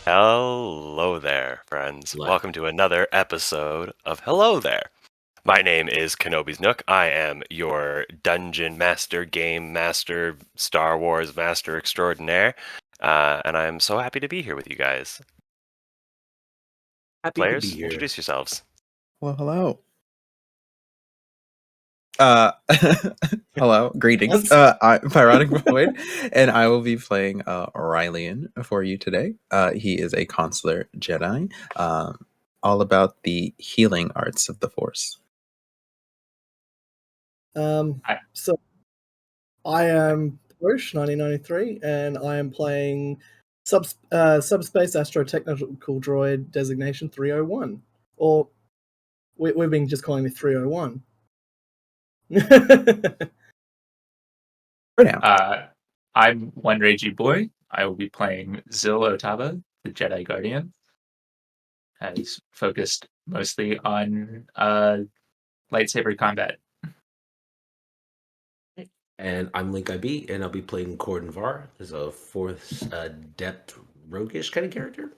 Hello there, friends. What? Welcome to another episode of Hello There. My name is Kenobisknook. I am your dungeon master, game master, Star Wars master extraordinaire, and I'm so happy to be here with you guys. Happy Players, to be here. introduce yourselves. Well, hello. Hello, greetings. I'm PyrotikVoid, and I will be playing Rylian for you today. He is a Consular Jedi, all about the healing arts of the Force. So I am Push 1993, and I am playing Subspace Astrotechnical Droid designation 301, or we've been just calling me 301. For now. I'm one Ragey Boi. I will be playing Ziyll Otava, the Jedi Guardian. He's focused mostly on lightsaber combat. And I'm Link IB, and I'll be playing Korden Va'ar as a Force Adept roguish kind of character.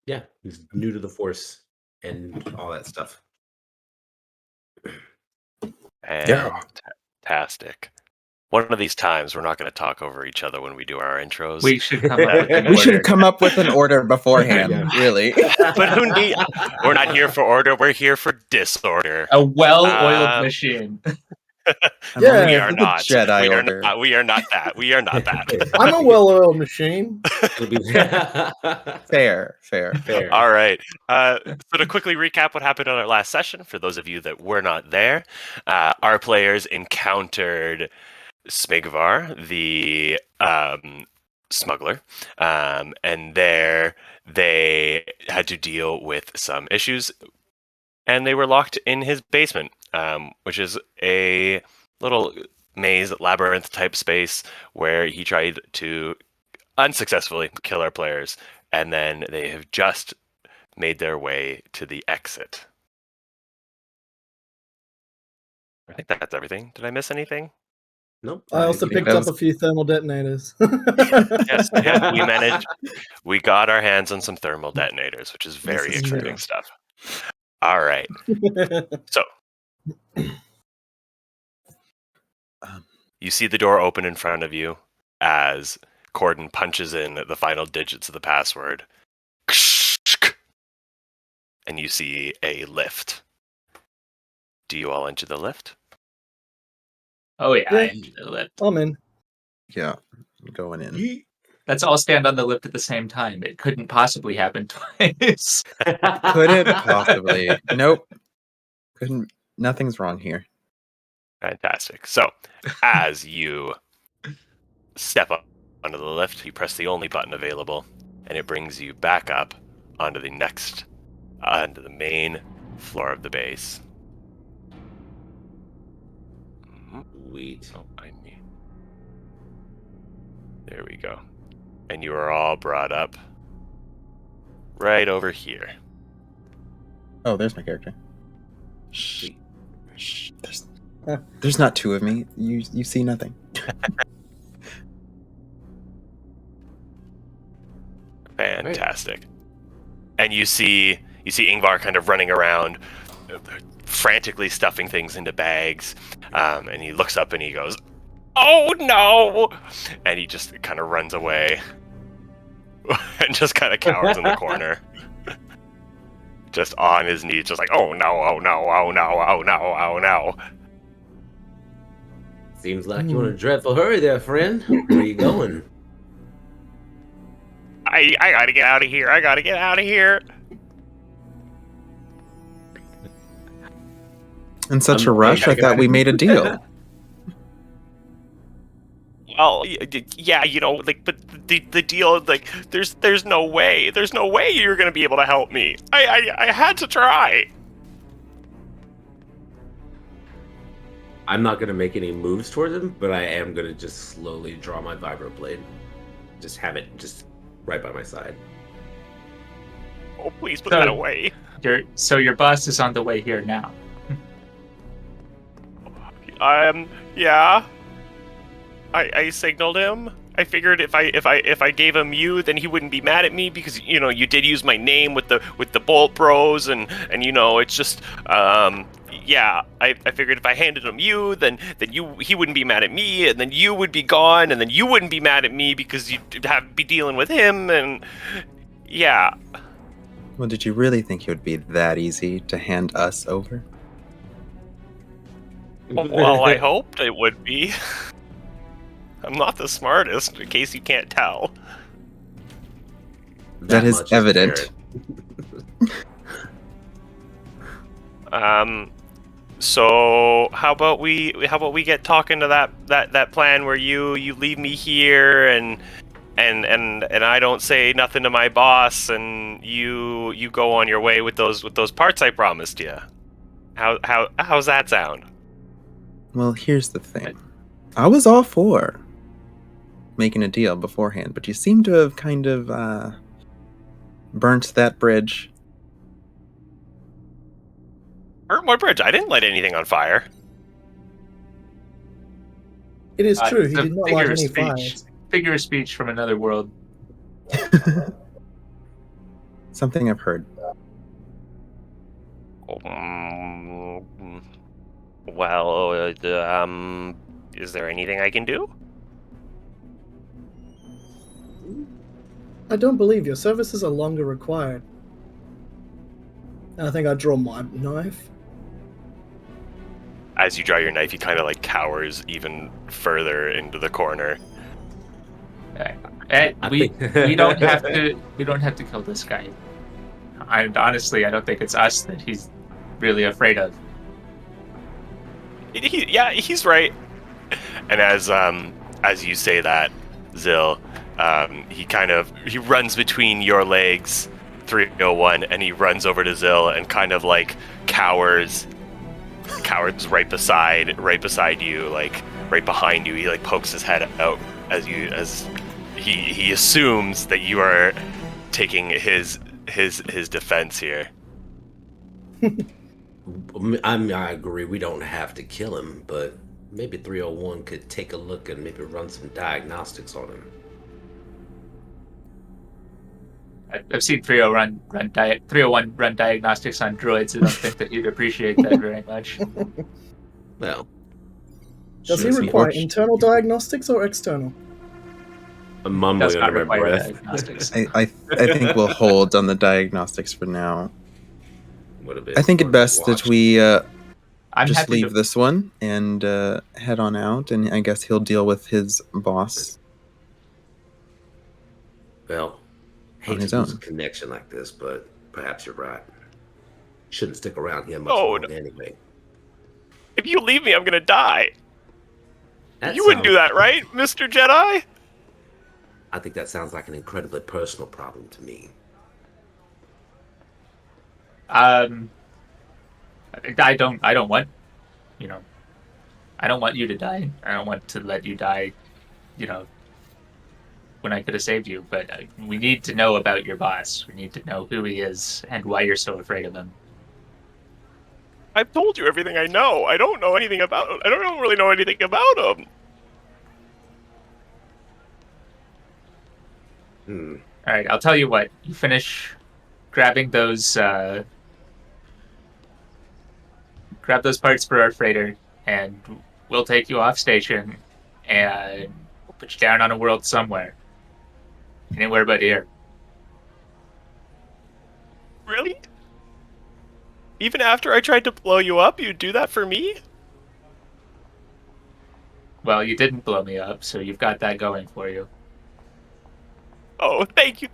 Yeah, he's new to the Force and all that stuff. Fantastic. One of these times, we're not going to talk over each other when we do our intros. We should come up with an We should order. come up with an order beforehand, Yeah. really. But who need? We're not here for order. We're here for disorder. A well-oiled machine. Yeah, We are the not. Jedi we are order. not. We are not that. We are not that. I'm a well-oiled machine. It'll be Fair. fair. All right. So to quickly recap what happened on our last session, for those of you that were not there, our players encountered Smigvar, the smuggler, and there they had to deal with some issues, and they were locked in his basement, which is a little maze, labyrinth type space where he tried to unsuccessfully kill our players, and then they have just made their way to the exit. I think that's everything. Did I miss anything? Nope. I also picked up a few thermal detonators. Yes, yeah, we managed. We got our hands on some thermal detonators, which is very This is exciting true. stuff. All right. So you see the door open in front of you as Korden punches in the final digits of the password. And you see a lift. Do you all enter the lift? Oh yeah, Yeah. I entered the lift. I'm in. Yeah, going in. Let's all stand on the lift at the same time. It couldn't possibly happen twice. Could it possibly? Nope. Couldn't. Nothing's wrong here. Fantastic. So, as you step up onto the lift, you press the only button available, and it brings you back up onto the main floor of the base. Sweet. Oh, there we go. And you are all brought up right over here. Oh, there's my character. Shh. There's not two of me. You see nothing. Fantastic. And you see Ingvar kind of running around, frantically stuffing things into bags, and he looks up and he goes, "Oh no!" And he just kind of runs away and just kind of cowers in the corner, just on his knees, just like, "Oh no! Oh no! Oh no! Oh no! Oh no!" Seems like you're in a dreadful hurry there, friend. Where are you going? I gotta get out of here! I gotta get out of here! In such a rush, I thought we made a deal. Well, yeah, but the deal, there's no way you're gonna be able to help me. I had to try. I'm not going to make any moves towards him, but I am going to just slowly draw my vibro blade. Just have it just right by my side. Oh, please put that away. Your boss is on the way here now. Yeah. I signaled him. I figured if I gave him you, then he wouldn't be mad at me because you did use my name with the Bolt Bros and it's just yeah. I figured if I handed him you, then he wouldn't be mad at me, and then you would be gone, and then you wouldn't be mad at me because you'd be dealing with him, and yeah. Well, did you really think it would be that easy to hand us over? Well, I hoped it would be. I'm not the smartest, in case you can't tell. That is evident. So how about we get talking to that plan where you leave me here and I don't say nothing to my boss, and you go on your way with those parts I promised you. How's that sound? Well, here's the thing. I was all for making a deal beforehand, but you seem to have kind of burnt that bridge. Burnt my bridge? I didn't light anything on fire. It is true. He It's a did not figure light of any speech. fires. Figure of speech from another world. Something I've heard. Well, is there anything I can do? I don't believe your services are longer required. And I think I draw my knife. As you draw your knife, he kind of cowers even further into the corner. We don't have to kill this guy. Honestly, I don't think it's us that he's really afraid of. Yeah, he's right. And as you say that, Ziyll, he runs between your legs, 301, and he runs over to Ziyll and kind of cowers right beside you, right behind you. He pokes his head out as he assumes that you are taking his defense here. I agree. We don't have to kill him, but maybe 301 could take a look and maybe run some diagnostics on him. I've seen 301 run diagnostics on droids. I don't think that you'd appreciate that very much. Well, Does he require internal diagnostics or external? I'm mumbling Does not under my require breath. diagnostics. I think we'll hold on the diagnostics for now. What a I think it best that we I'm just happy leave to- this one and head on out, and I guess he'll deal with his boss. Well, hate his to lose own. a connection like this, but perhaps you're right. Shouldn't stick around here much Oh, longer anyway. If you leave me, I'm gonna die. That You wouldn't do sounds- that, right, Mr. Jedi? I think that sounds like an incredibly personal problem to me. I don't want, I don't want you to die. I don't want to let you die, when I could have saved you. But we need to know about your boss. We need to know who he is and why you're so afraid of him. I've told you everything I know. I don't know anything about him. I don't really know anything about him. All right, I'll tell you what. You finish grabbing those, grab those parts for our freighter, and we'll take you off station, and we'll put you down on a world somewhere. Anywhere but here. Really? Even after I tried to blow you up, you'd do that for me? Well, you didn't blow me up, so you've got that going for you. Oh, thank you,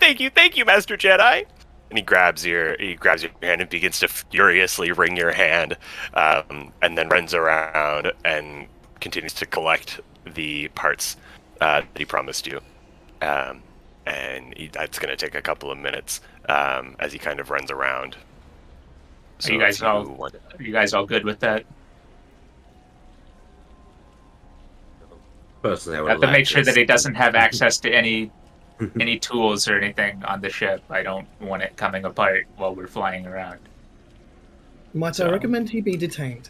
Master Jedi. And he grabs your hand and begins to furiously wring your hand, and then runs around and continues to collect the parts that he promised you. And that's going to take a couple of minutes as he kind of runs around. Are you guys all good with that? Personally, I would Have to like make sure this. that he doesn't have access to any tools or anything on the ship. I don't want it coming apart while we're flying around. Might I recommend he be detained?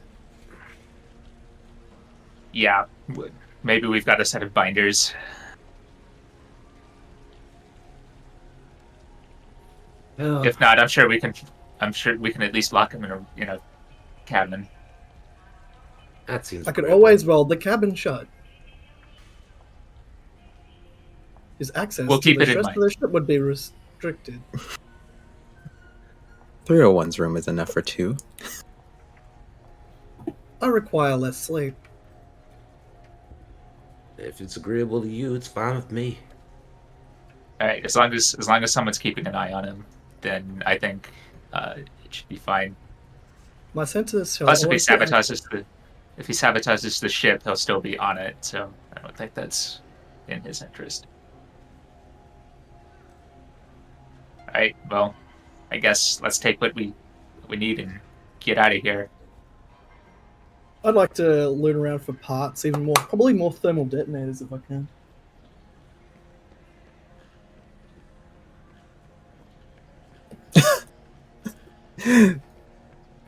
Yeah, maybe we've got a set of binders. If not, I'm sure we can. I'm sure we can at least lock him in a cabin. That seems. I could agreeable. always weld the cabin shut. His access We'll to keep the it in rest mind. of the ship would be restricted. 301's room is enough for two. I require less sleep. If it's agreeable to you, it's fine with me. All right, as long as someone's keeping an eye on him, then I think it should be fine. My senses shall Plus, if he always be active. sabotages the ship, he'll still be on it. So I don't think that's in his interest. All right, well, I guess let's take what we need and get out of here. I'd like to loot around for parts, even more, probably more thermal detonators if I can.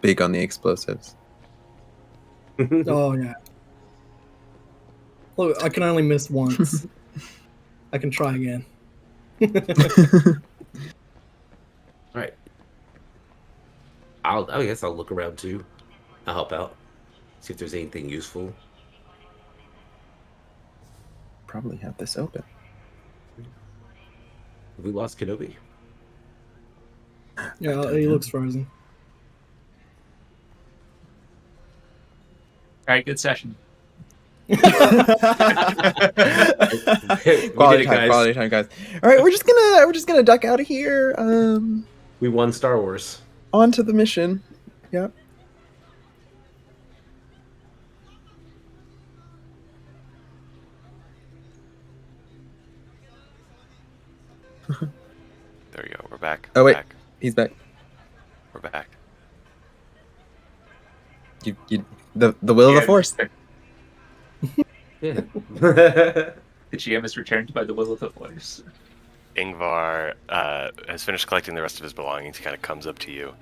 Big on the explosives. Oh yeah. Look, I can only miss once. I can try again. All right. I guess I'll look around too. I'll help out. See if there's anything useful. Probably have this open. Have we lost Kenobi? Yeah, he looks frozen. All right, good session. Quality time, guys. All right, we're just gonna duck out of here. We won Star Wars. On to the mission. Yep. There you go. We're back. Oh wait, Back. he's back. We're back. The will of the Force. Yeah. The GM is returned by the will of the Force. Ingvar has finished collecting the rest of his belongings. He kind of comes up to you.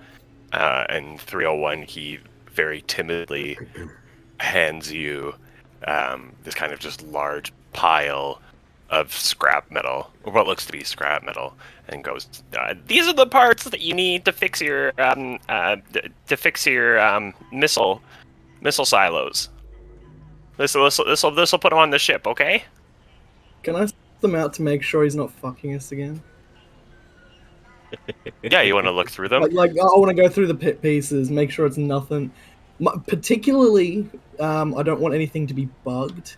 And 301, he very timidly hands you this kind of just large pile of scrap metal, or what looks to be scrap metal, and goes, "These are the parts that you need to fix your missile silos. This will put them on the ship, okay?" Can I send them out to make sure he's not fucking us again? Yeah, you want to look through them? Like I want to go through the pieces, make sure it's nothing. Particularly, I don't want anything to be bugged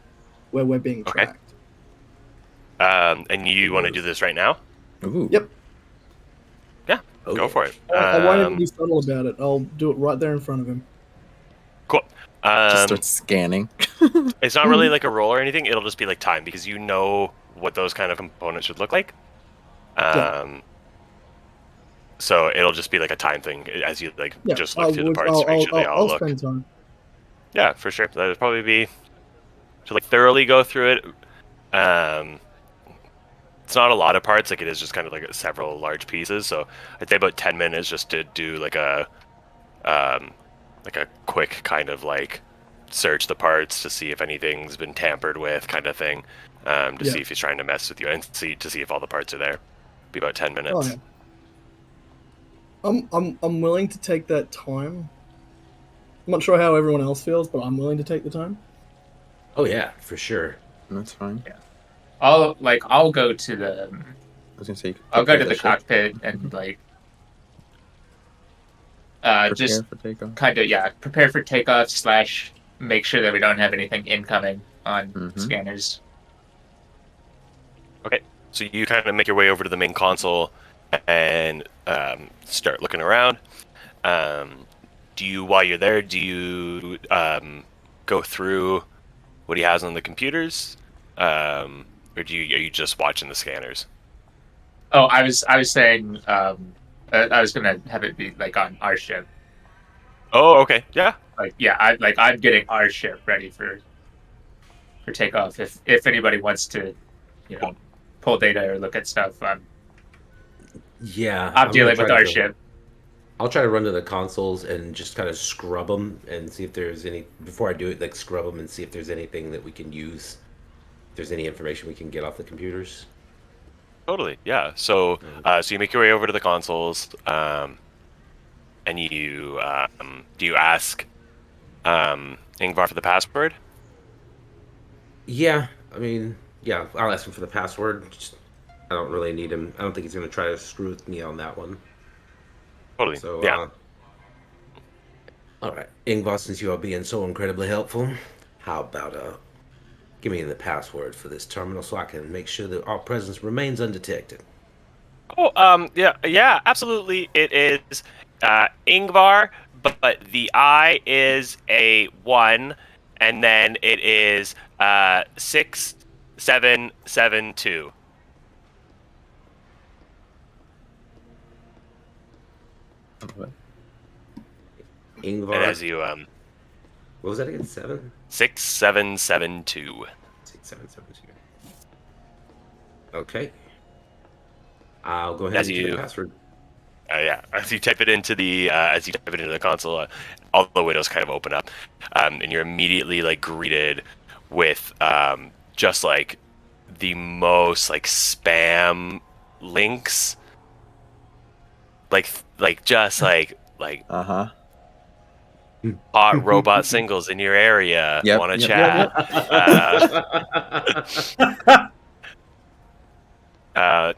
where we're being Okay. tracked. And you want to do this right now? Ooh. Yep. Yeah, Oh, go yeah. for it. I won't even be subtle about it. I'll do it right there in front of him. Cool. Just start scanning. It's not really like a roll or anything. It'll just be like time, because you know what those kind of components should look like. So it'll just be like a time thing as you just look through the parts to make sure they all I'll look. spend time. Yeah, for sure. That would probably be to thoroughly go through it. It's not a lot of parts. It is just kind of like several large pieces. So I'd say about 10 minutes just to do like a quick kind of search the parts to see if anything's been tampered with, kind of thing. To see if he's trying to mess with you and see if all the parts are there. Be about 10 minutes. Oh, yeah. I'm willing to take that time. I'm not sure how everyone else feels, but I'm willing to take the time. Oh yeah, for sure. That's fine. Yeah. I'll go to the. I was gonna say. I'll go to the cockpit and prepare just for takeoff. kind of prepare for takeoff / make sure that we don't have anything incoming on scanners. Okay, so you kind of make your way over to the main console and start looking around. While you're there, do you go through what he has on the computers, or are you just watching the scanners? Oh, I was saying I was gonna have it be on our ship. Oh, okay, yeah. I'm getting our ship ready for takeoff. If anybody wants to, pull data or look at stuff, Yeah. I'm dealing with our ship. I'll try to run to the consoles and just kind of scrub them and see if there's any. Before I do it, scrub them and see if there's anything that we can use. If there's any information we can get off the computers. Totally, yeah. So, so you make your way over to the consoles, and you do you ask Ingvar for the password? Yeah, I mean, yeah, I'll ask him for the password. I don't really need him. I don't think he's gonna try to screw with me on that one. Totally, So, yeah. all right, Ingvar, since you are being so incredibly helpful, how about give me the password for this terminal so I can make sure that our presence remains undetected. Oh, yeah, absolutely. It is Ingvar, but the I is a 1, and then it is 6772. And Ingvar, as you what was that again? 7? 6772. 6772. Okay. I'll go ahead As and enter the you password. yeah, as you type it into the console, all the windows kind of open up, and you're immediately like greeted with just like the most like spam links, like just like Uh-huh. hot robot singles in your area Yep, want to yep, chat. Uh,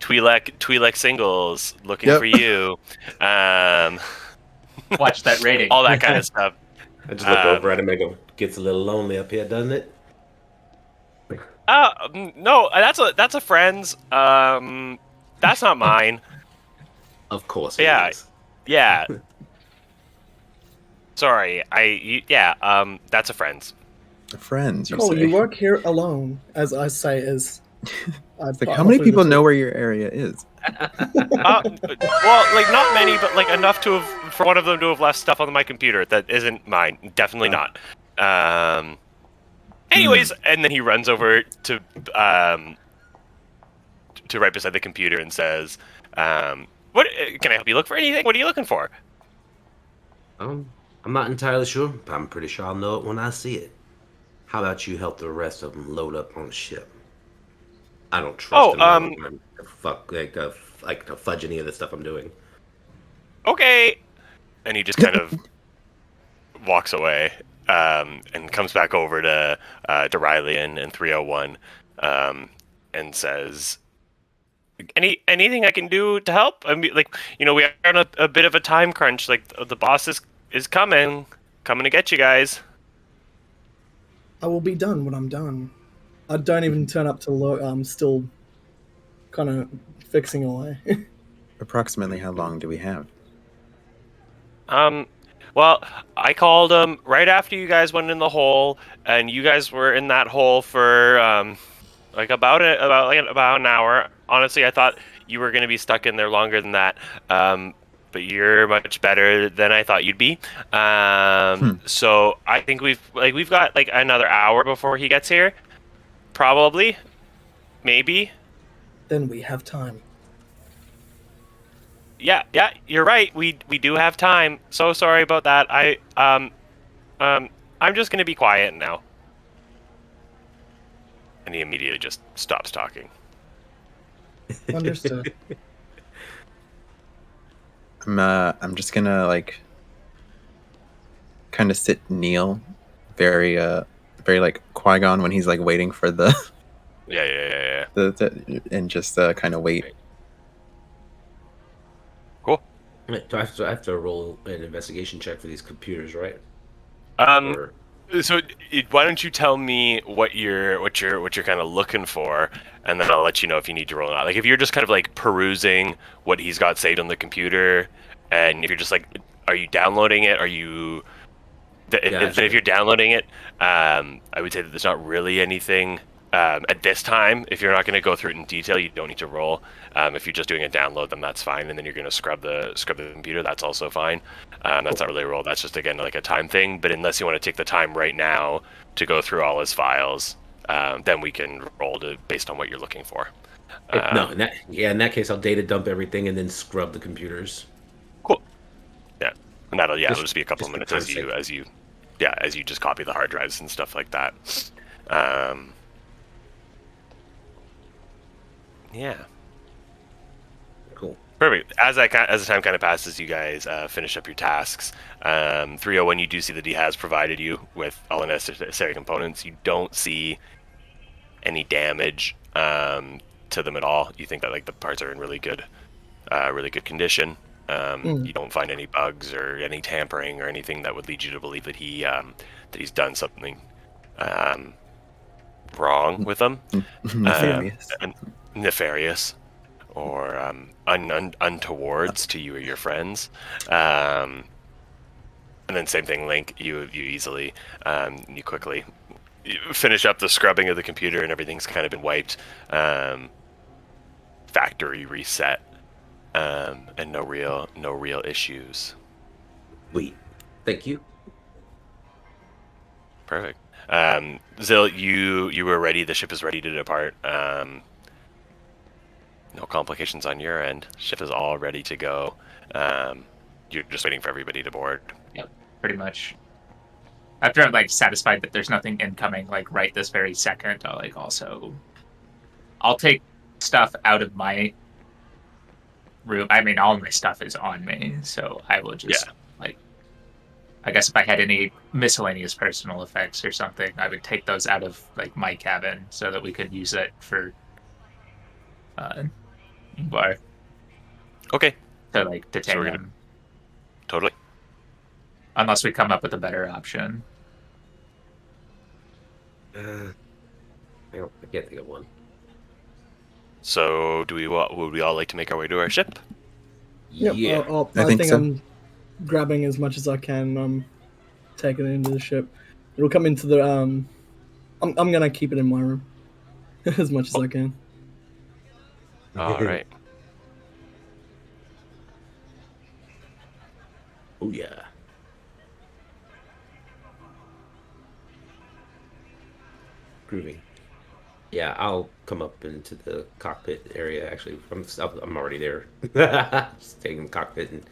Twi'lek singles looking Yep. for you. Um, Watch that rating. all that kind of stuff. I just look over at him and go, gets a little lonely up here, doesn't it? No, that's a friend's. That's not mine. Of course it Yeah, is. yeah. Sorry, that's a friend's. Friends, you Cole, say. you work here alone, as I say as I It's like, how pile many through the people know door. where your area is? Well, like not many, but like enough to have for one of them to have left stuff on my computer that isn't mine. Definitely not. Anyways, and then he runs over to right beside the computer and says, "What can I help you look for anything? What are you looking for?" I'm not entirely sure, but I'm pretty sure I'll know it when I see it. How about you help the rest of them load up on the ship? I don't trust Oh, them now. Like to fudge any of the stuff I'm doing. okay. And he just kind of walks away, and comes back over to Rylian and 301, and says, anything I can do to help? I mean, like, we are on a bit of a time crunch. Like, the boss is coming to get you guys. I will be done when I'm done. I don't even turn up to look. I'm still kind of fixing away. Approximately how long do we have? Well, I called him right after you guys went in the hole, and you guys were in that hole for like about an hour. Honestly, I thought you were going to be stuck in there longer than that. But you're much better than I thought you'd be. So I think we've got like another hour before he gets here. Probably, maybe. Then we have time. Yeah, you're right. We do have time. So sorry about that. I'm just gonna be quiet now. And he immediately just stops talking. Understood. I'm just gonna like kind of sit kneel, very like Qui-Gon when he's like waiting for the Yeah. and just kind of wait. Cool. So I have to roll an investigation check for these computers, right? So why don't you tell me what you're kind of looking for, and then I'll let you know if you need to roll or not. Like if you're just kind of like perusing what he's got saved on the computer, and if you're just like, are you downloading it? Are you? If you're downloading it, I would say that there's not really anything at this time. If you're not going to go through it in detail, you don't need to roll. If you're just doing a download, then that's fine, and then you're going to scrub the computer. That's also fine. That's not really a roll. That's just again like a time thing. But unless you want to take the time right now to go through all his files, then we can roll based on what you're looking for. No, in that case, I'll data dump everything and then scrub the computers. Cool. Yeah, and it'll just be a couple just minutes for as time's you just copy the hard drives and stuff like that. Yeah. Cool. Perfect. As the time kind of passes, you guys finish up your tasks. 301, you do see that he has provided you with all the necessary components. You don't see any damage to them at all. You think that like the parts are in really good condition. You don't find any bugs or any tampering or anything that would lead you to believe that he's done something wrong with them. Nefarious. Nefarious. Or untowards to you or your friends, and then same thing, Link. You easily, you quickly finish up the scrubbing of the computer, and everything's kind of been wiped, factory reset, and no real issues. Sweet. Thank you. Perfect. Ziyll, you were ready. The ship is ready to depart. No complications on your end. Ship is all ready to go. You're just waiting for everybody to board. Yep, pretty much. After I'm like satisfied that there's nothing incoming like right this very second, I'll take stuff out of my room. I mean, all my stuff is on me, so I will just I guess if I had any miscellaneous personal effects or something, I would take those out of like my cabin so that we could use it for Bar. Okay. To like detain So we're him. Totally. Unless we come up with a better option. I can't think of one. So would we all like to make our way to our ship? Yep, Yeah. I think think so. I'm grabbing as much as I can. Taking it into the ship. It'll come into the. I'm gonna keep it in my room as much as I can. All right. Oh yeah. Groovy. Yeah, I'll come up into the cockpit area. Actually, I'm already there. Just taking the cockpit and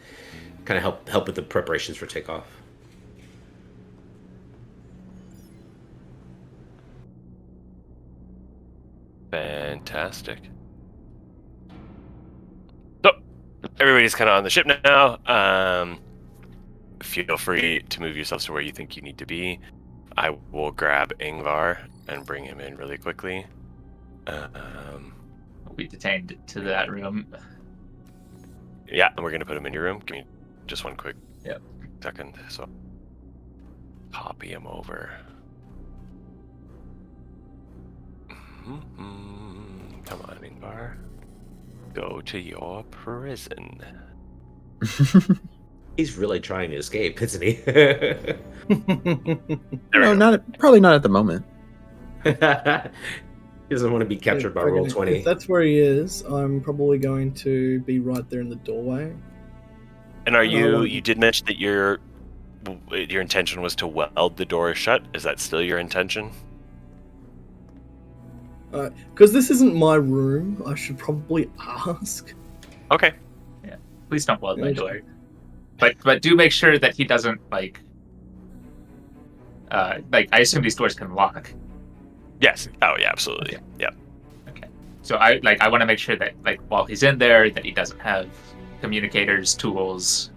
kind of help with the preparations for takeoff. Fantastic. So, everybody's kind of on the ship now. Feel free to move yourselves to where you think you need to be. I will grab Ingvar and bring him in really quickly. We'll be detained to that room. Yeah, and we're going to put him in your room. Give me just one quick second. So, copy him over. Come on, Ingvar. Go to your prison. He's really trying to escape, isn't he? There we go. Probably not at the moment. He doesn't want to be captured by Roll 20. If that's where he is, I'm probably going to be right there in the doorway. And you did mention that your intention was to weld the door shut. Is that still your intention? Because this isn't my room, I should probably ask. Okay. Yeah. Please don't weld my door. But do make sure that he doesn't like I assume these doors can lock. Yes. Oh yeah, absolutely. Okay. Yeah. Okay. So I want to make sure that like while he's in there that he doesn't have communicators, tools,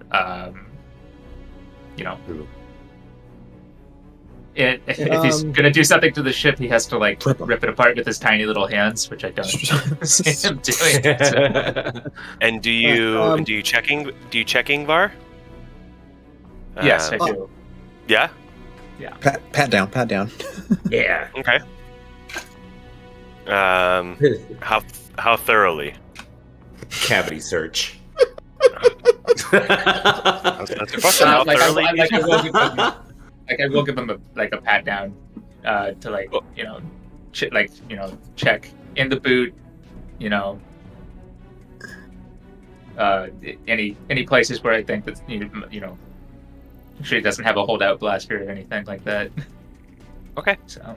if he's gonna do something to the ship, he has to like rip it apart with his tiny little hands, which I don't see him doing. So. And do you check Ingvar? Yes, I do. Yeah. Yeah. Pat down. Yeah. Okay. How thoroughly? Cavity search. That's a question. How thoroughly? I will give him a pat down to check in the boot, any places where I think that I'm sure he doesn't have a holdout blaster or anything like that. Okay. So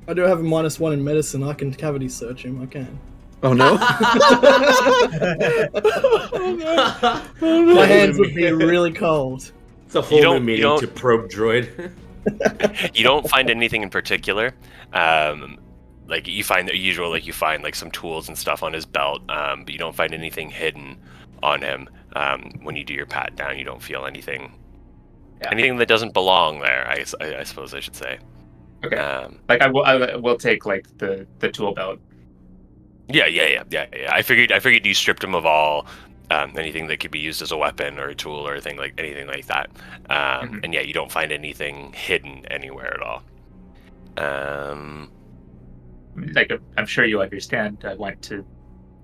I do have a -1 in medicine. I can cavity search him. I can. Oh no! My hands would be really cold. It's a whole new meeting to probe Droid. You don't find anything in particular. like you find the usual, like you find like some tools and stuff on his belt, but you don't find anything hidden on him. When you do your pat down, you don't feel anything that doesn't belong there. I suppose I should say. Okay. Like I will take like the tool belt. Yeah. I figured you stripped him of all anything that could be used as a weapon or a tool or anything like that. And yeah, you don't find anything hidden anywhere at all. Like I'm sure you understand, I want to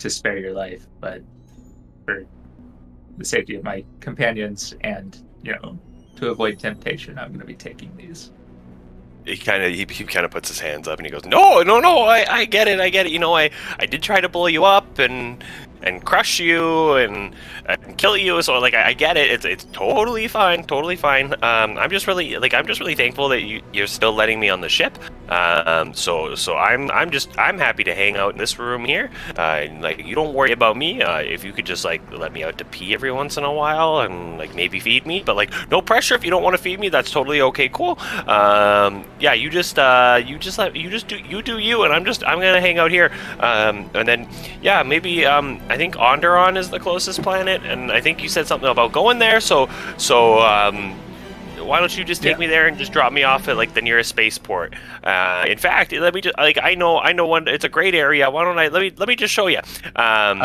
spare your life, but for the safety of my companions and to avoid temptation, I'm going to be taking these. He kind of puts his hands up and he goes, no, I get it. I did try to blow you up and crush you and kill you, so like I get it. It's totally fine. I'm just really thankful that you're still letting me on the ship. So I'm happy to hang out in this room here. Like you don't worry about me. If you could just like let me out to pee every once in a while and like maybe feed me, but like no pressure. If you don't want to feed me, that's totally okay. Cool. Yeah, you do you, and I'm gonna hang out here. And then yeah, maybe I think Onderon is the closest planet, and I think you said something about going there. So why don't you just take me there and just drop me off at like the nearest spaceport? In fact, let me just I know one. It's a great area. Why don't I let me just show you? I'll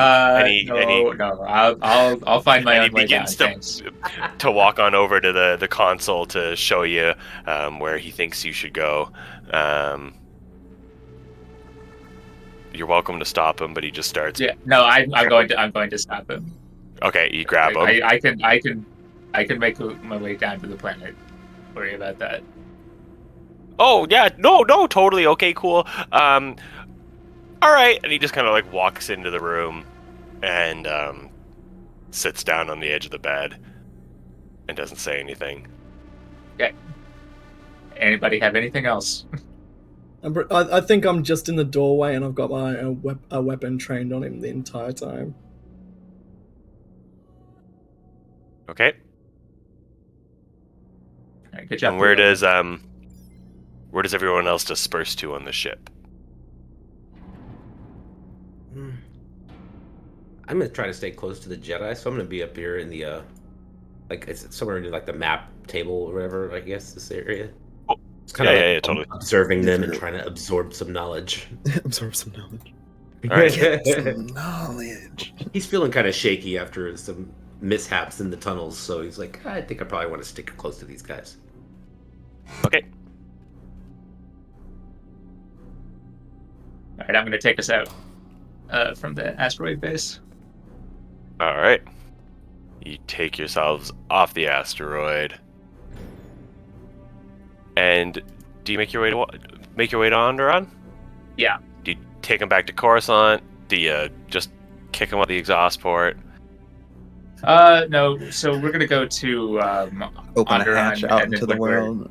find my own way down. He begins to walk on over to the console to show you where he thinks you should go. You're welcome to stop him, but he just starts. Yeah, no, I'm going to stop him. Okay, you grab him. I can make my way down to the planet. Worry about that. Oh yeah, no, totally okay, cool. All right, and he just kind of like walks into the room and sits down on the edge of the bed and doesn't say anything. Okay. Anybody have anything else? I think I'm just in the doorway and I've got my weapon trained on him the entire time. Okay. All right, good job. And where does everyone else disperse to on the ship? I'm gonna try to stay close to the Jedi, so I'm gonna be up here in the like it's somewhere in like the map table or whatever. I guess this area. It's kind of totally observing them and trying to absorb some knowledge. Absorb some knowledge. All right. Get some knowledge. He's feeling kind of shaky after some mishaps in the tunnels, so he's like, I think I probably want to stick close to these guys. Okay. All right, I'm going to take us out from the asteroid base. All right. You take yourselves off the asteroid. And do you make your way to Onderon? Yeah. Do you take him back to Coruscant? Do you just kick him out the exhaust port? No. So we're gonna go to Open Onderon, a hatch out into the world.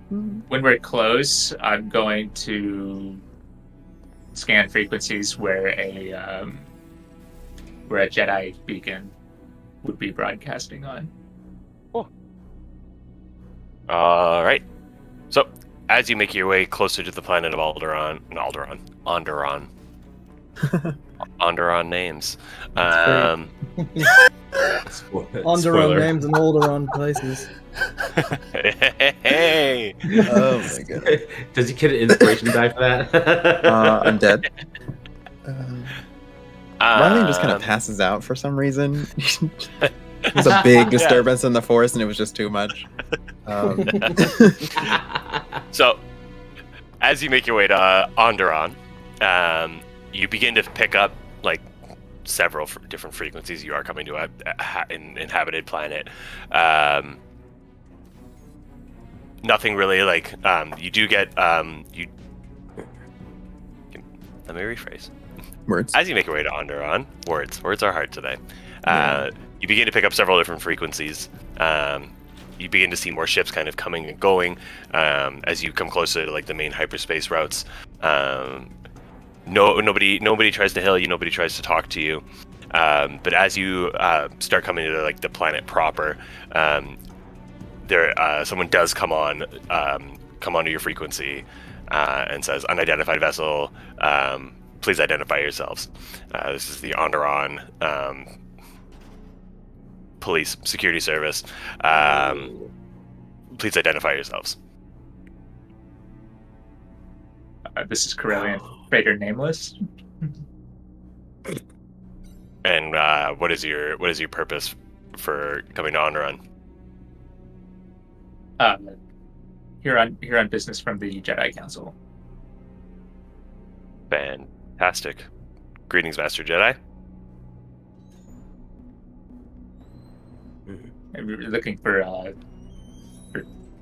When we're close, I'm going to scan frequencies where a Jedi beacon would be broadcasting on. Cool. All right. So, as you make your way closer to the planet of Onderon. Onderon names. Onderon names and Alderaan places. Hey! Oh my god. Does he get an inspiration die for that? I'm dead. Rylian just kind of passes out for some reason. There's a big disturbance in the force, and it was just too much. So, as you make your way to Onderon, you begin to pick up like several different frequencies. You are coming to an inhabited planet. Nothing really like you do get let me rephrase. Words. As you make your way to Onderon, words are hard today. You begin to pick up several different frequencies. You begin to see more ships kind of coming and going as you come closer to like the main hyperspace routes. Nobody tries to hail you. Nobody tries to talk to you. But as you start coming to like the planet proper, someone does come onto your frequency, and says, "Unidentified vessel, please identify yourselves." This is the Onderon Police Security Service. Please identify yourselves. This is Corellian Freighter Nameless. And what is your purpose for coming to Onderon? Here on business from the Jedi Council. Fantastic. Greetings, Master Jedi. And we were looking for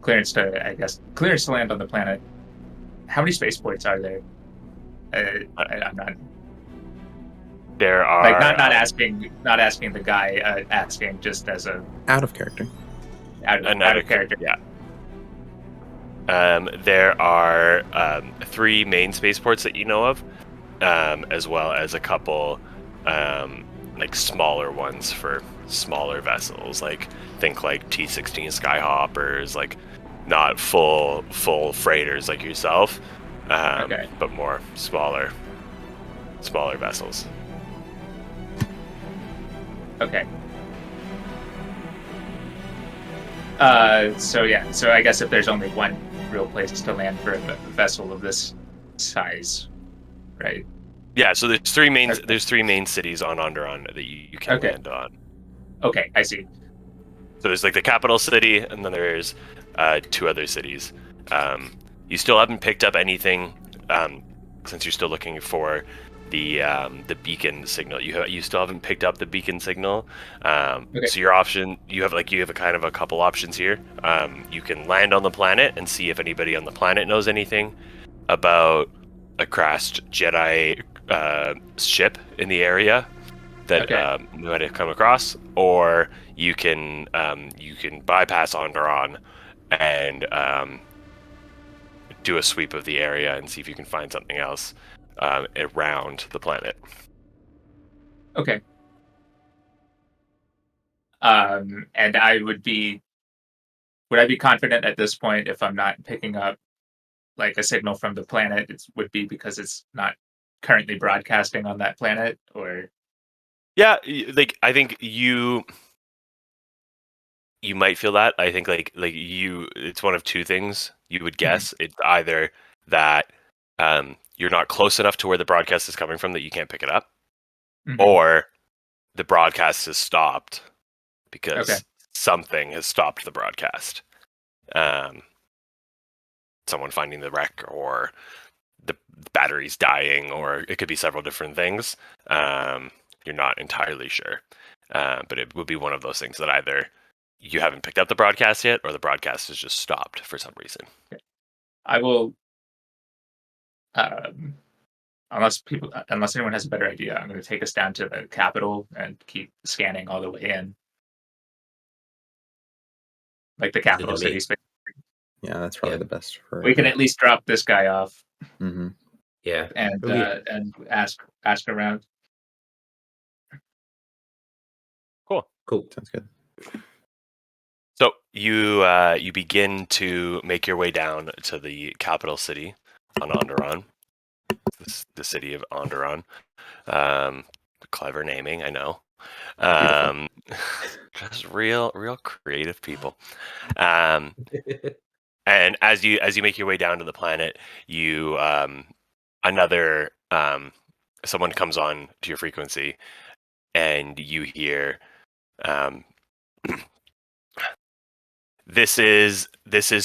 clearance to land on the planet. How many spaceports are there? I'm not. There are Like not asking the guy, asking just as a Out of character. out of character. Yeah. There are 3 main spaceports that you know of, as well as a couple like smaller ones for smaller vessels. Like think like T-16 Skyhoppers, like not full freighters like yourself, but more smaller vessels. Okay. So I guess if there's only one real place to land for a vessel of this size, right? Yeah. So there's 3 main cities on Onderon that you can land on. Okay, I see. So there's like the capital city, and then there's 2 other cities. You still haven't picked up anything since you're still looking for the beacon signal. You still haven't picked up the beacon signal. So your option, you have a kind of a couple options here. You can land on the planet and see if anybody on the planet knows anything about a crashed Jedi ship in the area that you might have come across, or you can bypass Onderon and do a sweep of the area and see if you can find something else around the planet. Okay. And would I be confident at this point if I'm not picking up like a signal from the planet? It would be because it's not currently broadcasting on that planet, or? Yeah, like I think you might feel that. I think like it's one of 2 things you would guess. It's either that you're not close enough to where the broadcast is coming from that you can't pick it up, or the broadcast has stopped because something has stopped the broadcast. Someone finding the wreck, or the battery's dying, or it could be several different things. You're not entirely sure, but it would be one of those things that either you haven't picked up the broadcast yet, or the broadcast has just stopped for some reason. I will, unless anyone has a better idea, I'm going to take us down to the capital and keep scanning all the way in, like the capital city space. Yeah, that's probably the best. We can at least drop this guy off. Mm-hmm. Yeah, and ask around. Cool. Sounds good. So you begin to make your way down to the capital city on Onderon, the city of Onderon. Clever naming, I know. Just real creative people. And as you make your way down to the planet, you another someone comes on to your frequency, and you hear. This is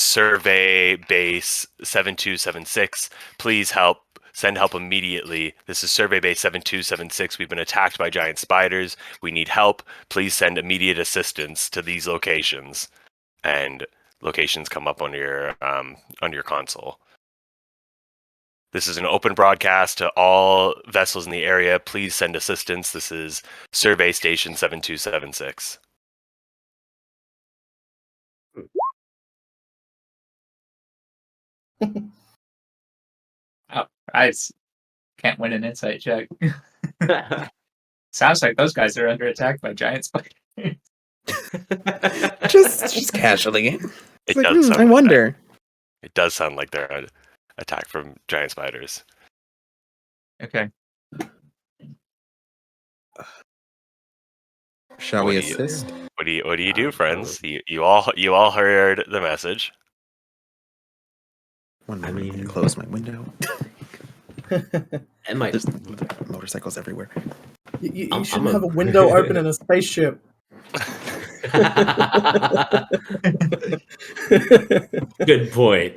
Survey Base 7276. Please send help immediately. This is Survey Base 7276. We've been attacked by giant spiders. We need help. Please send immediate assistance to these locations. And locations come up on your console. This is an open broadcast to all vessels in the area. Please send assistance. This is Survey Station 7276. I can't win an insight check. Sounds like those guys are under attack by giant spiders. just casually. It Like, does sound I like wonder. that. It does sound like they're attack from giant spiders. Okay. Shall What we do you- assist? What do you do, friends? You all heard the message. One I moment, I'm mean- gonna close my window. It might. There's motorcycles everywhere. You I'm shouldn't a- have a window open in a spaceship. Good point.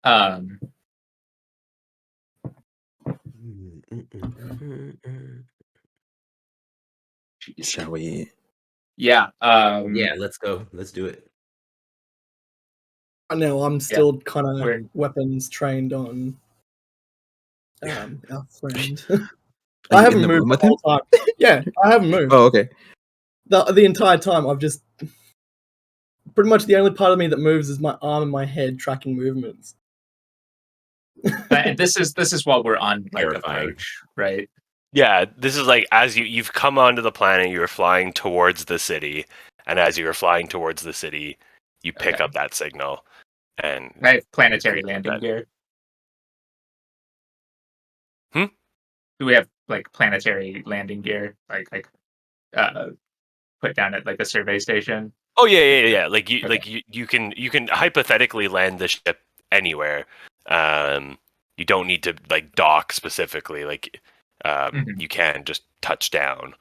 Um, jeez. Shall we? Yeah. Yeah, let's go. Let's do it. I know I'm still kind We're- of weapons trained on our friend. Are I you in haven't the moved room the with him? whole time. Yeah, I haven't moved. Oh, okay. The entire time I've just pretty much the only part of me that moves is my arm and my head tracking movements. and this is while we're on like Terrifying. approach, right? Yeah, this is like as you've come onto the planet, you were flying towards the city, and as you were flying towards the city, you pick Okay. up that signal, and I have planetary You can landing put that- gear. Hmm? Do we have like planetary landing gear, like put down at like a survey station? oh yeah. Like Okay. you can hypothetically land the ship anywhere. You don't need to like dock specifically. Like Mhm. you can just touch down.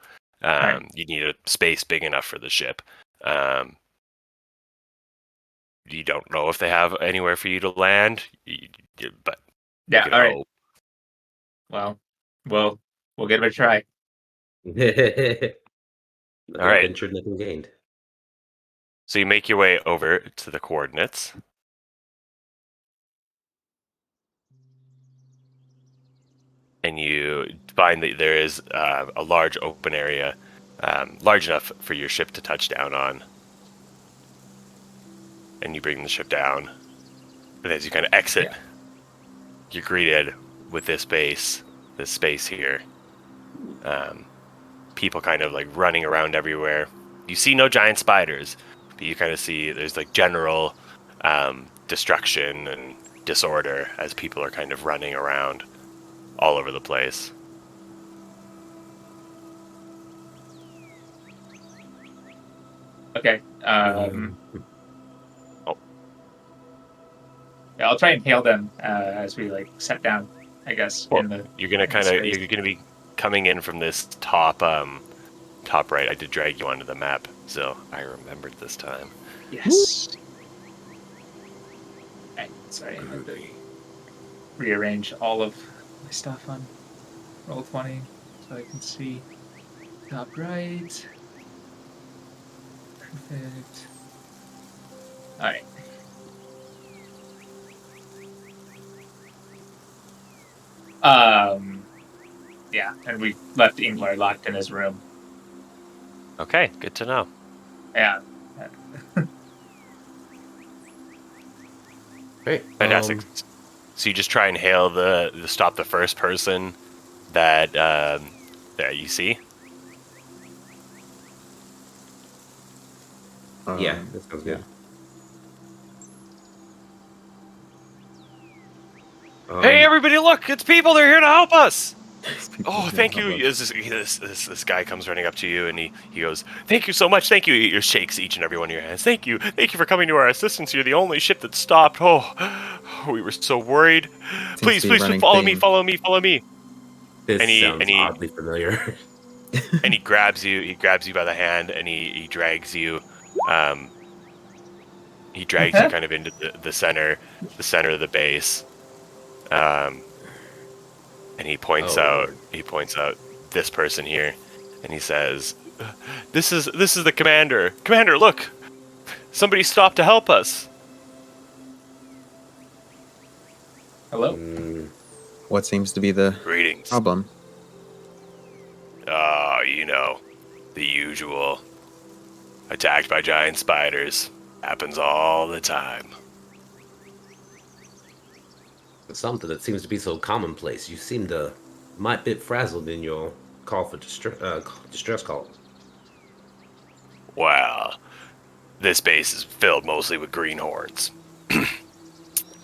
Right. You need a space big enough for the ship. You don't know if they have anywhere for you to land, but Yeah. you All right. know. Well, we'll give it a try. Nothing All right. ventured, nothing gained. So you make your way over to the coordinates. And you find that there is a large open area, large enough for your ship to touch down on. And you bring the ship down. And as you kind of exit, Yeah. you're greeted with this space here. People kind of like running around everywhere. You see no giant spiders, but you kind of see there's like general destruction and disorder as people are kind of running around all over the place. Okay. Mm. Yeah, I'll try and hail them as we like set down. I guess Well, in the you're gonna in the kind of space. you're gonna be coming in from this top right. I did drag you onto the map, so I remembered this time. Yes. Right, sorry, I had to rearrange all of my stuff on Roll20 so I can see top right. Perfect. All right. Yeah, and we left Ingvar locked in his room. Okay, good to know. Yeah. Great. Fantastic. So you just try and hail the stop the first person that you see. Yeah, that sounds good. Hey, everybody! Look, it's people. They're here to help us. People Oh, here thank to you. help us. This guy comes running up to you and he goes, "Thank you so much. Thank you." He shakes each and every one of your hands. Thank you for coming to our assistance. You're the only ship that stopped. Oh, we were so worried. Seems to be Please running follow me. theme. Follow me. This And he- sounds and he- oddly familiar. And he grabs you. He grabs you by the hand and he drags you. He drags you kind of into the center of the base. And he points Oh, out Lord. this person here, and he says, "This is the commander. Commander, look, somebody stopped to help us." Hello. What seems to be the Greetings. problem? You know, the usual. Attacked by giant spiders. Happens all the time. Something that seems to be so commonplace. You seemed might bit frazzled in your call for distress call. Well, this base is filled mostly with greenhorns.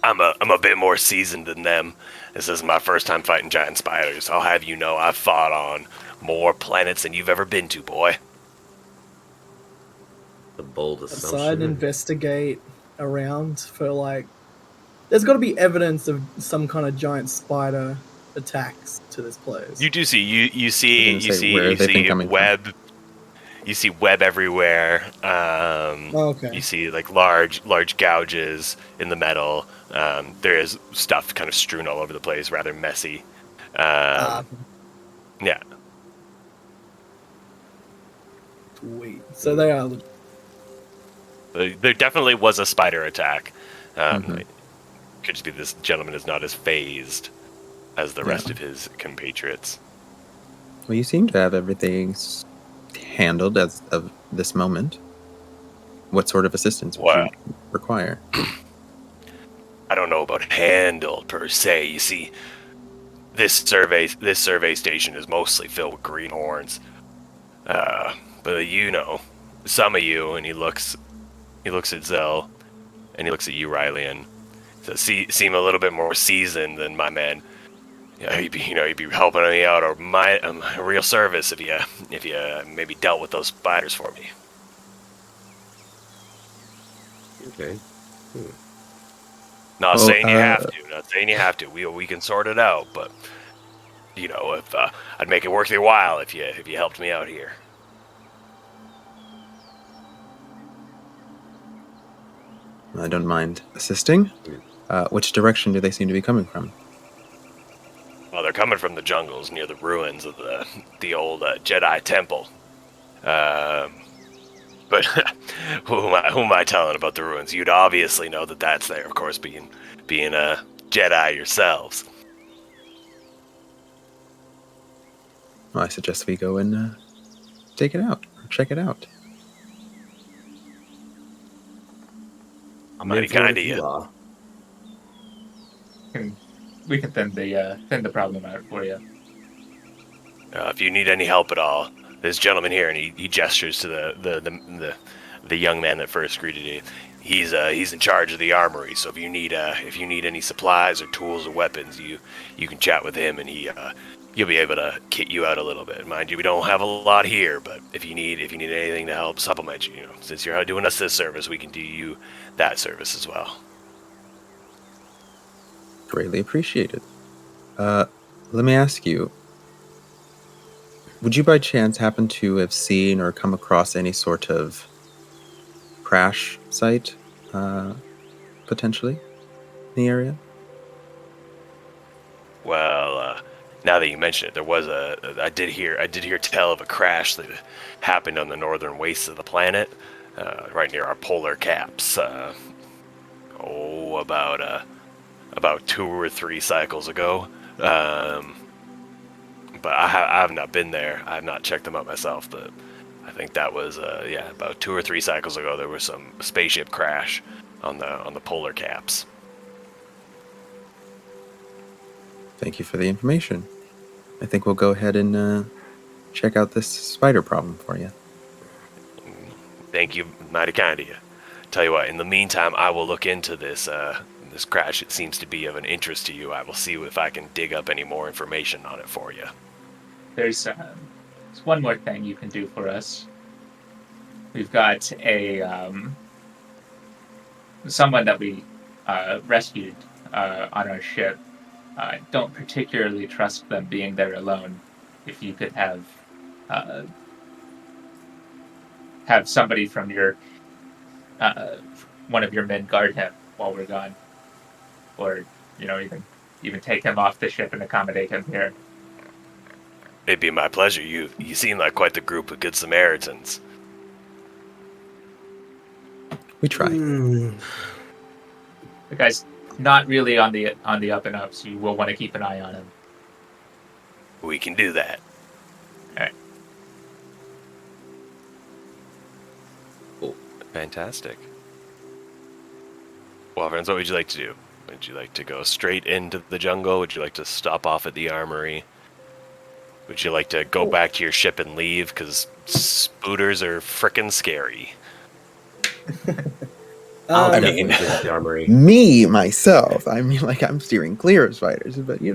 I'm a bit more seasoned than them. This is my first time fighting giant spiders. I'll have you know I've fought on more planets than you've ever been to, boy. The bold Aside, assumption. investigate around for like. There's got to be evidence of some kind of giant spider attacks to this place. You do see you I see was you gonna say, see where you have they been see coming from? web. You see web everywhere. Okay. You see like large gouges in the metal. There is stuff kind of strewn all over the place, rather messy. Yeah. Sweet. So they are. There definitely was a spider attack. Mhm. It could just be this gentleman is not as phased as the rest of his compatriots. Well, you seem to have everything handled as of this moment. What sort of assistance would Well, you require? I don't know about handled per se. You see, this survey station is mostly filled with greenhorns. But you know, some of you, and he looks at Ziyll, and he looks at you, Rylian. So seem a little bit more seasoned than my man. Yeah, you'd be helping me out, or my real service if you maybe dealt with those spiders for me. Okay. Not Well, saying you have to. Not saying you have to. We can sort it out, but you know, if I'd make it worth your while if you helped me out here. I don't mind assisting. Which direction do they seem to be coming from? Well, they're coming from the jungles near the ruins of the old Jedi Temple. But who am I telling about the ruins? You'd obviously know that that's there, of course, being a Jedi yourselves. Well, I suggest we go and take it out, or check it out. I'm Mighty in for it kind if of you you. are. We can thin the problem out for you. If you need any help at all, this gentleman here, and he gestures to the young man that first greeted you. He's in charge of the armory. So if you need any supplies or tools or weapons, you can chat with him, and he'll be able to kit you out a little bit. Mind you, we don't have a lot here, but if you need anything to help supplement you, since you're doing us this service, we can do you that service as well. Greatly appreciated. Let me ask you, would you by chance happen to have seen or come across any sort of crash site, potentially, in the area? Well, now that you mention it, there was I did hear tell of a crash that happened on the northern wastes of the planet, right near our polar caps. About 2 or 3 cycles ago. But I have not been there. I have not checked them out myself, but I think that was about 2 or 3 cycles ago. There was some spaceship crash on the polar caps. Thank you for the information. I think we'll go ahead and check out this spider problem for you. Thank you, mighty kind of you. Tell you what, in the meantime, I will look into this this crash. It seems to be of an interest to you. I will see if I can dig up any more information on it for you. There's one more thing you can do for us. We've got someone that we rescued on our ship. I don't particularly trust them being there alone. If you could have somebody from your one of your men guard him while we're gone, or even take him off the ship and accommodate him here. It'd be my pleasure. You seem like quite the group of good Samaritans. We try. The guy's not really on the up and up, so you will want to keep an eye on him. We can do that. All right. Cool. Fantastic. Well, friends, what would you like to do? Would you like to go straight into the jungle? Would you like to stop off at the armory? Would you like to go back to your ship and leave? Because spooters are frickin' scary. I'll I definitely mean- visit the armory. Me myself, I mean, like I'm steering clear of spiders, but I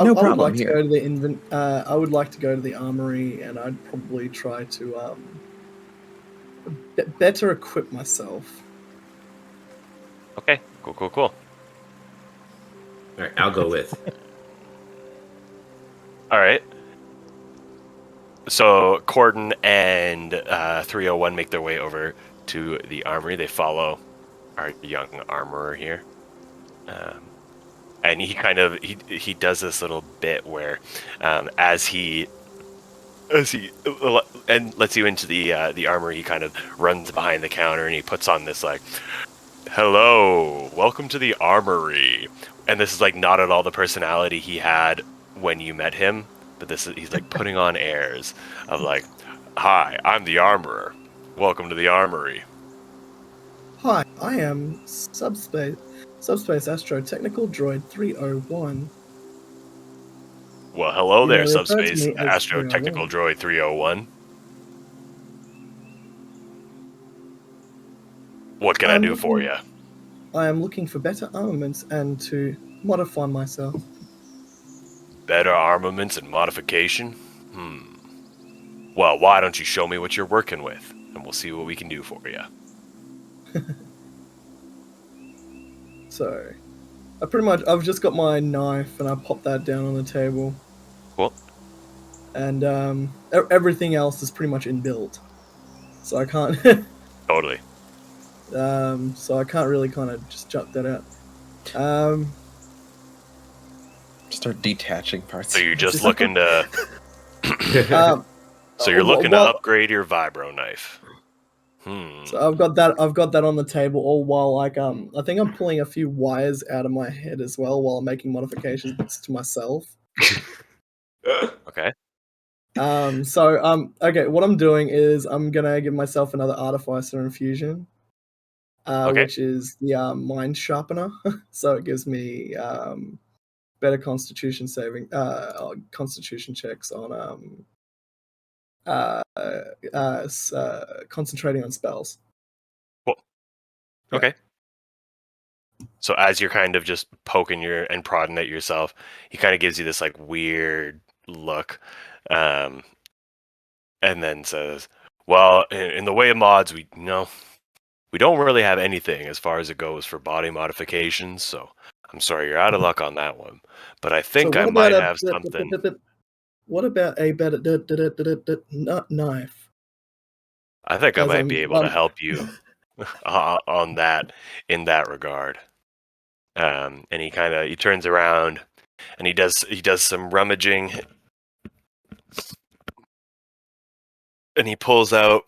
No would problem like to here. go to the I would like to go to the armory, and I'd probably try to better equip myself. Okay, cool. All right, I'll go with. All right. So Korden and 301 make their way over to the armory. They follow our young armorer here, and he kind of he does this little bit where, as he and lets you into the armory, he kind of runs behind the counter and he puts on this like, "Hello, welcome to the armory," and this is like not at all the personality he had when you met him, but he's like putting on airs of like, "Hi, I'm the armorer. Welcome to the armory." Hi, I am Subspace Astro Technical Droid 301. Well, hello You there, may refer to Subspace me as Astro Technical 301. Droid 301. What can I do for you? I am looking for better armaments and to modify myself. Better armaments and modification? Well, why don't you show me what you're working with, and we'll see what we can do for you. So, I've just got my knife and I pop that down on the table. Cool. And everything else is pretty much inbuilt. So I can't Totally. so I can't really kind of just jut that out. Start detaching parts. So you're just looking to... So you're looking to upgrade your vibro knife. So I've got that on the table all while like I think I'm pulling a few wires out of my head as well while I'm making modifications to myself. Okay. Okay, what I'm doing is I'm gonna give myself another artificer infusion. Okay. Which is the mind sharpener. So it gives me better constitution checks on concentrating on spells. Cool. Yeah. Okay. So as you're kind of just poking and prodding at yourself, he kind of gives you this like weird look, and then says, "Well, in the way of mods, we don't really have anything as far as it goes for body modifications. So I'm sorry, you're out of luck on that one. But I think I might have something." What about a better knife? I think I As might I'm- be able to help you on that in that regard. And he turns around and he does some rummaging and he pulls out.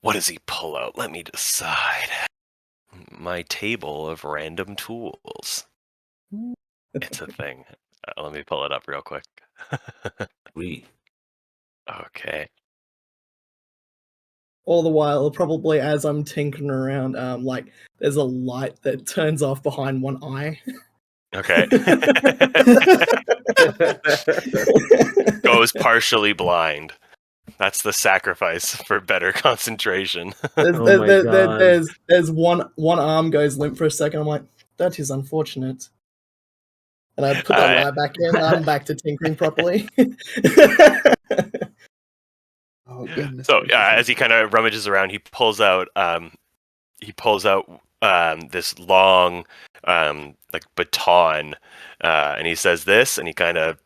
What does he pull out? Let me decide. My table of random tools. It's a thing. Let me pull it up real quick. Sweet. Okay. All the while, probably as I'm tinkering around, like there's a light that turns off behind one eye. Okay. Goes partially blind. That's the sacrifice for better concentration. There's one arm goes limp for a second. I'm like, that is unfortunate. And I put that light back in. I'm back to tinkering properly. Oh goodness. So as he kind of rummages around, he pulls out this long like baton, and he says this, and he kind of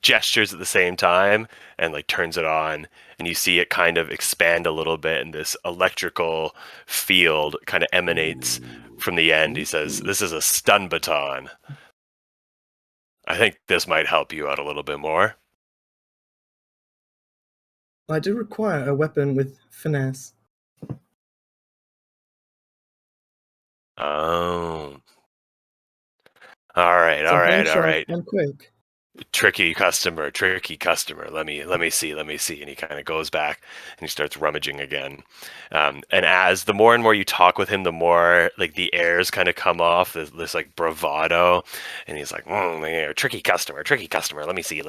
gestures at the same time and like turns it on, and you see it kind of expand a little bit, and this electrical field kind of emanates from the end. He says, "This is a stun baton. I think this might help you out a little bit more." I do require a weapon with finesse. Oh. All right. So handshake and quick. tricky customer. Let me see. And he kind of goes back and he starts rummaging again. And as the more and more you talk with him, the more like the airs kind of come off, this like bravado, and he's like, yeah, tricky customer. Let me see.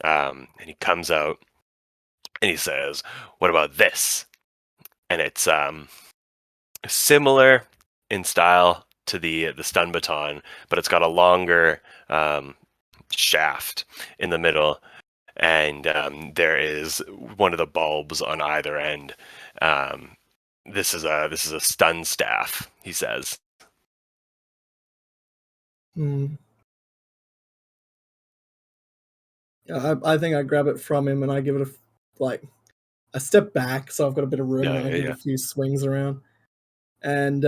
And he comes out and he says, "What about this?" And it's similar in style to the stun baton, but it's got a longer shaft in the middle, and there is one of the bulbs on either end. This is a stun staff, he says. I think I grab it from him and I give it a step back, so I've got a bit of room, and I give it a few swings around. And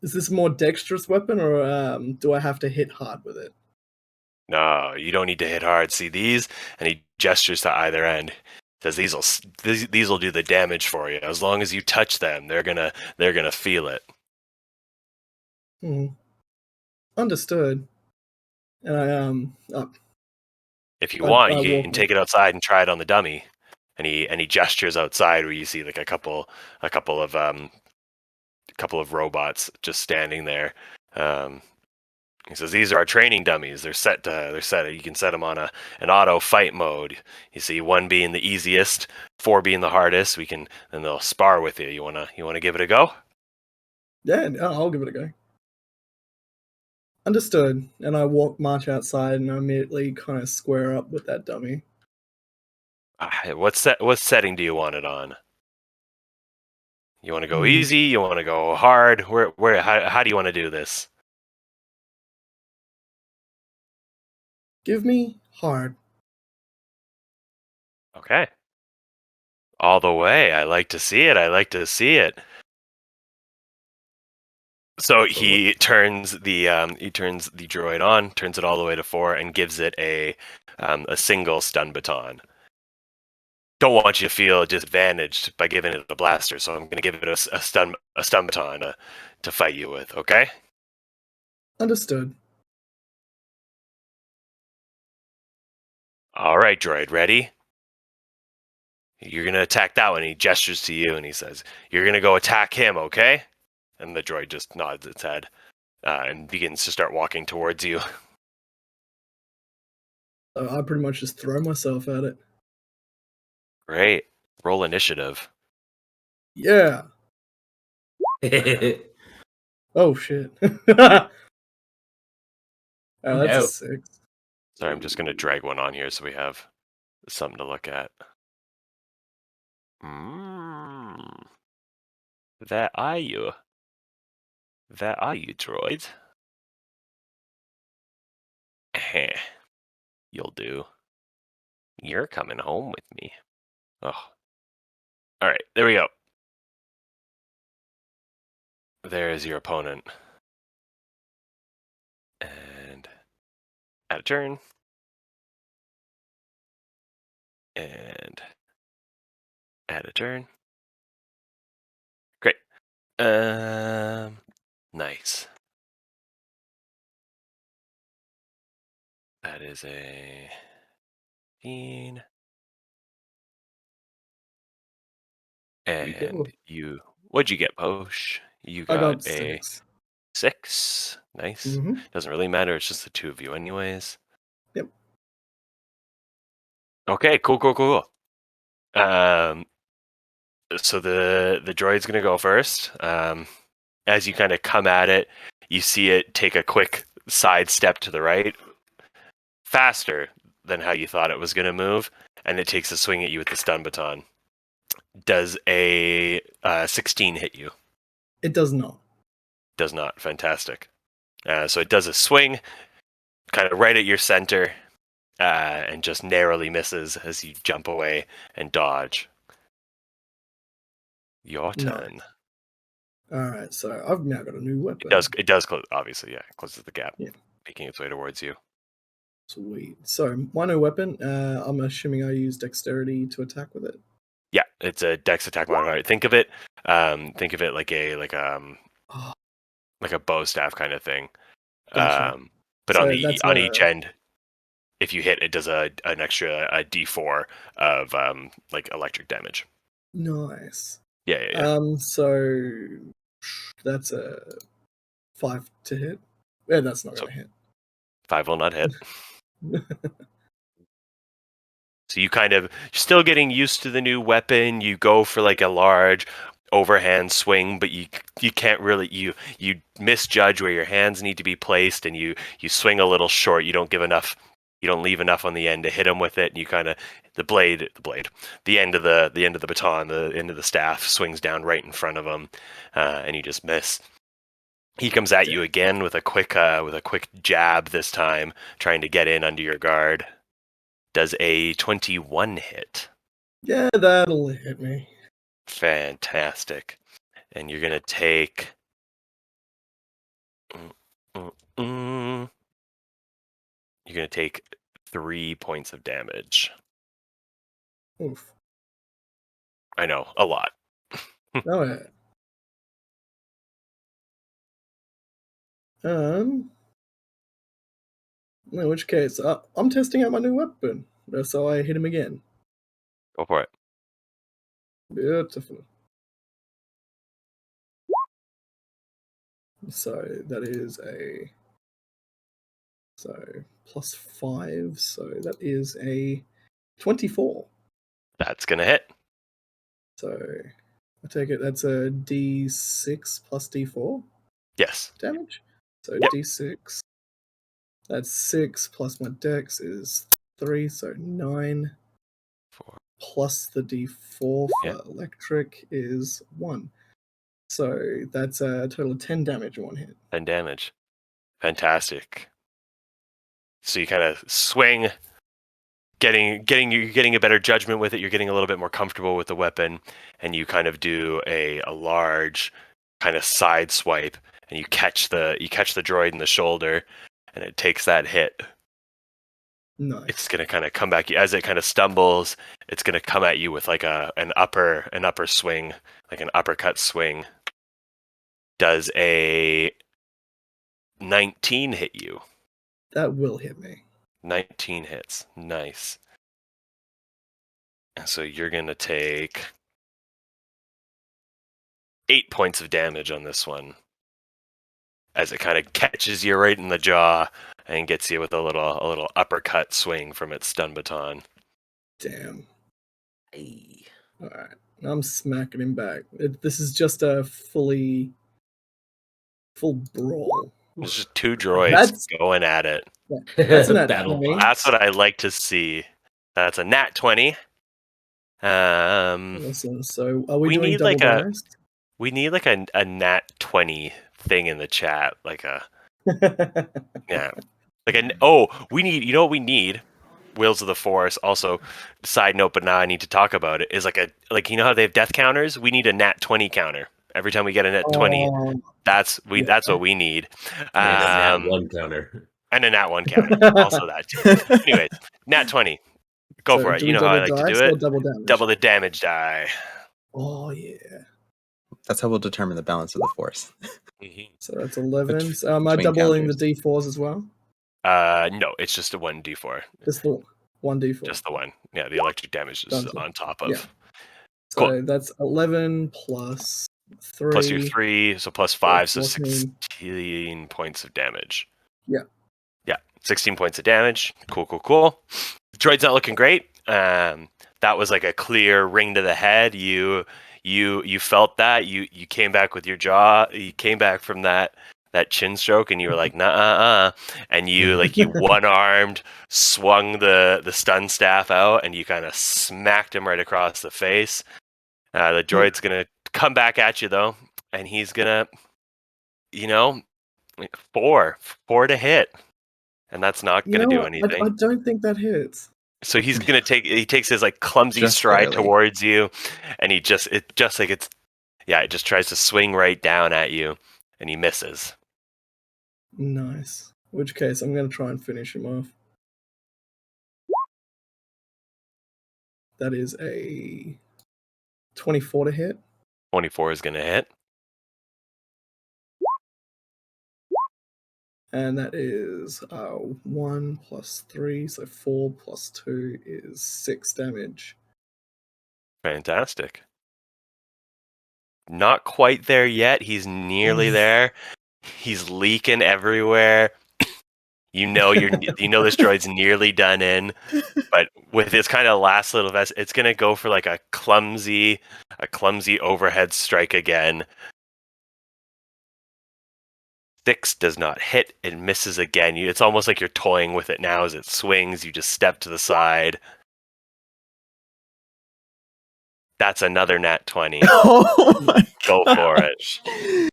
is this a more dexterous weapon, or do I have to hit hard with it? No, you don't need to hit hard. See these? And he gestures to either end. Says these will do the damage for you. As long as you touch them, they're gonna feel it. Understood. And if you want, you can take it outside and try it on the dummy. And he gestures outside where you see like a couple of robots just standing there. He says these are our training dummies. They're set. You can set them on an auto fight mode. You see, 1 being the easiest, 4 being the hardest. And they'll spar with you. You wanna give it a go? Yeah, I'll give it a go. Understood. And I march outside, and I immediately kind of square up with that dummy. What setting do you want it on? You want to go easy? You want to go hard? How do you want to do this? Give me hard. Okay. All the way. I like to see it. So he turns the droid on, turns it all the way to 4, and gives it a single stun baton. Don't want you to feel disadvantaged by giving it a blaster, so I'm going to give it a stun baton to fight you with. Okay. Understood. All right, droid, ready? You're going to attack that one. He gestures to you and he says, "You're going to go attack him, okay?" And the droid just nods its head and begins to start walking towards you. I pretty much just throw myself at it. Great. Roll initiative. Yeah. Oh, shit. That's a 6. Sorry, I'm just going to drag one on here so we have something to look at. There are you. Droid. You'll do. You're coming home with me. Oh. All right, there we go. There is your opponent. And add a turn. And add a turn. Great. Nice. That is a 15. And what'd you get, Posh? You got a 6. Nice. Doesn't really matter. It's just the 2 of you anyways. Yep. Okay, cool. So the droid's going to go first. As you kind of come at it, you see it take a quick side step to the right. Faster than how you thought it was going to move. And it takes a swing at you with the stun baton. Does a 16 hit you? It does not. Does not. Fantastic. So it does a swing, kind of right at your center, and just narrowly misses as you jump away and dodge. Your turn. No. All right, so I've now got a new weapon. It does close. Obviously, yeah, it closes the gap, making its way towards you. Sweet. So my new weapon. I'm assuming I use dexterity to attack with it. Yeah, it's a dex attack modifier. Think of it like like a bow staff kind of thing. Gotcha. But So on that's each end, if you hit, it does an extra D4 of like electric damage. nice. Yeah. So that's a 5 to hit. Yeah, that's not So going to hit. 5 will not hit. So you kind of still getting used to the new weapon. You go for like a large overhand swing, but you can't really you misjudge where your hands need to be placed, and you swing a little short. You don't leave enough on the end to hit him with it. And you kind of the end of the baton, the end of the staff swings down right in front of him, and you just miss. He comes at you again with a quick jab this time, trying to get in under your guard. Does a 21 hit? Yeah, that'll hit me. Fantastic. And you're going to take... You're going to take 3 points of damage. Oof. I know, a lot. Oh, yeah. In which case, I'm testing out my new weapon, so I hit him again. Go for it. Beautiful. So that is a +5. So that is a 24. That's going to hit. So I take it that's a D6 plus D4 Yes. damage. So Yep. D6. That's 6 plus my dex is 3, so 9. 4. Plus the D4 for Yep. electric is 1. So that's a total of 10 damage in one hit. 10 damage. Fantastic. So you kind of swing, getting a better judgment with it. You're getting a little bit more comfortable with the weapon, and you kind of do a large kind of side swipe, and you catch the droid in the shoulder, and it takes that hit. Nice. It's gonna kind of come back as it kind of stumbles. It's gonna come at you with like an upper swing, like an uppercut swing. Does a 19 hit you? That will hit me. 19 hits. Nice. And so you're going to take 8 points of damage on this one, as it kind of catches you right in the jaw and gets you with a little uppercut swing from its stun baton. Damn. Hey. Alright. I'm smacking him back. This is just a full brawl. There's just 2 droids going at it. That's an Battle 20. box. That's what I like to see. That's a nat 20. Awesome. So are we we doing need double like dice? we need like a nat 20 thing in the chat, like a yeah, like we need, you know what we need? Wheels of the Force. Also, side note, but now I need to talk about it. Is like you know how they have death counters? We need a nat 20 counter. Every time we get a nat 20, that's what we need. And a nat 1 counter. And a nat 1 counter. Also that too. Anyways, nat 20. Go for it. Do You we know how I double like to do dice or it. double damage? Double the damage die. Oh yeah. That's how we'll determine the balance of the Force. So that's 11. Between So am I doubling counters. the D4s as well? No, it's just a 1d4. Just the 1d4. Just the one. Yeah, the electric damage is Gotcha. on top of. Yeah. So Cool. that's 11 plus 3. Plus your 3, so plus 5, so 14. 16 points of damage. Yeah. Yeah, 16 points of damage. Cool. Droid's not looking great. That was like a clear ring to the head. You felt that. You came back with your jaw. You came back from that chin stroke, and you were like, nah, and you one-armed swung the stun staff out, and you kind of smacked him right across the face. The droid's gonna come back at you though, and he's gonna, like 4 to hit, and that's not gonna do anything. I don't think that hits. So he takes his like clumsy Just stride barely. towards you, and it just tries to swing right down at you, and he misses. Nice. In which case, I'm going to try and finish him off. That is a 24 to hit. 24 is gonna hit. And that is 1 plus 3, so 4 plus 2 is 6 damage. Fantastic. Not quite there yet. He's nearly there. He's leaking everywhere. You know this droid's nearly done in, but with its kind of last little vest, it's gonna go for like a clumsy overhead strike again. 6 does not hit. It misses again. It's almost like you're toying with it now as it swings. You just step to the side. That's another nat 20. Oh my Go for it. it.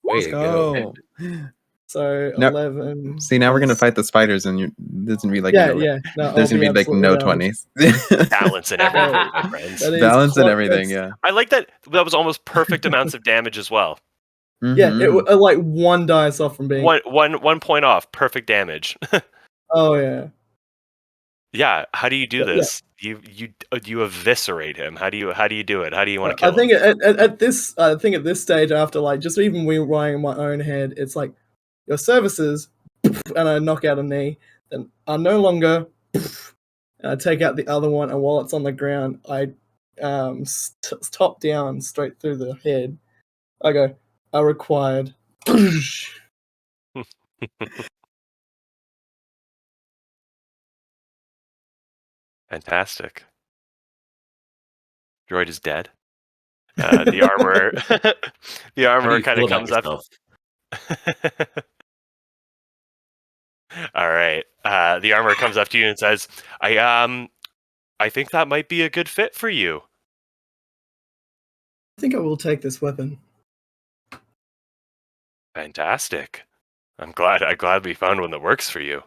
Way Let's to go. go. So No. 11. See, now we're gonna plus- fight the spiders, and there's gonna be like Yeah, no, yeah. No, I'll there's gonna be like absolutely no damned. 20s. Balance and everything, my friends. That is Balance and close. everything, yeah. I like that. That was almost perfect amounts of damage as well. Yeah, Mhm. it like 1 dice off from being. One point off. Perfect damage. Oh yeah. Yeah. How do you do Yeah. this? You eviscerate him. How do you do it? How do you want to I kill think him? at this stage, after like just even rewriting in my own head, it's like your services, and I knock out a knee, then are no longer, and I take out the other one, and while it's on the ground, I top down straight through the head. I go, are required. Fantastic. Droid is dead. The armor, the How do armor you kind feel of about comes up. yourself? All right. The armor comes up to you and says, I think that might be a good fit for you." I think I will take this weapon. Fantastic. I'm glad we found one that works for you.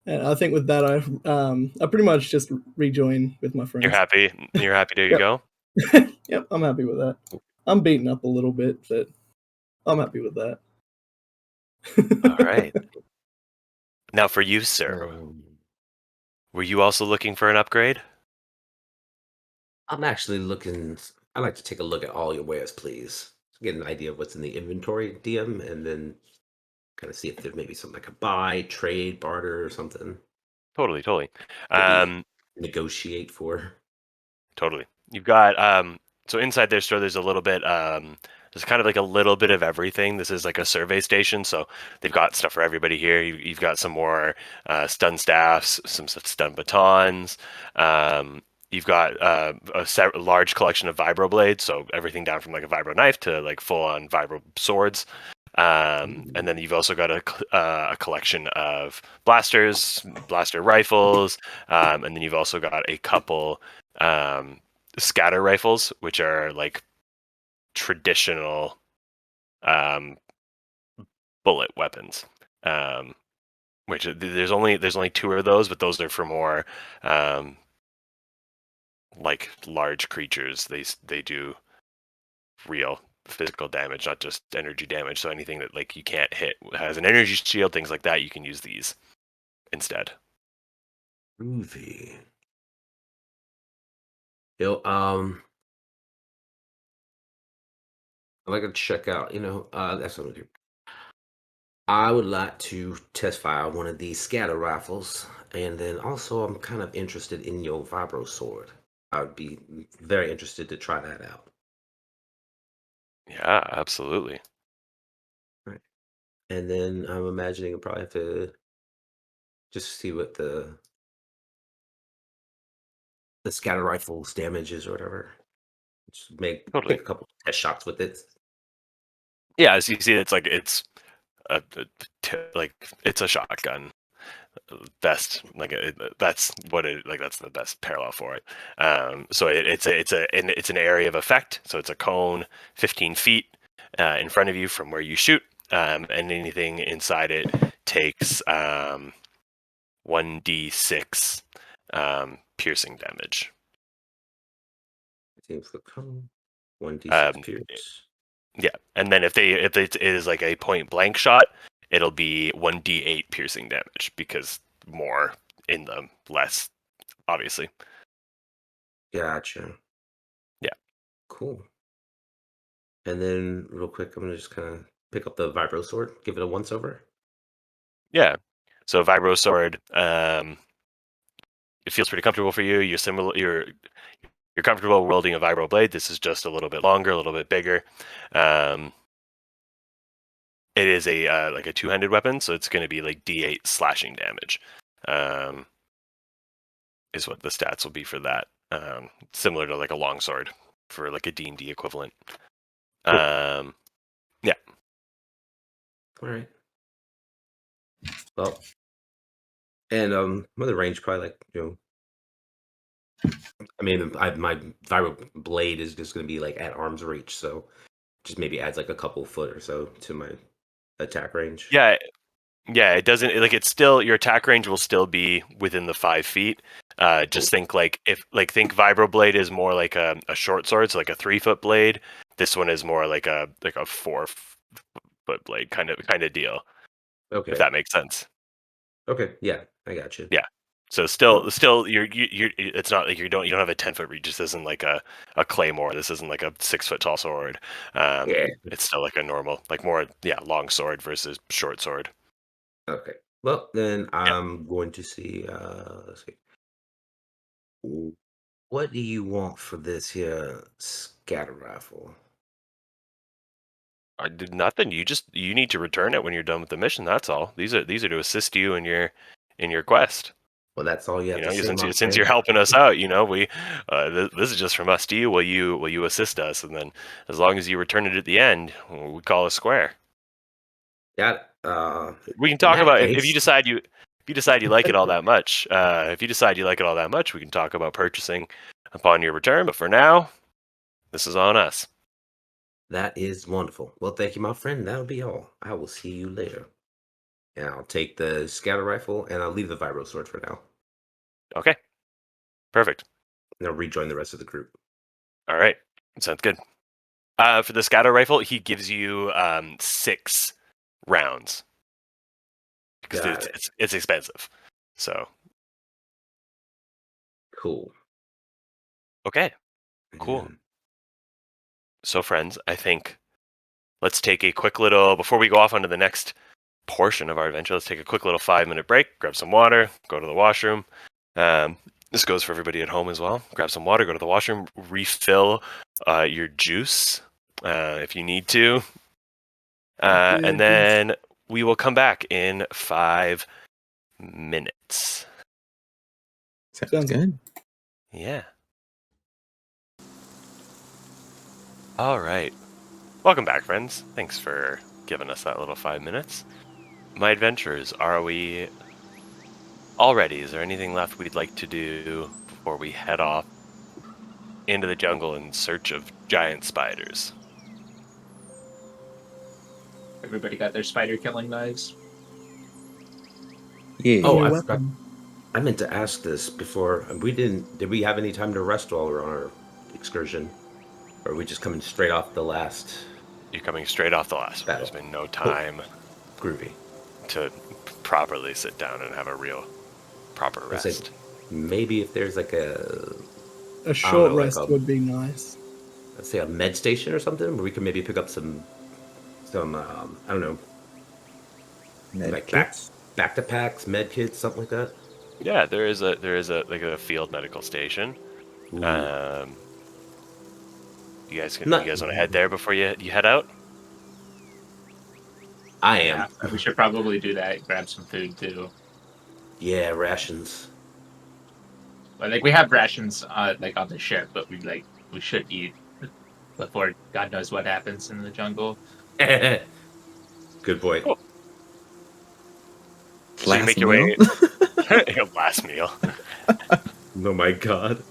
And I think with that, I pretty much just rejoin with my friends. You're happy. You're happy to Yep. go. Yep, I'm happy with that. I'm beaten up a little bit, but I'm happy with that. All right. Now, for you, sir, were you also looking for an upgrade? I'm actually looking. I'd like to take a look at all your wares, please. To get an idea of what's in the inventory, DM, and then kind of see if there's maybe something I could buy, trade, barter, or something. Totally. Maybe negotiate for. Totally. You've got so inside their store there's a little bit there's kind of like a little bit of everything. This is like a survey station, so they've got stuff for everybody here. You've got some more stun staffs, some stun batons. You've got a large collection of vibro blades, so everything down from like a vibro knife to like full on vibro swords. And then you've also got a collection of blasters, blaster rifles, and then you've also got a couple scatter rifles, which are like traditional bullet weapons. Which there's only 2 of those, but those are for more like large creatures. They do real physical damage, not just energy damage. So anything that like you can't hit has an energy shield, things like that, you can use these instead. Groovy. Yo, I'd like to check out. That's what I'm do. I would like to test fire one of these scatter rifles, and then also I'm kind of interested in your vibro sword. I would be very interested to try that out. Yeah, absolutely. Right. And then I'm imagining I probably have to just see what the scatter rifle's damage is or whatever. Just Totally. take a couple test shots with it. Yeah, as you see, it's like it's a shotgun. Best that's what it like. That's the best parallel for it. So it's an area of effect. So it's a cone 15 feet in front of you from where you shoot, and anything inside it takes 1d6 piercing damage. Seems the cone. 1d6 Um, pierce. Yeah, and then if it is like a point blank shot, it'll be 1d8 piercing damage because more in them, less obviously. Gotcha. Yeah. Cool. And then, real quick, I'm gonna just kind of pick up the vibro sword, give it a once over. Yeah. So vibro sword, it feels pretty comfortable for you. You're comfortable wielding a vibro blade. This is just a little bit longer, a little bit bigger. It is a like a two-handed weapon, so it's going to be like D8 slashing damage. Is what the stats will be for that. Similar to like a longsword for like a D&D equivalent. Cool. Yeah. All right. Well, and the range probably like I mean, my vibro blade is just going to be like at arm's reach, so just maybe adds like a couple foot or so to my attack range. Yeah. Yeah, it doesn't like it's still your attack range will still be within the 5 feet. Just think like think vibroblade is more like a short sword, so like a 3-foot blade. This one is more like a 4-foot blade kind of deal. Okay. If that makes sense. Okay. Yeah, I got you. Yeah. So still you're it's not like you don't have a 10-foot reach. This isn't like a claymore. This isn't like a 6-foot tall sword. Yeah. It's still like a normal like more long sword versus short sword. Okay. Well, then I'm going to see. Let's see. What do you want for this here scatter rifle? I did nothing. You need to return it when you're done with the mission. That's all. These are to assist you in your quest. Well, that's all you have to say, Since my since you're friend. helping us out, we this is just from us to you. Will you assist us? And then as long as you return it at the end, we call a square. Yeah. We can In talk that about if case, you decide you like it all that much. If you decide you like it all that much, we can talk about purchasing upon your return. But for now, this is on us. that is wonderful. Well, thank you, my friend. That'll be all. I will see you later. And I'll take the scatter rifle and I'll leave the vibro sword for now. Okay, perfect. And I'll rejoin the rest of the group. All right, sounds good. For the scatter rifle, he gives you 6 rounds because it's expensive. So Cool. okay, cool. And So friends, I think let's take a quick little before we go off onto the next portion of our adventure. Let's take a quick little 5-minute break, grab some water, go to the washroom. This goes for everybody at home as well. Grab some water, go to the washroom, refill your juice if you need to. And then we will come back in 5 minutes. Sounds good. Yeah. All right. Welcome back, friends. Thanks for giving us that little 5 minutes. My adventurers, are we all ready? Is there anything left we'd like to do before we head off into the jungle in search of giant spiders? Everybody got their spider killing knives. Yeah. oh, New I forgot. weapon. I meant to ask this before. Did we have any time to rest while we were on our excursion? Or are we just coming straight off the last You're coming straight off the last one. battle? There's been no time Groovy. to properly sit down and have a real proper I said, rest. maybe if there's like A I short don't know, rest like would be nice. let's say a med station or something, where we could maybe pick up some I don't know, Med like kits? back to packs, med kits, something like that. Yeah, there is a like a field medical station. Ooh. You guys Not- want to head there before you head out? I am. Yeah, we should probably do that. Grab some food too. Yeah, rations. But like we have rations on the ship, but we should eat before God knows what happens in the jungle. Good boy. Cool. So you Last make your meal? way. Your last meal. Oh my god.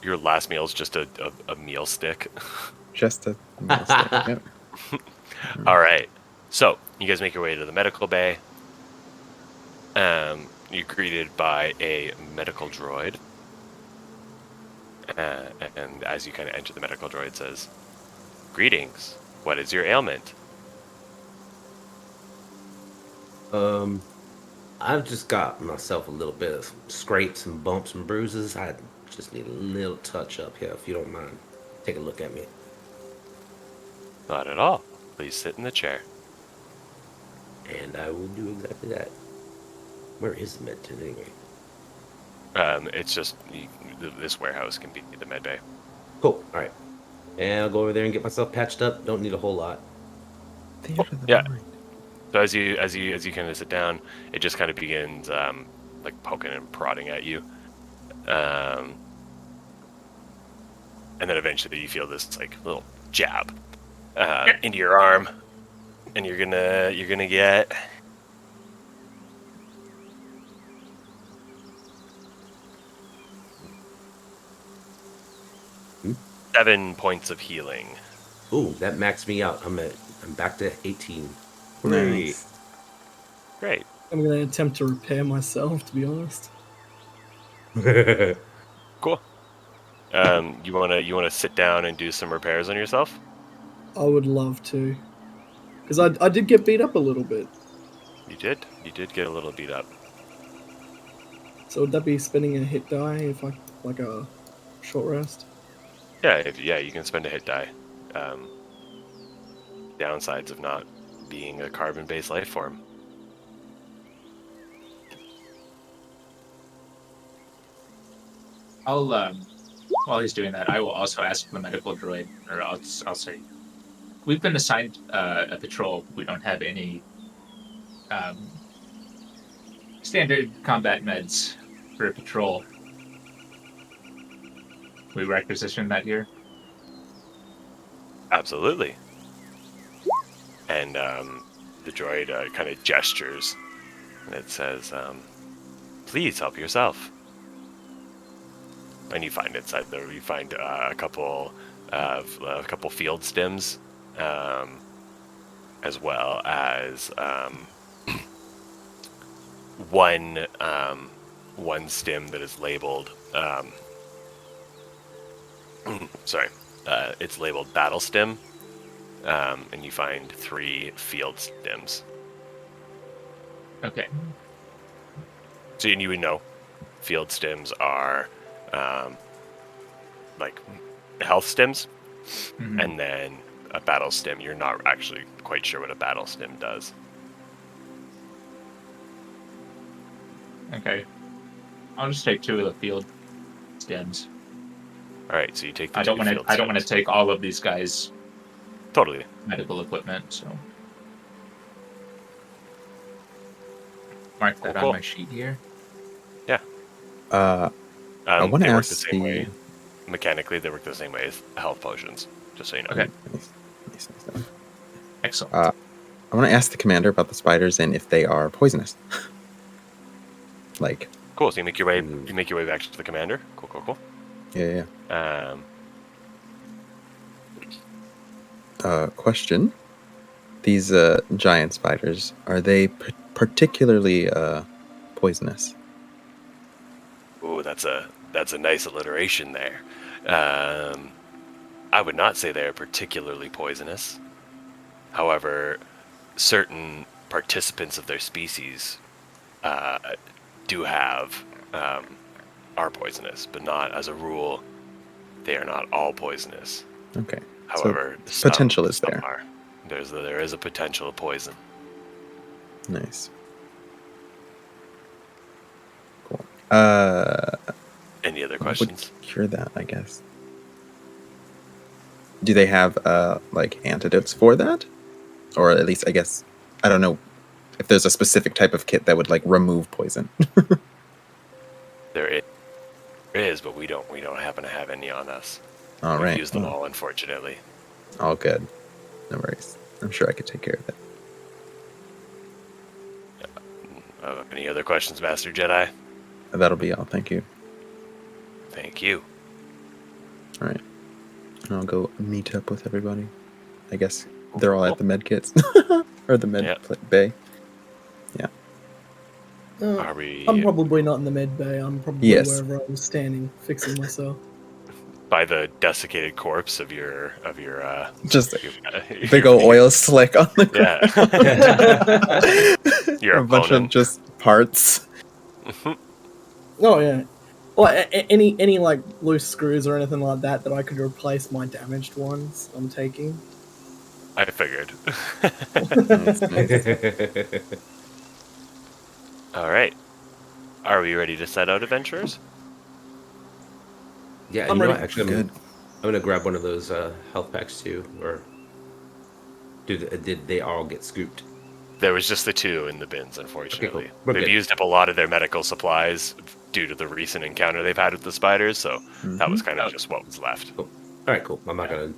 Your last meal is just a meal stick. Just a meal stick. Yep. All right. So you guys make your way to the medical bay. You're greeted by a medical droid. And as you kind of enter, the medical droid says, "Greetings. What is your ailment?" I've just got myself a little bit of scrapes and bumps and bruises. I just need a little touch up here, if you don't mind. Take a look at me. Not at all. Please sit in the chair. And I will do exactly that. Where is the med tent anyway? It's just this warehouse can be the med bay. Cool. All right. And I'll go over there and get myself patched up. Don't need a whole lot. Theater of the Yeah. mind. So as you kind of sit down, it just kind of begins like poking and prodding at you, and then eventually you feel this like little jab into your arm, and you're gonna get 7 points of healing. Ooh, that maxed me out. I'm back to 18. Nice. Great. I'm going to attempt to repair myself, to be honest. Cool. You wanna sit down and do some repairs on yourself? I would love to. Because I did get beat up a little bit. You did get a little beat up. So would that be spending a hit die if I like a short rest? Yeah, you can spend a hit die. Downsides of not being a carbon-based life form. I'll while he's doing that, I will also ask the medical droid, or I'll say, we've been assigned a patrol. We don't have any standard combat meds for a patrol. We requisition that here. Absolutely. And the droid kind of gestures, and it says, "Please help yourself." And you find inside there, you find a couple field stims, as well as one stim that is labeled. Sorry, it's labeled battle stim. And you find 3 field stims. Okay. So you would know field stims are like health stims, Mhm. and then a battle stim. You're not actually quite sure what a battle stim does. Okay. I'll just take 2 of the field stems. All right, so you take the I don't 2 want field to. I don't want to stims. take all of these guys' Totally. medical equipment. So mark that Cool. on my sheet here. I want to They work the ask same way. Mechanically, they work the same way as health potions. Just so you know. Okay. Nice. Excellent. I want to ask the commander about the spiders and if they are poisonous. Like, Cool. So you make your way. You make your way back to the commander. Cool. yeah. Um, Question: these giant spiders, are they particularly poisonous? Ooh, that's a nice alliteration there. I would not say they are particularly poisonous. However, certain participants of their species do have are poisonous, but not as a rule. They are not all poisonous. Okay. However, so potential is some there. are. There is a potential of poison. Nice. Cool. Any other What questions? would cure that, I guess. Do they have like antidotes for that? Or at least, I guess, I don't know if there's a specific type of kit that would like remove poison. There is, but we don't happen to have any on us. All We've right. used them all, unfortunately. All good. No worries. I'm sure I could take care of it. Any other questions, Master Jedi? That'll be all. Thank you. Thank you. All right. I'll go meet up with everybody. I guess they're all at the med kits or the med bay. Are we I'm probably not in the med bay. I'm probably Yes. wherever I was standing, fixing myself. by the desiccated corpse of your Just your, big old oil slick on the Yeah. Your a bunch of opponent. just parts. Oh yeah. Well, any like loose screws or anything like that I could replace my damaged ones I'm taking. I figured. Nice, nice. All right. Are we ready to set out, adventurers? Yeah, I'm you know ready. what? Actually, Good. I'm gonna grab one of those health packs too. Or did they all get scooped? There was just the 2 in the bins, Okay, unfortunately. cool. We're They've good. used up a lot of their medical supplies due to the recent encounter they've had with the spiders, so that was kind of just what was left. Cool. All right, cool. I'm not gonna.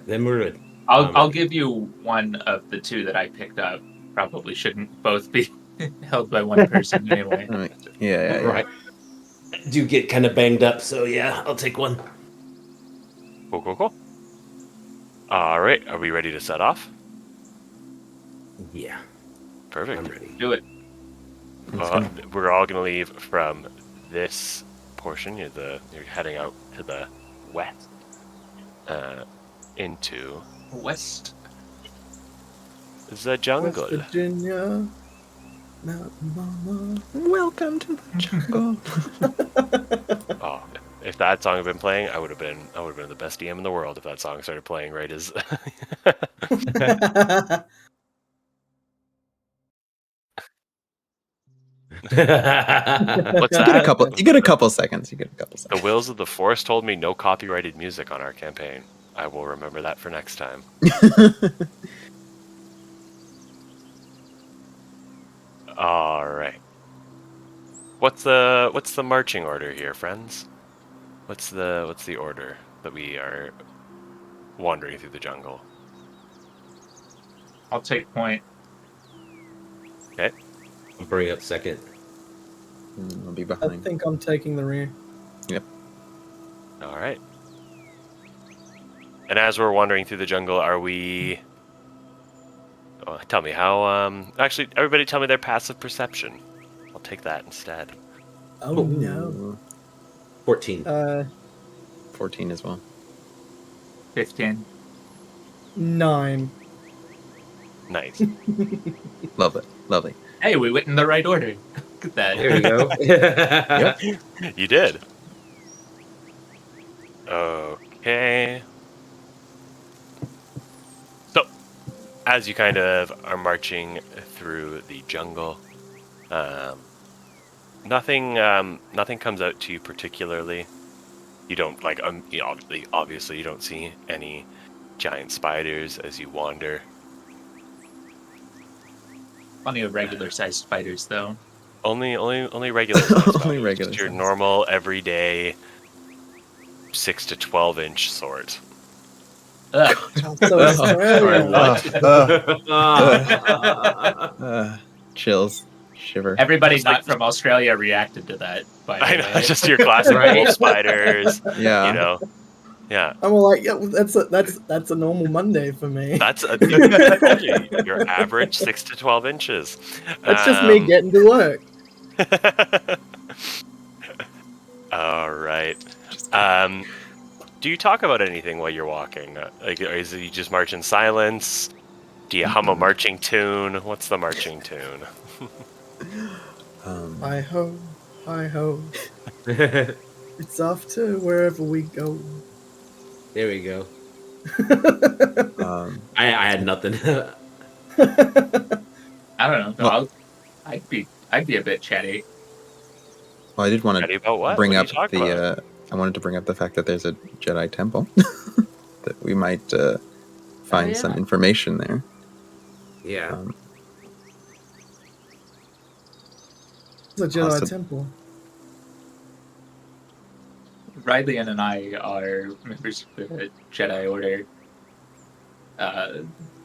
Then we're good. I'll give you one of the 2 that I picked up. Probably shouldn't both be held by one person anyway. Yeah. Right. Do get kind of banged up, so yeah, I'll take one. Cool. All right. Are we ready to set off? Yeah, Perfect. I'm ready. Do it. We're all going to leave from this portion. You're heading out to the west, into West. the jungle. West Virginia, Mountain Mama. Welcome to the jungle. Oh, if that song had been playing, I would have been the best DM in the world. If that song started playing right as. What's You get a that? couple. You get a couple seconds. The Wills of the Force told me no copyrighted music on our campaign. I will remember that for next time. All right. What's the marching order here, friends? What's the order that we are wandering through the jungle? I'll take point. Okay. I'll bring up second. I'll be I behind. think I'm taking the rear. Yep. All right. And as we're wandering through the jungle, are we? Oh, tell me how. Actually, everybody, tell me their passive perception. I'll take that instead. Oh no. Ooh, 14. 14 as well. 15. 9. Nice. Lovely. Hey, we went in the right order. Look at that. There you go. Yep. You did. Okay. So, as you kind of are marching through the jungle, nothing comes out to you particularly. You don't obviously you don't see any giant spiders as you wander. Plenty of regular-sized spiders, though. Only regular sized spiders. Only regular Just your size. normal everyday 6 to 12 inch sort. Ugh. So Australian. Chills, shiver. Everybody Just not like- from Australia reacted to that, by the I know, way. just your classic Right. wolf spiders. Yeah. You know, yeah. I'm all like, yeah, that's a normal Monday for me. That's I told you, your average 6 to 12 inches. That's just me getting to work. All right. Do you talk about anything while you're walking? Like, is it you just march in silence? Do you hum a marching tune? What's the marching tune? Hi ho, hi ho. It's off to wherever we go. There we go. um, I had nothing. I don't know. Well- I'd be a bit chatty. well, I did want Ready to about what? bring What are up you talking about? I wanted to bring up the fact that there's a Jedi Temple that we might find some yeah. information there. Yeah. It's a Jedi Awesome. Temple. Rylian and I are members of the Jedi Order.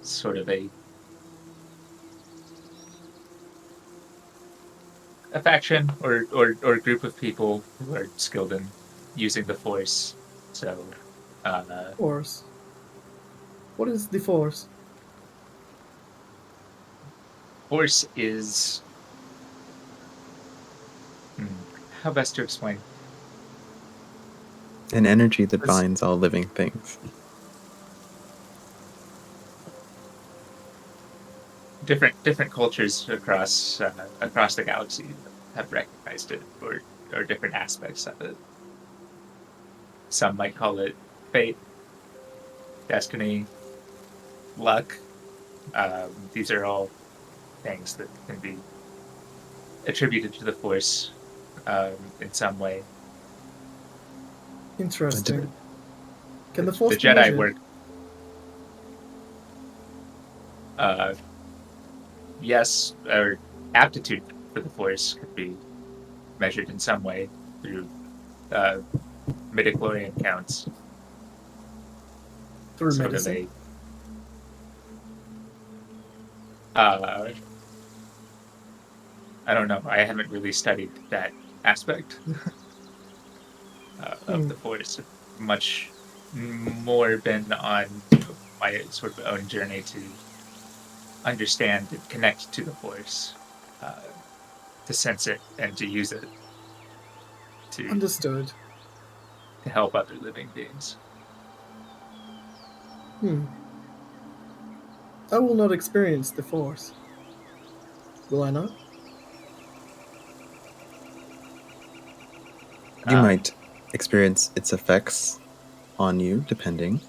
Sort of a faction or group of people who are skilled in using the Force. So, Force. What is the Force? Force is... how best to explain? An energy that It's- binds all living things. Different cultures across the galaxy have recognized it, or different aspects of it. Some might call it fate, destiny, luck. These are all things that can be attributed to the Force in some way. Interesting. Can the The Force be Jedi measured? work. Yes, or aptitude for the Force could be measured in some way through midichlorian counts. Through Sort medicine? of a. I don't know. I haven't really studied that aspect of the Force. Much more been on my sort of own journey to understand and connect to the Force, to sense it and to use it to Understood. help other living beings. I will not experience the Force. Will I not? You might experience its effects on you, depending.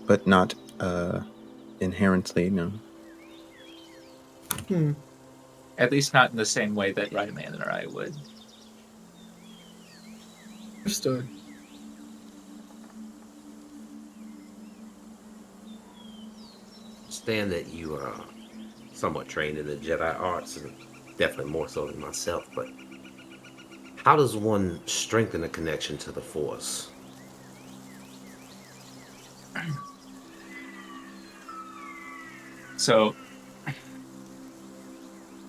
But not inherently, no. At least not in the same way that Rylian or I would. Understood. Understand that you are somewhat trained in the Jedi arts, and definitely more so than myself, but how does one strengthen a connection to the Force? So,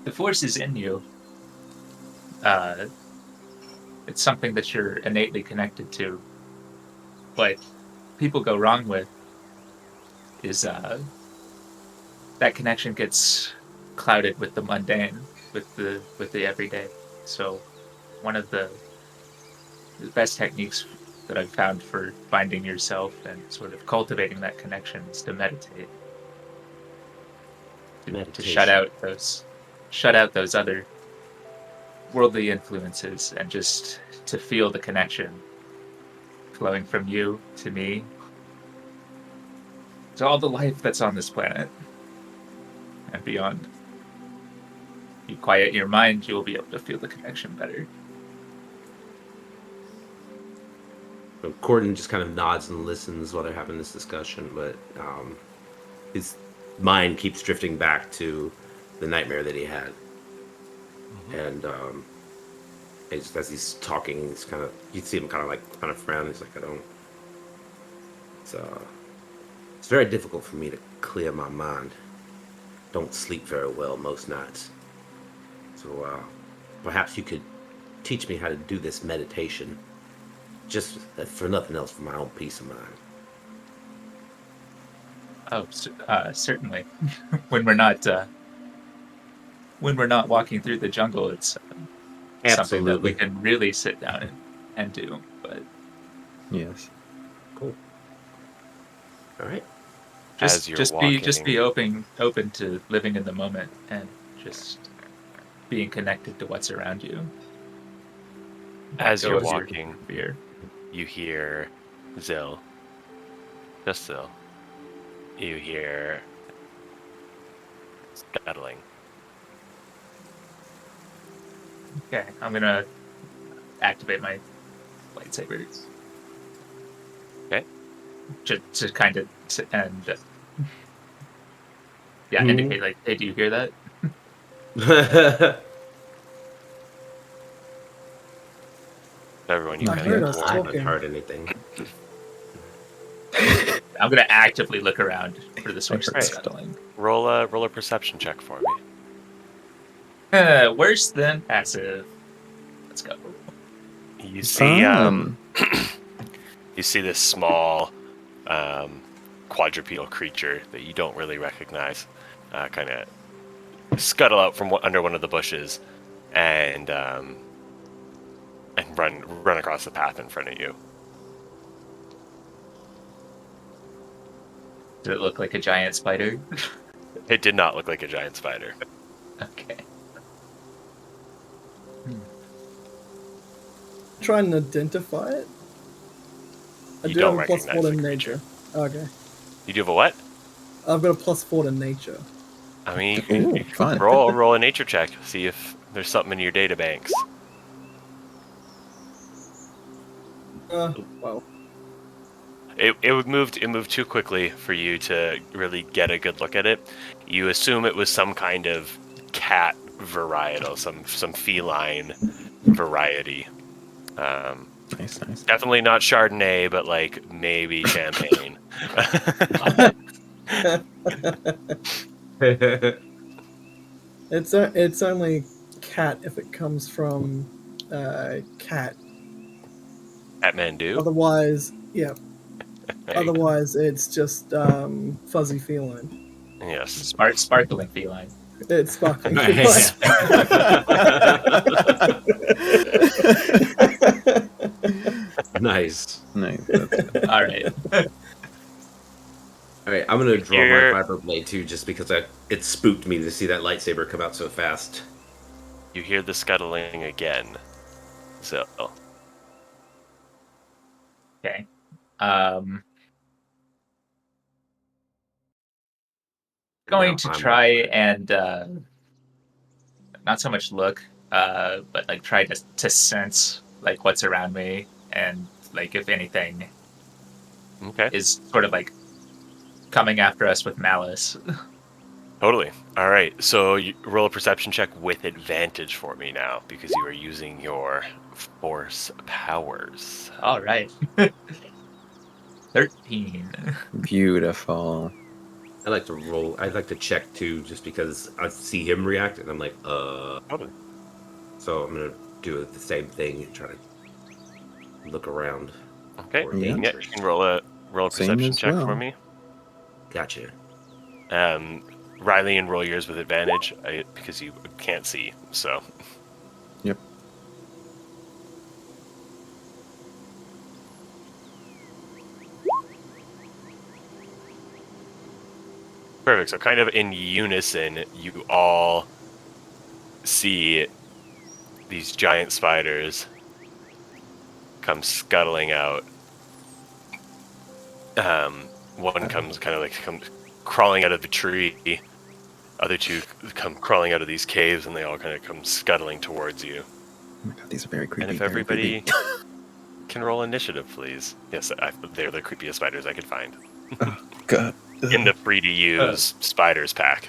the Force is in you. It's something that you're innately connected to. What people go wrong with is that connection gets clouded with the mundane, with the everyday. So, one of the best techniques that I've found for finding yourself and sort of cultivating that connection is to meditate. To shut out those other worldly influences and just to feel the connection flowing from you to me to all the life that's on this planet and beyond. You quiet your mind, you will be able to feel the connection better. So Korden just kind of nods and listens while they're having this discussion, but his mind keeps drifting back to the nightmare that he had. And as he's talking, he's kind of, you see him kind of frown. He's like, I don't. It's very difficult for me to clear my mind. Don't sleep very well most nights. So perhaps you could teach me how to do this meditation, just for nothing else, for my own peace of mind. Oh, certainly. when we're not walking through the jungle, it's something that we can really sit down and do. But Yes. Cool. All right. Just be open to living in the moment and just being connected to what's around you. As you're walking, you hear Ziyll. Just Ziyll. You hear scuttling. Okay, I'm gonna activate my lightsaber. Okay. To kind of and indicate like, hey, do you hear that? Everyone, you I haven't heard anything. I'm gonna actively look around for the source of the scuttling. Roll a perception check for me. Worse than passive. Let's go. You see, you see this small, quadrupedal creature that you don't really recognize, kind of scuttle out from under one of the bushes, and run across the path in front of you. Did it look like a giant spider? It did not look like a giant spider. Okay. Try and identify it. I You do don't have a plus 4 recognize to the nature. Okay. You do have a what? I've got a plus 4 to nature. I mean, you Ooh, can fun. roll a nature check. See if there's something in your data banks. Well. It moved too quickly for you to really get a good look at it. You assume it was some kind of cat varietal, some feline variety. Nice. Definitely not Chardonnay, but like maybe champagne. It's only cat if it comes from cat. Kathmandu. Otherwise, yeah. There you go. Otherwise, it's just fuzzy feline. Yes. Sparkling feline. It's sparkling Nice. feline. Nice. Nice. That's good. All right. All right, I'm gonna draw my Here- vibro blade too, just because it spooked me to see that lightsaber come out so fast. You hear the scuttling again. So Okay. Going to I'm try and not so much look, but like try to sense like what's around me and like if anything okay. is sort of like coming after us with malice. Totally. All right. So you roll a perception check with advantage for me now because you are using your force powers. All right. 13. Beautiful. I like to roll. I like to check too, just because I see him react, and I'm like, Totally. So I'm gonna do the same thing and try to look around Okay. for Yeah. Yeah, danger. you can roll a Same perception as check for well. me. Gotcha. Rylian, roll yours with advantage because you can't see. So Yep. perfect. So kind of in unison, you all see these giant spiders come scuttling out. One comes crawling out of the tree. Other two come crawling out of these caves, and they all kind of come scuttling towards you. Oh my god, these are very creepy. And if very everybody creepy. can roll initiative, please. Yes, they're the creepiest spiders I could find Oh god. in the free-to-use spiders pack.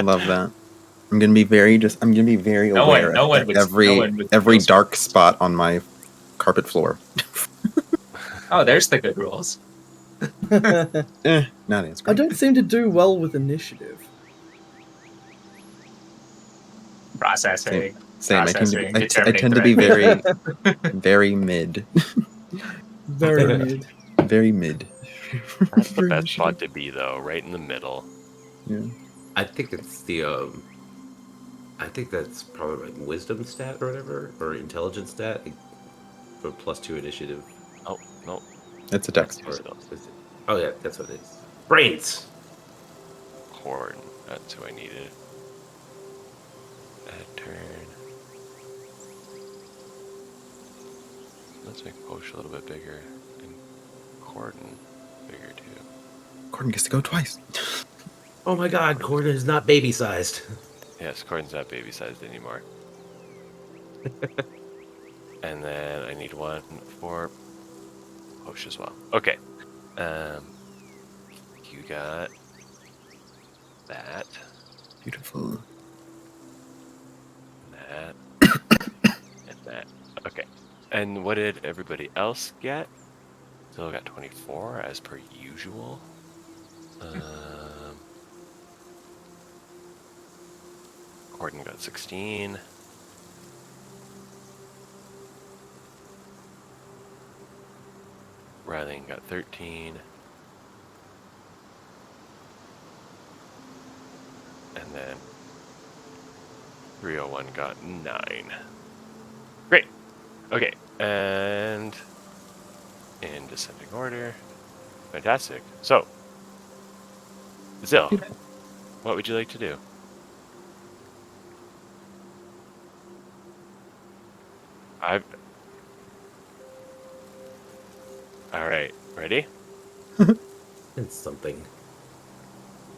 Love that. I'm gonna be very No aware one- no one of would- every no one would every feel dark spot on my carpet floor. Oh, there's the good rules. Not as I great. don't seem to do well with initiative. Processing. Same. I tend Processing, to be very threat. very mid. Very mid. Very mid. That's the For best initiative. spot to be, though, right in the middle. Yeah. I think it's the I think that's probably like wisdom stat or whatever, or intelligence stat for +2 initiative. Oh, no. It's a dex. Or, oh yeah, that's what it is. Brains. Korden. That's who I needed. Add turn. Let's make Posh a little bit bigger. And Korden bigger, too. Korden gets to go twice. Oh my God, Korden is not baby sized. Yes, Korden's not baby-sized anymore. And then I need one for Posh as well. Okay. You got that. Beautiful. That. And that. Okay. And what did everybody else get? Still got 24 as per usual. Korden got 16. Rylian got 13. And then 301 got 9. Great. Okay. And in descending order. Fantastic. So, Ziyll, what would you like to do? All right, ready? It's something.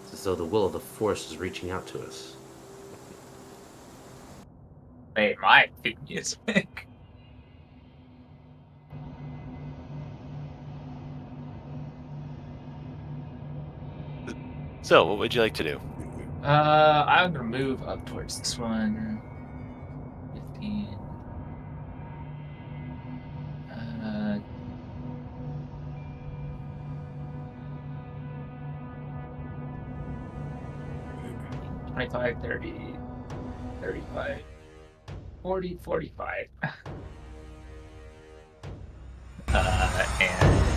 It's as though the will of the Force is reaching out to us. Play my theme music. So, what would you like to do? I'm gonna move up towards this one. 15. 25, 30, 35, 40, 45. And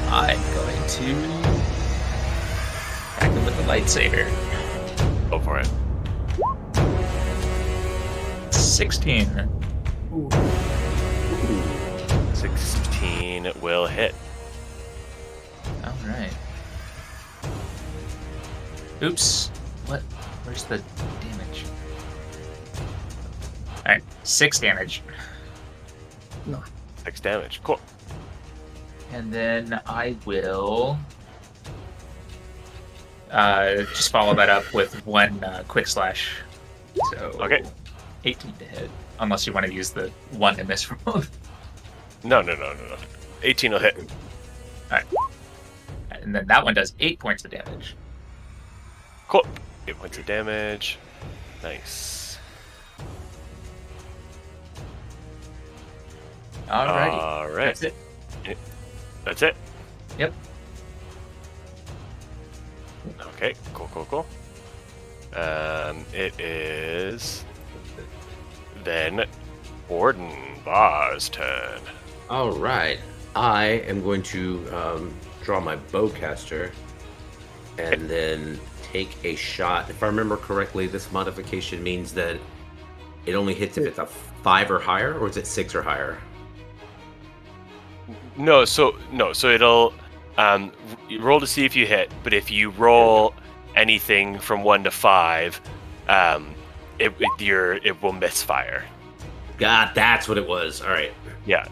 I'm going to attack him with the lightsaber. Go for it. 16. Ooh. 16 will hit. All right. Oops. What? Where's the damage? All right, 6 damage. No. 6 damage. Cool. And then I will just follow that up with one quick slash. So Okay. 18 to hit, unless you want to use the one to miss roll. No. 18 will hit. All right. And then that one does 8 points of damage. Cool. 8 points of damage. Nice. Alrighty. All right. That's it. That's it? Yep. Okay, cool. It is then Korden Va'ar's turn. All right. I am going to draw my bowcaster and then take a shot. If I remember correctly, this modification means that it only hits if it's a 5 or higher, or is it 6 or higher? No, so it'll you roll to see if you hit, but if you roll anything from 1 to 5, it will misfire. God, that's what it was. All right. Yeah.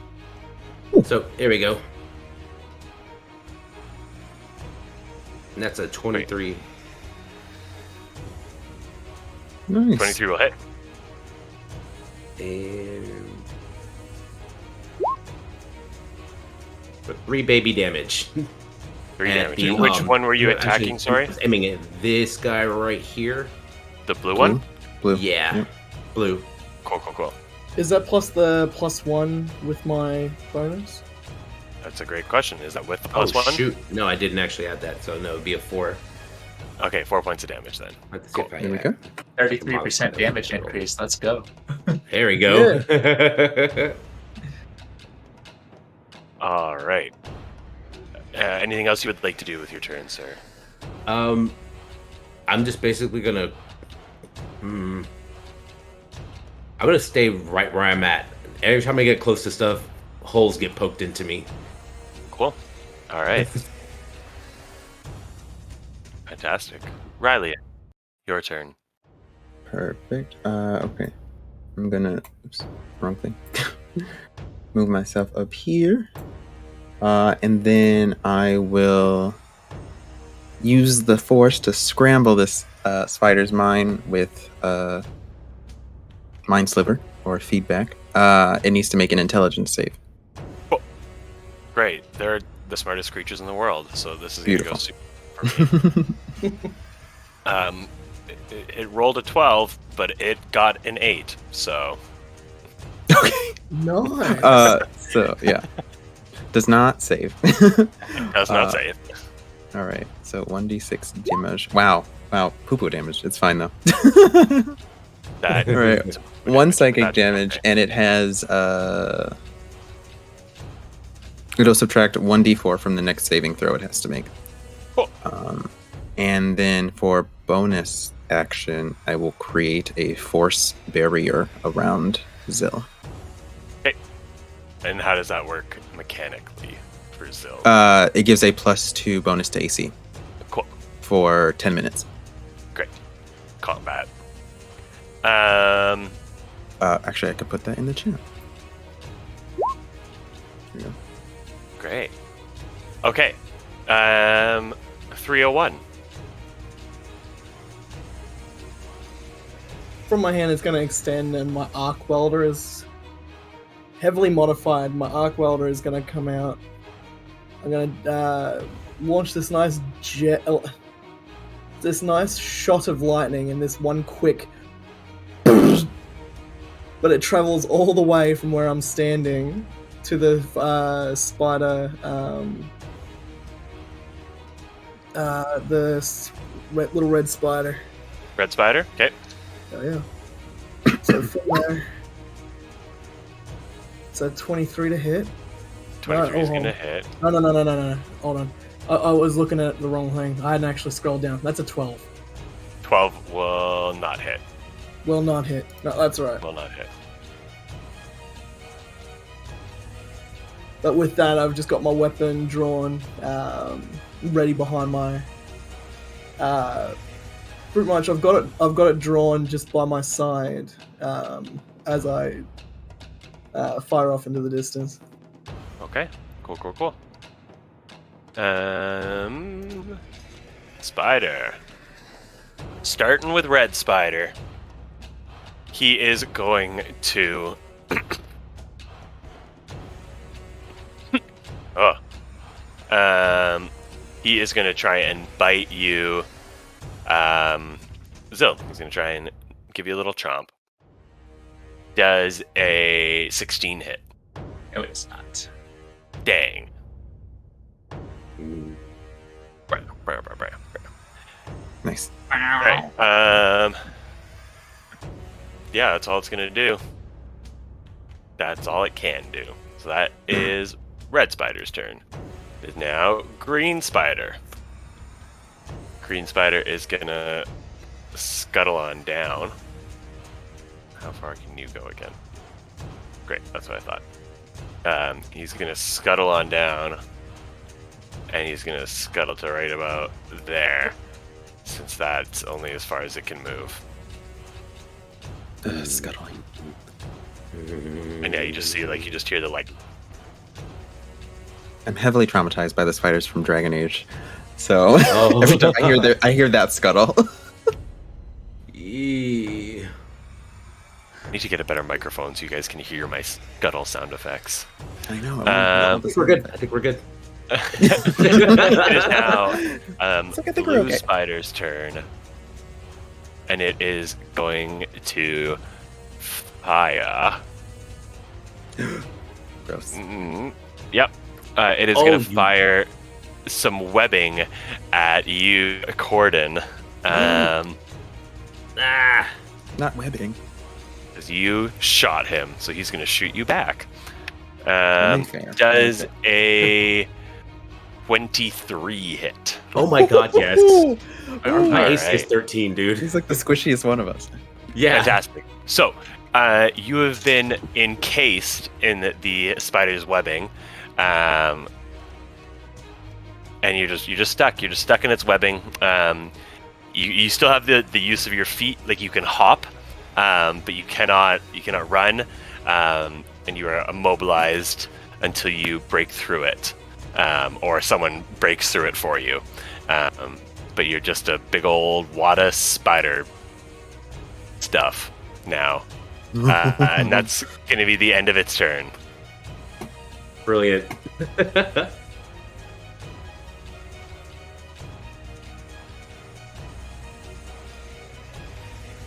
So here we go. And that's a 23. Nice. 23 will hit. And 3 baby damage. 3 And damage. the, Which one were you no, actually, attacking, sorry? I was aiming at this guy right here. The blue one? Blue. Yeah. Yep. Blue. Cool. Is that plus the +1 with my bonus? That's a great question. Is that with the +1? Shoot. No, I didn't actually add that, so no, it'd be a 4. Okay, 4 points of damage then. Let's see Cool. if I There we add- go. 33% damage increase. Let's go. There we go. All right. Anything else you would like to do with your turn, sir? I'm just basically gonna. I'm gonna stay right where I'm at. Every time I get close to stuff, holes get poked into me. Cool. All right. Fantastic. Rylian, your turn. Perfect. Okay. I'm gonna. Oops, wrong thing. Move myself up here. And then I will use the Force to scramble this spider's mind with Mind Sliver or feedback. It needs to make an intelligence save. Great. They're the smartest creatures in the world, so this is going to go Beautiful. super for me. It rolled a 12, but it got an 8, so... Okay. Nice. So, yeah. Does not save. Does not save. All right. So 1d6 damage. Wow. Poo-poo damage. It's fine, though. That, All right. 1 psychic damage, and it has... It'll subtract 1d4 from the next saving throw it has to make. Cool. And then for bonus action, I will create a force barrier around Ziyll. Okay. And how does that work mechanically for Ziyll? It gives a +2 bonus to AC Cool. for 10 minutes. Great. Combat. Actually, I could put that in the chat. There you go. Great. Okay. 301. From my hand, it's going to extend, and my arc welder is heavily modified. My arc welder is going to come out. I'm going to launch this nice this nice shot of lightning in this one quick, but it travels all the way from where I'm standing to the spider, little red spider. Red spider. Okay. Oh yeah. So from there, so 23 to hit. 23 is gonna hit. No. Hold on. I was looking at the wrong thing. I hadn't actually scrolled down. That's a 12. 12 will not hit. Will not hit. No, that's all right. Will not hit. But with that, I've just got my weapon drawn, ready behind my. Pretty much, I've got it drawn just by my side as I fire off into the distance. Okay. Cool. Spider. Starting with red spider. He is going to. He is going to try and bite you. Ziyll, he's going to try and give you a little chomp. Does a 16 hit? No, it's not. Dang. Nice. Right. Yeah, that's all it's going to do. That's all it can do. So that is red spider's turn. It is now green spider. Green spider is going to scuttle on down. How far can you go again? Great, that's what I thought. He's going to scuttle on down, and he's going to scuttle to right about there, since that's only as far as it can move. Scuttling. And yeah, you just see, you just hear the, I'm heavily traumatized by the spiders from Dragon Age, so every time I hear that scuttle. Yeah. I need to get a better microphone so you guys can hear my scuttle sound effects. I know. I think we're good. It is now I think we're blue okay. spider's turn, and it is going to fire. Gross. Yep. It is going to fire some webbing at you, Korden. Not webbing. Because you shot him, so he's going to shoot you back. Fair. Does a 23 hit? Oh my god, yes. My ace Alright. is 13, dude. He's like the squishiest one of us. Yeah. Fantastic. So, you have been encased in the spider's webbing, and you're just stuck. You're just stuck in its webbing. You still have the use of your feet, you can hop, but you cannot run, and you are immobilized until you break through it, or someone breaks through it for you. But you're just a big old wada spider stuff now. And that's going to be the end of its turn. Brilliant.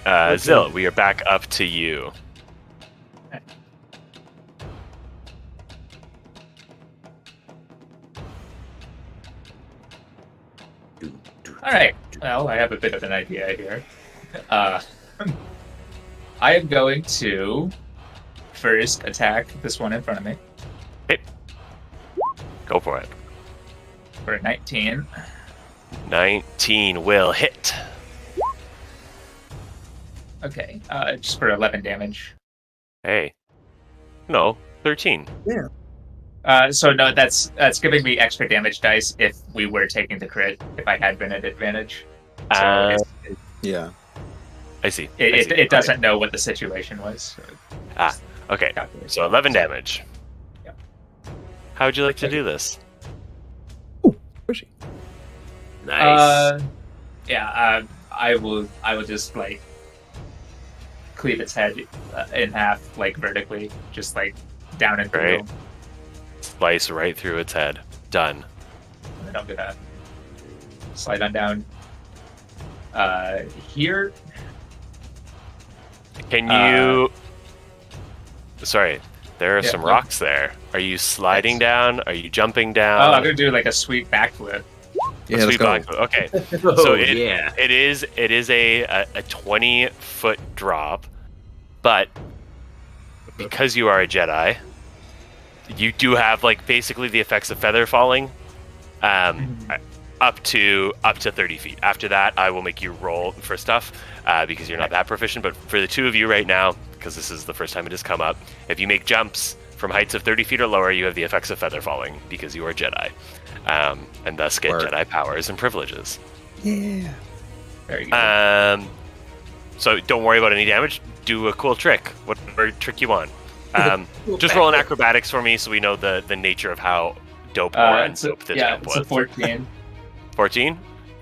Ziyll, we are back up to you. All right. Well, I have a bit of an idea here. I am going to first attack this one in front of me Okay. Go for it. for a 19. 19 will hit. Okay, just for 11 damage. Hey. No, 13. So no, that's giving me extra damage dice if we were taking the crit, if I had been at advantage. So Yeah. I see. it doesn't know what the situation was. So Okay. calculate. So 11 damage. Yep. How would you like to do this? Pushy. Nice. I will just like cleave its head in half, like vertically, just like down and through. Great. Slice right through its head. Done. And then I'm gonna slide on down here. Can you? Sorry, there are some what? rocks there. Are you sliding Yes. down? Are you jumping Oh, down? I'm gonna do like a sweet backflip. Yeah, let's Sweet go. back- Okay, Oh, so yeah. it is a 20-foot drop, but because you are a Jedi, you do have like basically the effects of feather falling, up to 30 feet. After that, I will make you roll for stuff because you're not that proficient. But for the two of you right now, because this is the first time it has come up, if you make jumps from heights of 30 feet or lower, you have the effects of feather falling because you are Jedi, and thus get Word. Jedi powers and privileges. Yeah. There you go. So don't worry about any damage. Do a cool trick, whatever trick you want. Just roll an acrobatics for me so we know the nature of how dope or undope this jump it's a was. 14. 14?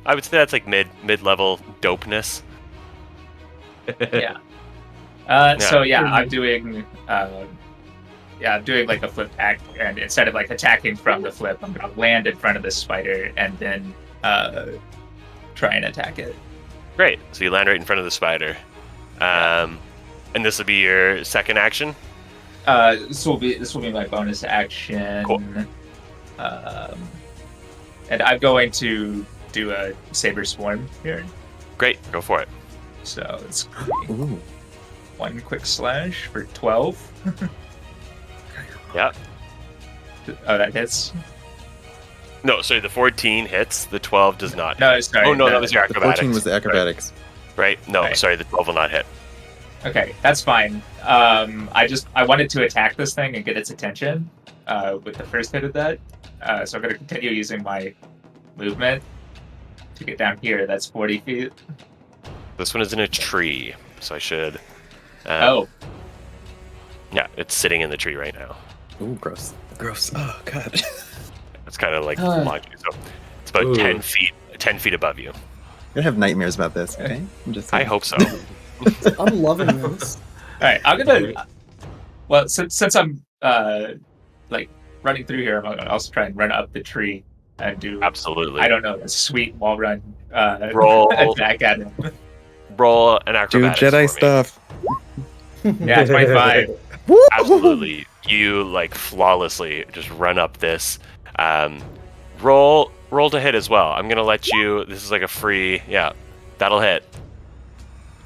I would say that's like mid-level dopeness. Yeah. So I'm doing I'm doing like a flip act, and instead of like attacking from the flip, I'm gonna land in front of the spider and then try and attack it. Great. So you land right in front of the spider. And this will be your second action? This will be my bonus action. Cool. And I'm going to do a saber swarm here. Great. Go for it. So it's Ooh. one quick slash for 12. Yeah. Oh, that hits. No, sorry, the 14 hits. The 12 does not. No, sorry. Oh, no, that was your The acrobatics. 14 was the acrobatics. Right? No, Right. sorry, the 12 will not hit. Okay, that's fine. I wanted to attack this thing and get its attention with the first hit of that. So I'm going to continue using my movement to get down here. That's 40 feet. This one is in a tree, so I should... Oh, Yeah, it's sitting in the tree right now. Ooh, gross. Gross. Oh, God. It's kind of like launching. So it's about Ooh. 10 feet above you. I have nightmares about this, okay? I'm just I saying. hope so. I'm loving this. all right. I'm gonna. Well, since I'm like running through here, I'm gonna also try and run up the tree and do. Absolutely. I don't know, a sweet wall run Roll. attack at him. Roll an Do acrobatics Jedi for me. stuff. Yeah, 25. Woo! Absolutely. You like flawlessly just run up this. Roll to hit as well. I'm gonna let you. This is like a free. Yeah, that'll hit.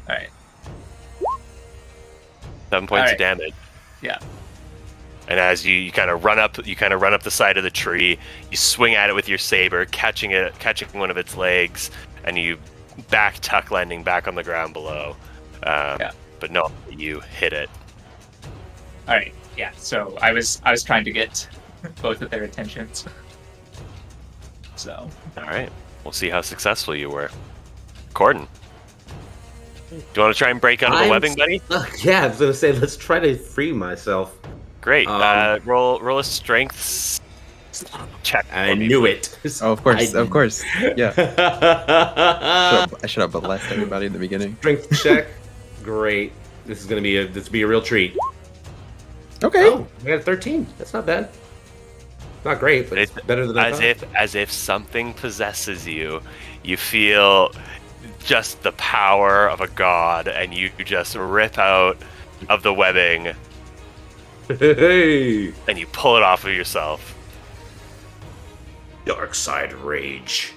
All right. 7 points Alright. of damage. Yeah. And as you kind of run up the side of the tree. You swing at it with your saber, catching one of its legs, and you back tuck, landing back on the ground below. But no, you hit it. All right. Yeah. So I was trying to get both of their attentions. So. All right. We'll see how successful you were. Korden, do you want to try and break out of the webbing, buddy? Yeah, I was gonna say let's try to free myself. Great. Um, Roll a strength check. I knew it. Oh, of course, I- of course. Yeah. Strength I should have blessed everybody in the beginning. check. Great. This will be a real treat. Okay. Oh, I got a 13. That's not bad. Not great, but it's better than I thought. As if something possesses you. You feel just the power of a god, and you just rip out of the webbing, Hey, and you pull it off of yourself. dark side rage.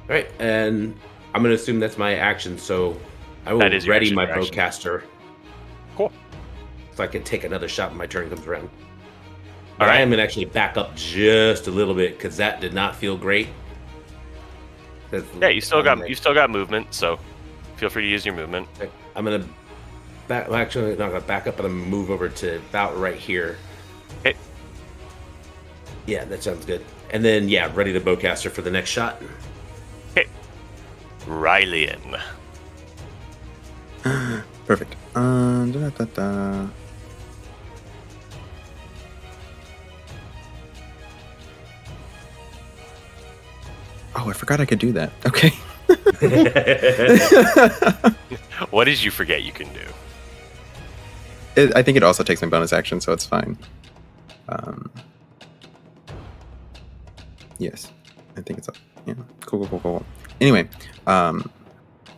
All right, and I'm gonna assume that's my action, so I will That is your ready action, my your action. bowcaster. Cool. So I can take another shot when my turn comes around. All But I right. am gonna actually back up just a little bit because that did not feel great. Yeah, you still got movement, so feel free to use your movement. I'm gonna back. Well, actually, not gonna back up, but I'm gonna move over to about right here. Okay. Yeah, that sounds good. And then yeah, ready the bowcaster for the next shot. Rylian. Perfect. Da-da-da-da. Oh, I forgot I could do that. Okay. What did you forget you can do? I think it also takes my bonus action, so it's fine. Yes, I think it's yeah. Cool. Anyway,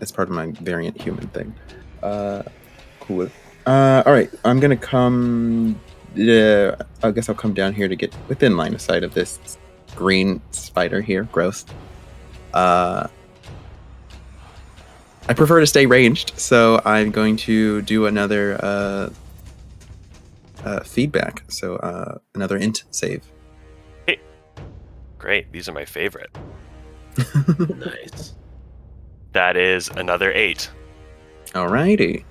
it's part of my variant human thing. Cool. All right, I'm gonna come. I guess I'll come down here to get within line of sight of this green spider here. Gross. I prefer to stay ranged, so I'm going to do another feedback. So another int save. Hey, great. These are my favorite. Nice. That is another 8. Alrighty.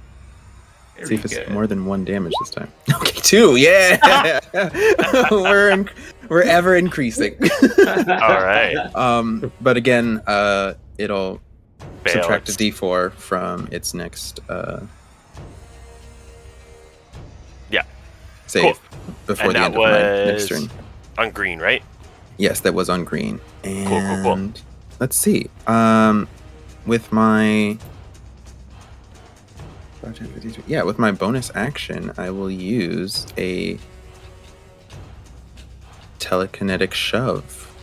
Very See if it's good. more than 1 damage this time. Okay, 2. Yeah. We're ever increasing. All right. But again, it'll Fail. subtract a d4 from its next Yeah. save Cool. before And the that end of my next was turn. on green, right? Yes, that was on green. And Cool. let's see. With my with my bonus action, I will use a telekinetic shove.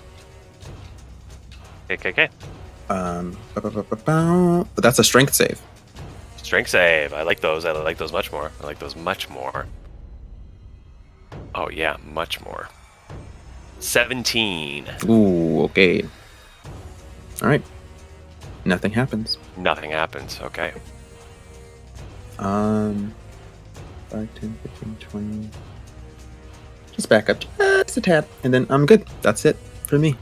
Okay. But that's a strength save. Strength save. I like those. I like those much more. Oh, yeah, much more. 17. Ooh, okay. All right. Nothing happens. Nothing happens. Okay. 5, 10, 15, 20. Just back up just a tad, and then I'm good. That's it for me.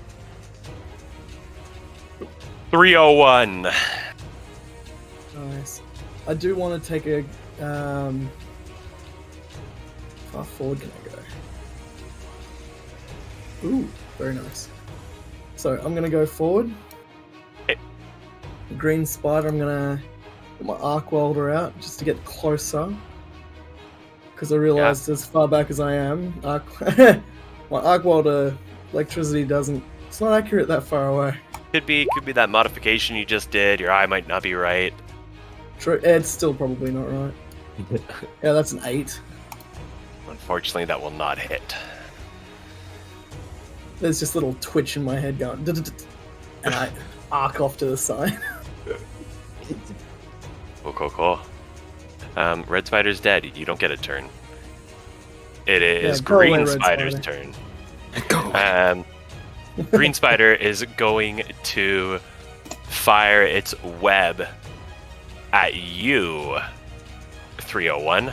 301. Nice. I do want to take a. How forward can I go? Ooh, very nice. So I'm gonna go forward. Okay. The green spider. I'm gonna put my arc welder out just to get closer. Because I realized as far back as I am, my arc welder electricity doesn't. It's not accurate that far away. Could be that modification you just did. Your eye might not be right. True. It's still probably not right. Yeah, that's an 8. Unfortunately, that will not hit. There's just a little twitch in my head going, and I arc off to the side. Cool. Red Spider's dead. You don't get a turn. It is Yeah, go away, Green Red Spider's Spider. turn. Green Spider is going to fire its web at you, 301,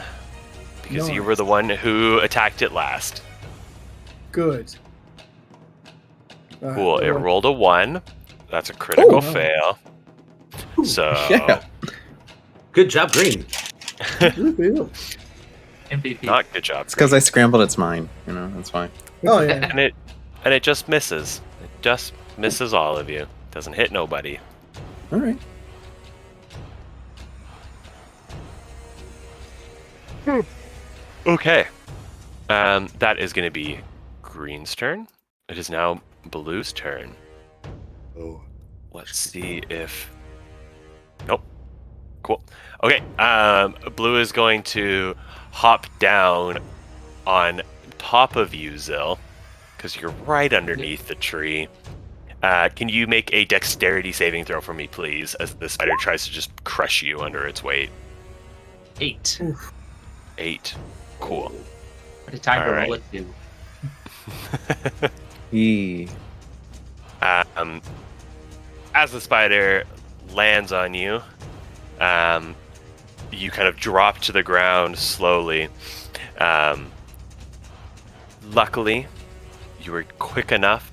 because you were the one who attacked it last. Good. All right, Cool. It well, rolled a 1. That's a critical wow. fail. So Yeah. Good job, Green. woohoo. MVP. not good job. It's because I scrambled its mind. That's fine. Oh yeah. And it just misses. It just misses all of you. Doesn't hit nobody. All right. Okay. That is going to be Green's turn. It is now Blue's turn. Oh. Let's see if... Nope. Cool. Okay. Blue is going to hop down on top of you, Ziyll, because you're right underneath the tree. Can you make a dexterity saving throw for me, please, as the spider tries to just crush you under its weight? 8. 8. Cool. What a time to Alright. roll it to. As the spider lands on you, you kind of drop to the ground slowly. Luckily, you were quick enough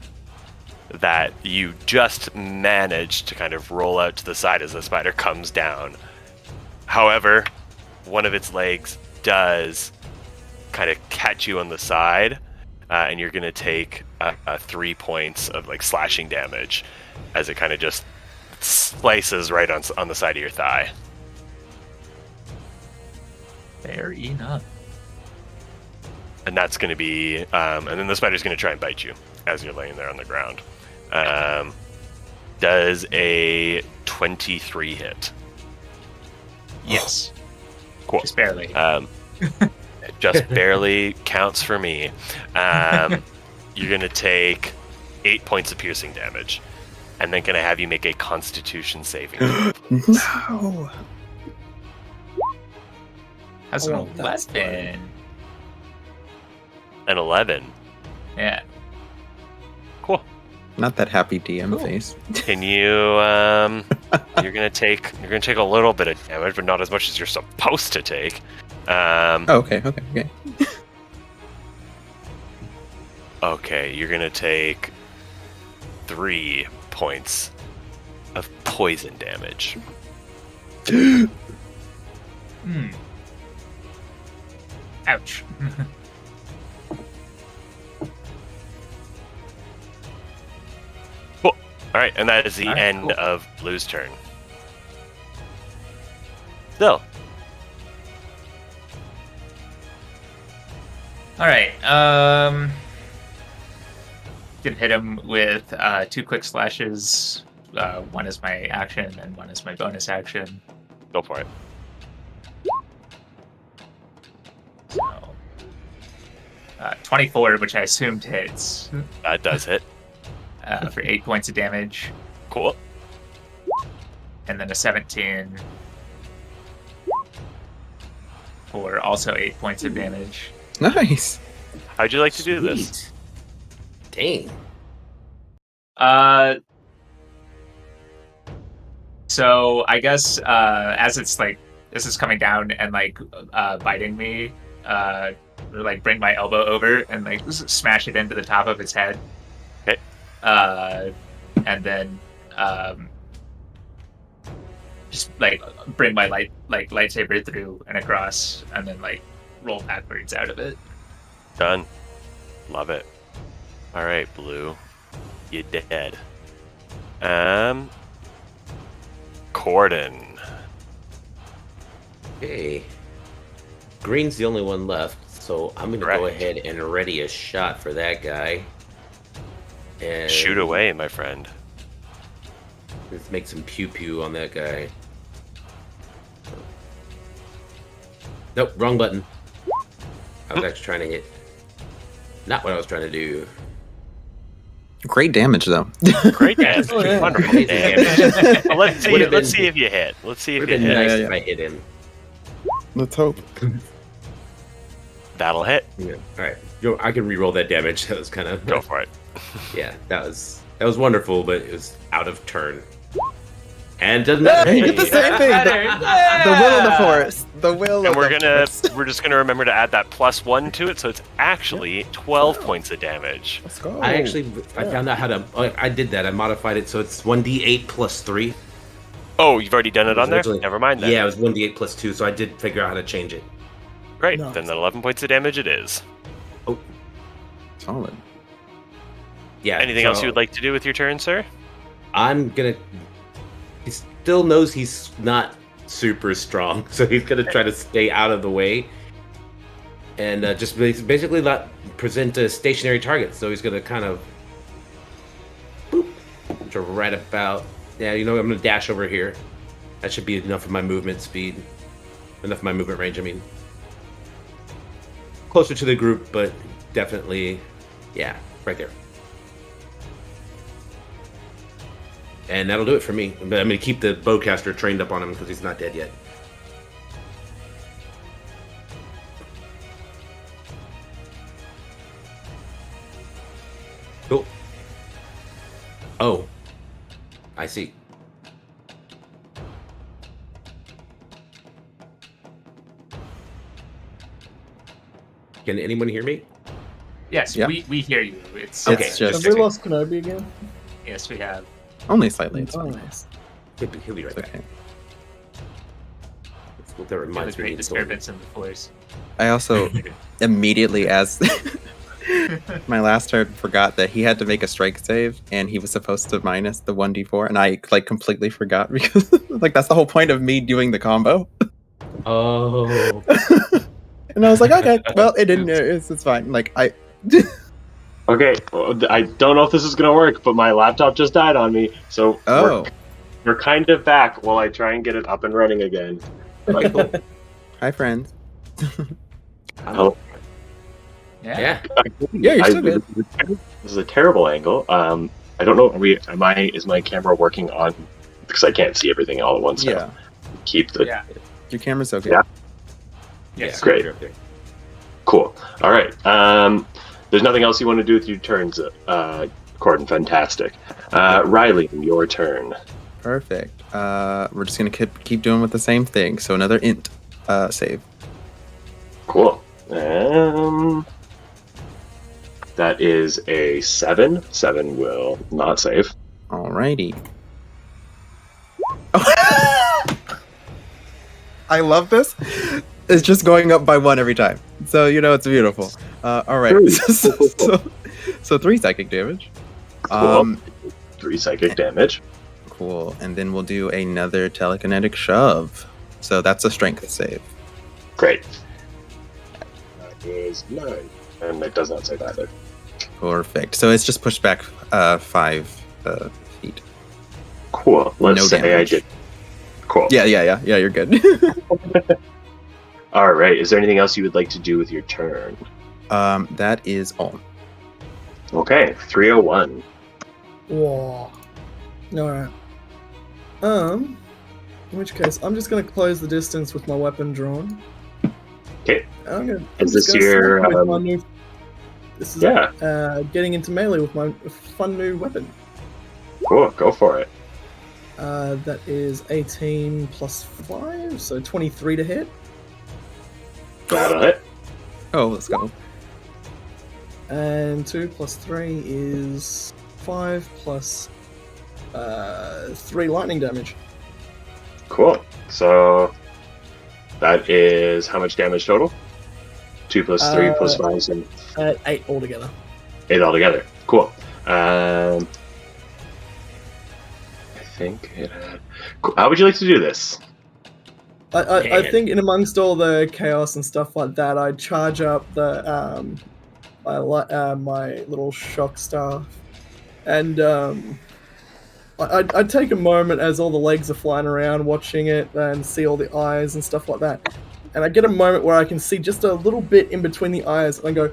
that you just managed to kind of roll out to the side as the spider comes down. However, one of its legs does kind of catch you on the side, and you're going to take 3 points of slashing damage as it kind of just slices right on the side of your thigh. Fair enough. And that's going to be, and then the spider's going to try and bite you as you're laying there on the ground. Does a 23 hit? Yes. Cool. Just barely. Just barely counts for me. You're going to take 8 points of piercing damage. And then can I have you make a Constitution saving throw? No. Has Oh, an that's 11. An 11. Yeah. Cool. Not that happy DM Cool. face. Can you? You're gonna take a little bit of damage, but not as much as you're supposed to take. Oh, okay. Okay, you're gonna take 3 points of poison damage. Ouch. Cool. All right, and that is the All right, end cool. of Blue's turn. Ziyll. All right. Gonna hit him with 2 quick slashes. One is my action, and one is my bonus action. Go for it. So, 24, which I assumed hits, That does hit. for 8 points of damage, Cool. and then a 17 for also 8 points of damage. Nice. How'd you like to do this? Sweet. Dang. So I guess as it's like this is coming down and like biting me, like bring my elbow over and like smash it into the top of its head. Okay. And then just like bring my lightsaber through and across, and then like roll backwards out of it. Done. Love it. All right, Blue. You dead. Korden. Okay. Green's the only one left, so I'm gonna go Correct. ahead and ready a shot for that guy. And Shoot away, my friend. Let's make some pew pew on that guy. Nope, wrong button. I was actually trying to hit. Not what I was trying to do. Great damage though. Great damage. Oh, yeah. Wonderful Amazing damage. Well, let's see. Would've Let's been- see if you hit. Let's see if Would you have been hit. nice yeah. if I hit him. Let's hope. That'll hit. Yeah. All right. Yo, I can re-roll that damage. That was kind of Go for it. Yeah, that was wonderful, but it was out of turn. And doesn't matter. You get the same thing. The will of the force. The will And of the force. we're just gonna remember to add that +1 to it, so it's actually 12 points of damage. Let's go. I found out how to. I did that. I modified it so it's 1d8 plus 3. Oh, you've already done it on there? Originally- Never mind then. Yeah, it was 1d8 plus 2, so I did figure out how to change it. Great. Nice. Then that 11 points of damage it is. Solid. Yeah. Anything else you would like to do with your turn, sir? I'm gonna. He still knows he's not super strong, so he's gonna try to stay out of the way, and just basically not present a stationary target. So he's gonna kind of boop to right about. Yeah, you know, I'm gonna dash over here. That should be enough of my movement speed, enough of my movement range. I mean, closer to the group, but definitely, yeah, right there. And that'll do it for me. But I'm going to keep the bowcaster trained up on him because he's not dead yet. Cool. Oh. I see. Can anyone hear me? Yes, Yeah. we hear you. It's Okay. It's just Have we lost Kenobi again? yes, we have. only slightly. It's Oh, fine. nice. He'll be right It's back. okay. That's what that The reminds me. great of. disturbance in the force. I also immediately, as my last turn, forgot that he had to make a strike save, and he was supposed to minus the 1d4, and I like completely forgot because like that's the whole point of me doing the combo. Oh. And I was like, okay, well, it didn't. It's fine. Like I, Okay, I don't know if this is gonna work, but my laptop just died on me, so Oh, we're kind of back while I try and get it up and running again. Cool. hi friends. Oh, Yeah. Yeah, you're still good. This is a terrible angle. I don't know. Is my camera working on? Because I can't see everything all at once. Yeah, Now. Keep the. Yeah. your camera's okay. Yeah. Yes. Great. You're up there. Cool. All right. There's nothing else you want to do with your turns, Korden. Fantastic. Rylian, your turn. Perfect. We're just gonna keep doing with the same thing. So another int save. Cool. That is a 7. 7 will not save. Alrighty. I love this. It's just going up by 1 every time. So it's beautiful. All right. So 3 psychic damage. Cool. 3 psychic damage. Cool. And then we'll do another telekinetic shove. So that's a strength save. Great. That is 9. And it does not save either. Perfect. So it's just pushed back 5 feet. Cool. Let's No say damage. I did. Cool. Yeah, you're good. All right. Is there anything else you would like to do with your turn? That is all. Okay. 301. Whoa. Alright. In which case, I'm just going to close the distance with my weapon drawn. Okay. I'm gonna, Is this your? This is Yeah. getting into melee with my fun new weapon. Cool. Go for it. That is 18 plus 5, so 23 to hit. Got it. Oh, let's go. And 2 plus 3 is 5 plus 3 lightning damage. Cool. So that is how much damage total? 2 plus 3 plus 5 and 8 altogether. 8 altogether. Cool. I think it had... Cool. How would you like to do this? I think in amongst all the chaos and stuff like that, I'd charge up the my little shock staff, and I'd take a moment as all the legs are flying around, watching it and see all the eyes and stuff like that, and I get a moment where I can see just a little bit in between the eyes, and I go,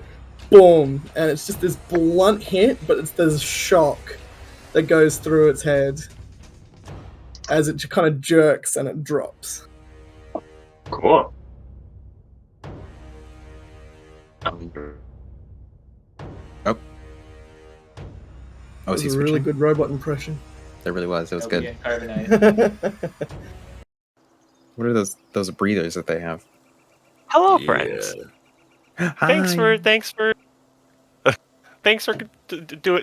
boom, and it's just this blunt hit, but there's shock that goes through its head as it kind of jerks and it drops. Cool. Oh, is That he was a really switching? good robot impression. There really was. It was good. Carbonite. What are those breathers that they have? Hello, Yeah. friends. Hi. Thanks for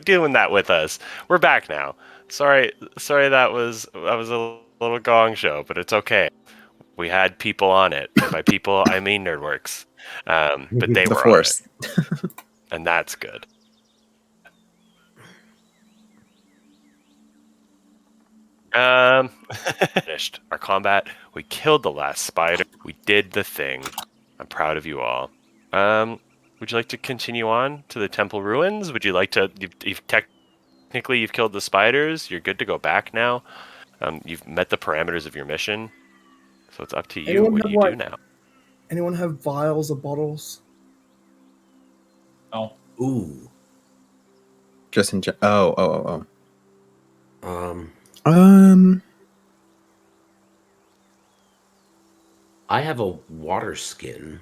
doing that with us. We're back now. Sorry that was a little gong show, but it's okay. We had people on it. And by people, I mean Nerdworks. But they The were Force. on it. And that's good. Finished our combat. We killed the last spider. We did the thing. I'm proud of you all. Would you like to continue on to the temple ruins? Would you like to? Technically, you've killed the spiders. You're good to go back now. You've met the parameters of your mission, so it's up to you Anyone what have, you do like- now. Anyone have vials or bottles? Oh. Ooh. Just in. Oh. I have a water skin.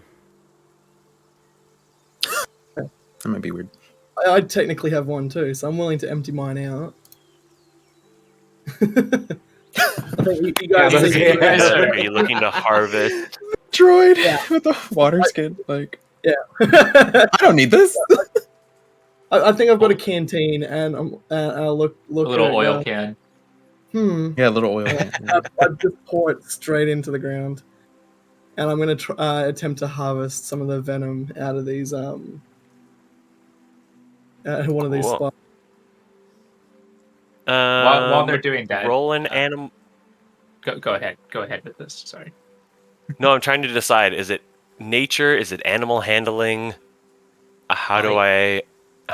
That might be weird. I technically have one too, so I'm willing to empty mine out. I think you guys. Yeah, Are you looking to harvest? Droid Yeah. with a water skin. Like, Yeah. I don't need this. I think I've got a canteen, and I'll look A little at it, oil go, can. Yeah, a little oil. I just pour it straight into the ground, and I'm going to attempt to harvest some of the venom out of these one of these Cool. spots. While they're doing that, roll an animal. Go ahead. Go ahead with this. Sorry. No, I'm trying to decide. Is it nature? Is it animal handling? How do I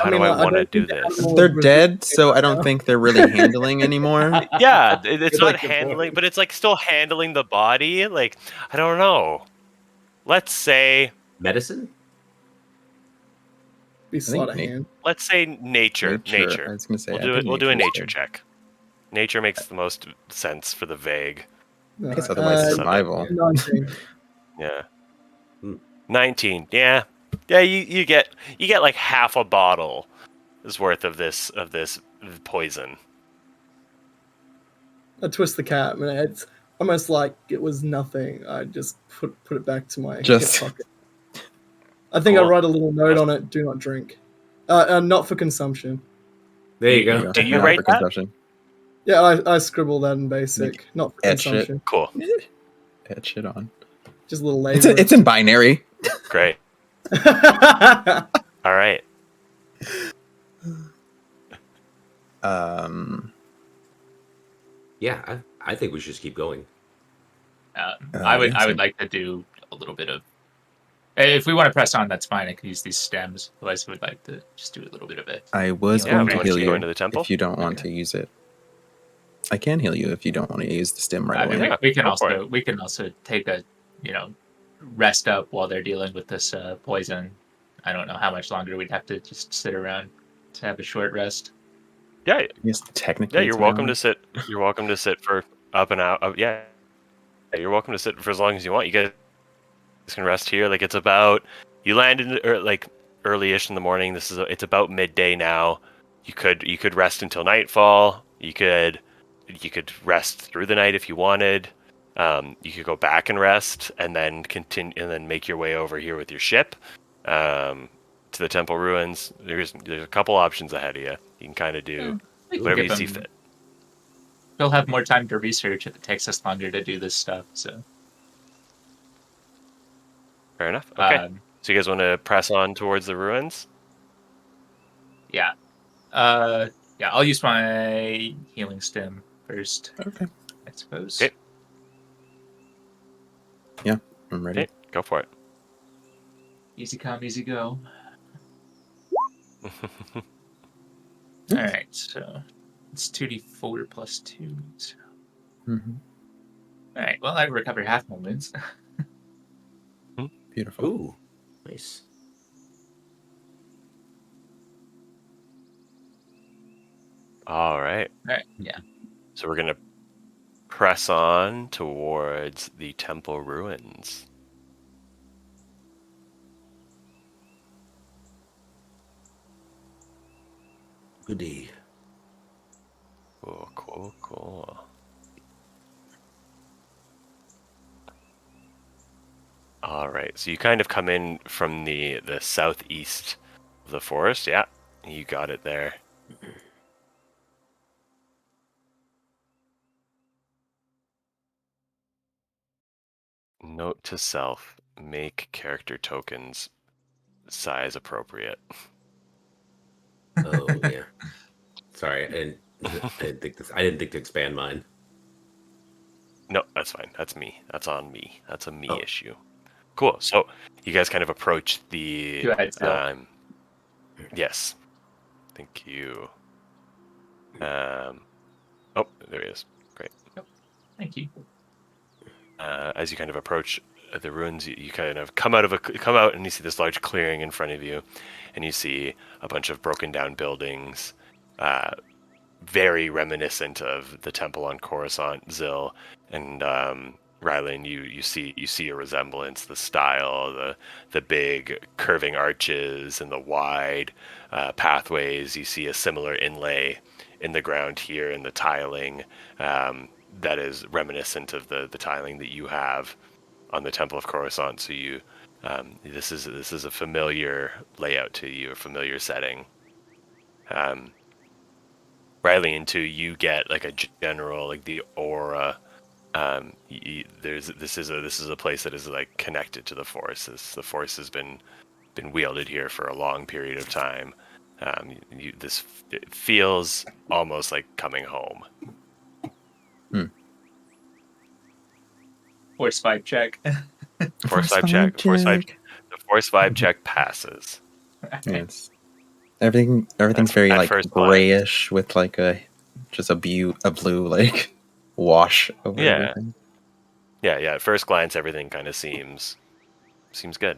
How do I like, want to don't do think the this? animal They're was dead, so I right don't now. think they're really handling anymore. Yeah, it's It's not like the handling, board. but it's like still handling the body. Like, I don't know. Let's say Medicine? Be I sleight think of hand. nature. nature. I was gonna say We'll I do think it. We'll do a nature's nature good. check. Nature makes the most sense for the vague. I guess Alright, otherwise Of it. survival. 19. Yeah. Hmm. 19. Yeah. Yeah, you get like half a bottle is worth of this poison. I twist the cap, and it's almost like it was nothing. I just put it back to my hip Just pocket. I think I Cool. write a little note on it: "Do not drink." Not for consumption. There you there go. you Do go. you Not write for that? consumption. Yeah, I scribble that in basic, not for etch it. consumption. Cool. Etch shit on. Just a little It's laser. it's in binary. Great. All right. Yeah, I think we should just keep going. I would yeah, like to do a little bit of. If we want to press on, that's fine. I can use these stems. Otherwise, I would like to just do a little bit of it. I was Yeah, going we to want heal to you go into the temple. if you don't want Okay. to use it. I can heal you if you don't want to use the stem right I away. mean, Yeah, we can go for also take a rest up while they're dealing with this poison. I don't know how much longer we'd have to just sit around to have a short rest. Yeah. Yes, technically. Yeah, it's you're an welcome hour. to sit. You're welcome to sit for up and out. Yeah, you're welcome to sit for as long as you want. You guys can rest here. Like it's about you landed like early-ish in the morning. It's about midday now. You could rest until nightfall. You could rest through the night if you wanted. You could go back and rest and then continue and then make your way over here with your ship to the temple ruins. There's a couple options ahead of you. You can kind of do We can whatever give you see them- fit. We'll have more time to research if it takes us longer to do this stuff. So, Fair enough. Okay. um, So you guys want to press on towards the ruins? yeah, yeah. I'll use my healing stem first, Okay. I suppose. Okay. I'm ready. Okay, go for it. Easy come, easy go. All right, so it's 2d4 plus 2. So. Mm-hmm. All right, well, I recovered half my wounds. Beautiful. Ooh, nice. All right. All right, yeah. So we're gonna press on towards the temple ruins. Goodie. Cool. All right. So you kind of come in from the southeast of the forest. Yeah, you got it there. Note to self: make character tokens size appropriate. Oh yeah. Sorry, I didn't think to expand mine. No, that's fine. That's me. That's on me. That's a me Oh. issue. Cool. So you guys kind of approach the. Go ahead, Ziyll. Yes. Thank you. Oh, there he is. Great. Thank you. As you kind of approach the ruins, you kind of come out and you see this large clearing in front of you, and you see a bunch of broken down buildings, very reminiscent of the temple on Coruscant, Ziyll, and Rylian. You see a resemblance, the style, the big curving arches and the wide pathways. You see a similar inlay in the ground here in the tiling. That is reminiscent of the tiling that you have on the Temple of Coruscant. So you, this is a familiar layout to you, a familiar setting. Rylian, too, you get like a general, like the aura. This is a place that is like connected to the Force. The Force has been wielded here for a long period of time. It feels almost like coming home. Force 5 check. Force 5 check. The Force 5 check passes. Yes. Everything's very at like first grayish with like a blue like wash over Yeah. everything. Yeah. At first glance, everything kind of seems good.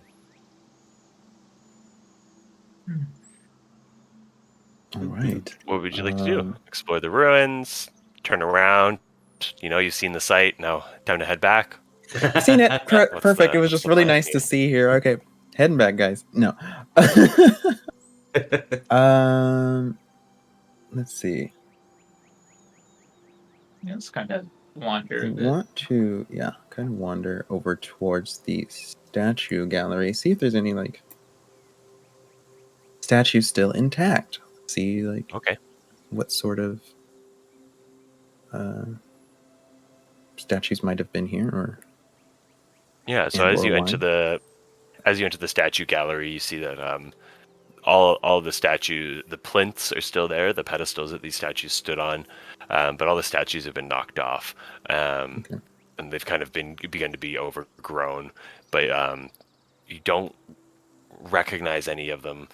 All right. What would you like to do? Explore the ruins, turn around. You've seen the site. Now, time to head back. Seen it. What's Perfect. the- It was what's just the really plan nice to here? see here. Okay, heading back, guys. No. Let's see. Let's kind of wander I a bit. want to, kind of wander over towards the statue gallery. See if there's any like statues still intact. See like Okay. what sort of statues might have been here, or Yeah. So and as or you why. enter the statue gallery, you see that all the statues, the plinths are still there, the pedestals that these statues stood on, but all the statues have been knocked off, and they've kind of begun to be overgrown. But you don't recognize any of them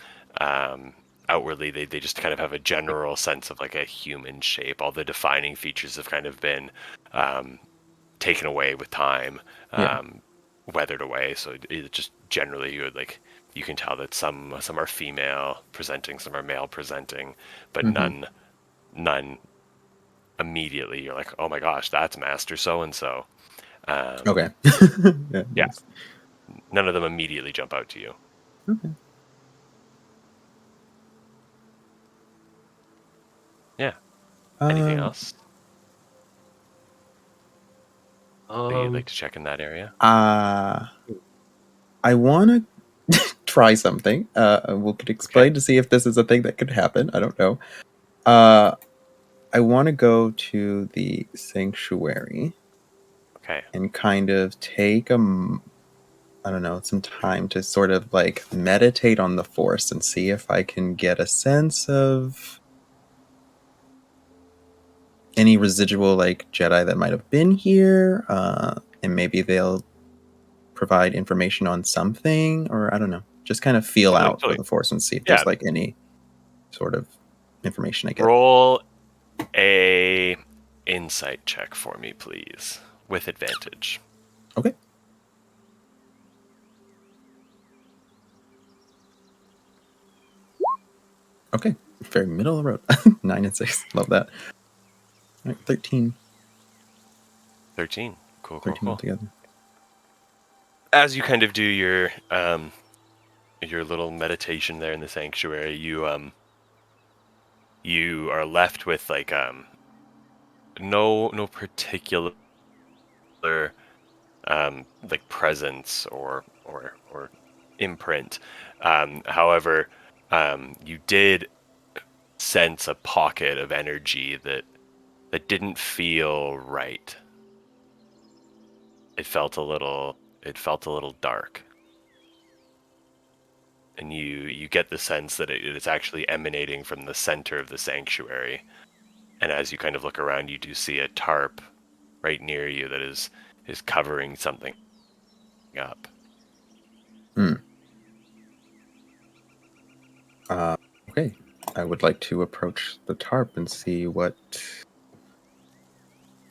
outwardly. They just kind of have a general sense of like a human shape. All the defining features have kind of been taken away with time, weathered away. So it just generally you can tell that some are female presenting, some are male presenting, but none immediately you're like, oh my gosh, that's Master so and so. Okay. Yeah. Nice. None of them immediately jump out to you. Okay. Yeah. Anything else that you'd like to check in that area? I want to try something. We could explain to see if this is a thing that could happen. I don't know. I want to go to the sanctuary. Okay. And kind of take some time to sort of like meditate on the Force and see if I can get a sense of any residual like Jedi that might have been here, and maybe they'll provide information on something, or I don't know, just kind of feel out for the Force and see if there's like any sort of information I get. Roll a insight check for me, please, with advantage. Okay. Okay. Very middle of the road. 9 and 6. Love that. All right, 13. 13. Cool. 13 altogether. As you kind of do your little meditation there in the sanctuary, you are left with like no particular like presence or imprint. However, you did sense a pocket of energy that didn't feel right. It felt a little dark. And you get the sense that it is actually emanating from the center of the sanctuary. And as you kind of look around, you do see a tarp right near you that is covering something up. Okay. I would like to approach the tarp and see what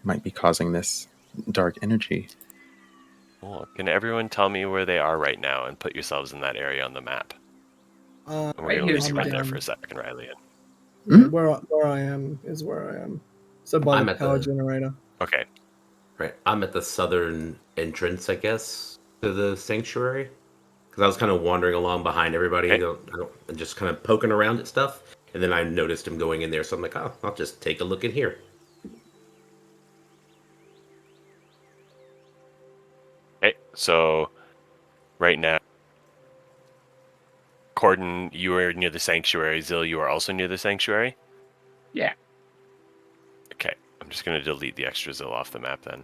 might be causing this dark energy. Cool. Can everyone tell me where they are right now and put yourselves in that area on the map? And we're going to leave you right there for a second, Rylian. Where I am is where I am. So by the power generator. Okay. Right. I'm at the southern entrance, I guess, to the sanctuary. Because I was kind of wandering along behind everybody, and just kind of poking around at stuff. And then I noticed him going in there, so I'm like, oh, I'll just take a look in here. Okay, so right now, Korden, you are near the sanctuary. Ziyll, you are also near the sanctuary? Yeah. Okay, I'm just going to delete the extra Ziyll off the map then.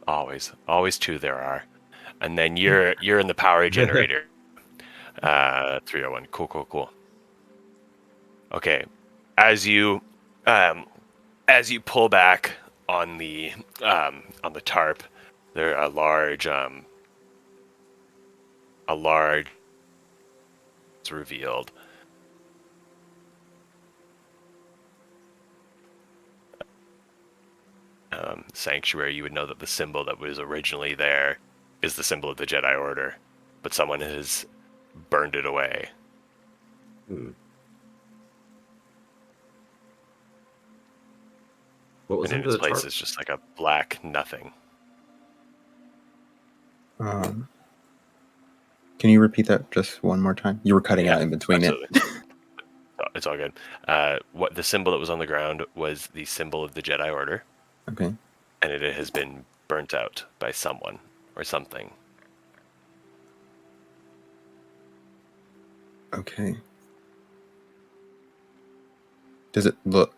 Always two there are. And then you're in the power generator. 301. Cool. Okay, as you pull back on the tarp, there are a large a large is revealed. Sanctuary, you would know that the symbol that was originally there is the symbol of the Jedi Order, but someone has burned it away. What was And in into its the place chart? is just like a black nothing. Can you repeat that just one more time? You were cutting out in between absolutely. it. It's all good. What the symbol that was on the ground was the symbol of the Jedi Order, Okay. and it has been burnt out by someone or something. Okay. Does it look...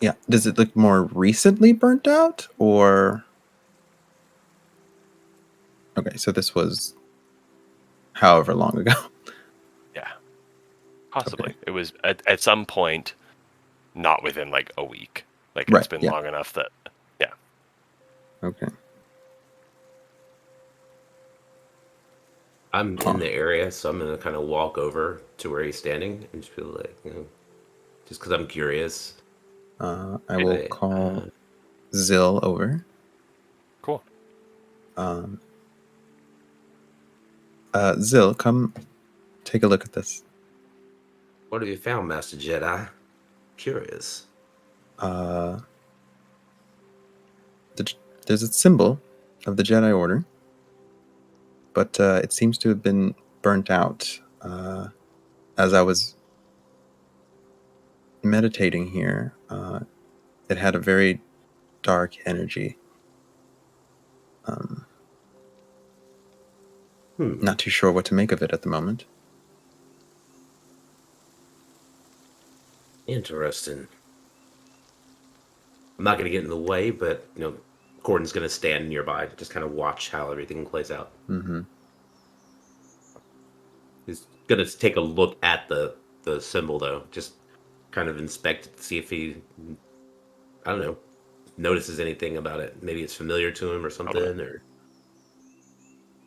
Yeah. Does it look more recently burnt out, or... Okay, so this was however long ago. Yeah, possibly. Okay. It was at some point, not within like a week. Like Right, it's been yeah. long enough that, yeah. Okay. I'm Huh. in the area, so I'm gonna kind of walk over to where he's standing and just feel like, just because I'm curious. I will call Ziyll over. Cool. Ziyll, come take a look at this. What have you found, Master Jedi? Curious. There's a symbol of the Jedi Order, but it seems to have been burnt out. As I was meditating here, it had a very dark energy. Not too sure what to make of it at the moment. Interesting. I'm not gonna get in the way, but Corden's gonna stand nearby, just kind of watch how everything plays out. Mm-hmm. He's gonna take a look at the symbol though, just kind of inspect it to see if he, I don't know, notices anything about it. Maybe it's familiar to him or something, or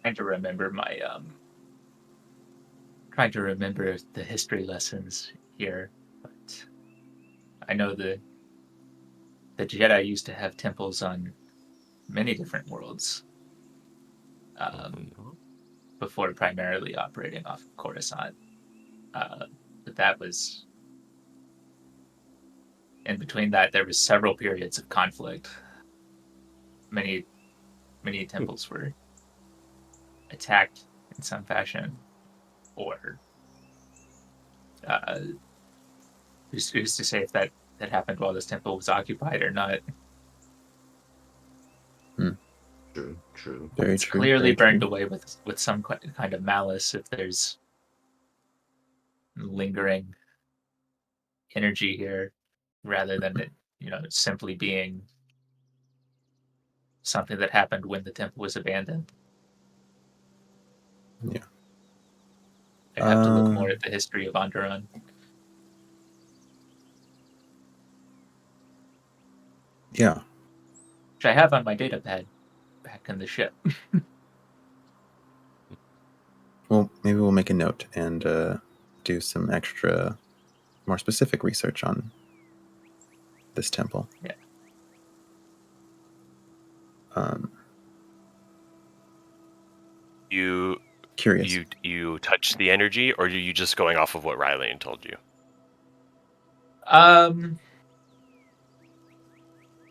Trying to remember my trying to remember the history lessons here, but I know the Jedi used to have temples on many different worlds before primarily operating off of Coruscant. But that was in between that there was several periods of conflict. Many temples were attacked in some fashion, or who's to say if that happened while this temple was occupied or not? True. Very It's true. clearly Very burned true. away with some kind of malice. If there's lingering energy here, rather than it, simply being something that happened when the temple was abandoned. Yeah. I'd have to look more at the history of Onderon. Yeah. Which I have on my data pad back in the ship. Well, maybe we'll make a note and do some extra, more specific research on this temple. Yeah. Curious. You touch the energy, or are you just going off of what Rylian told you?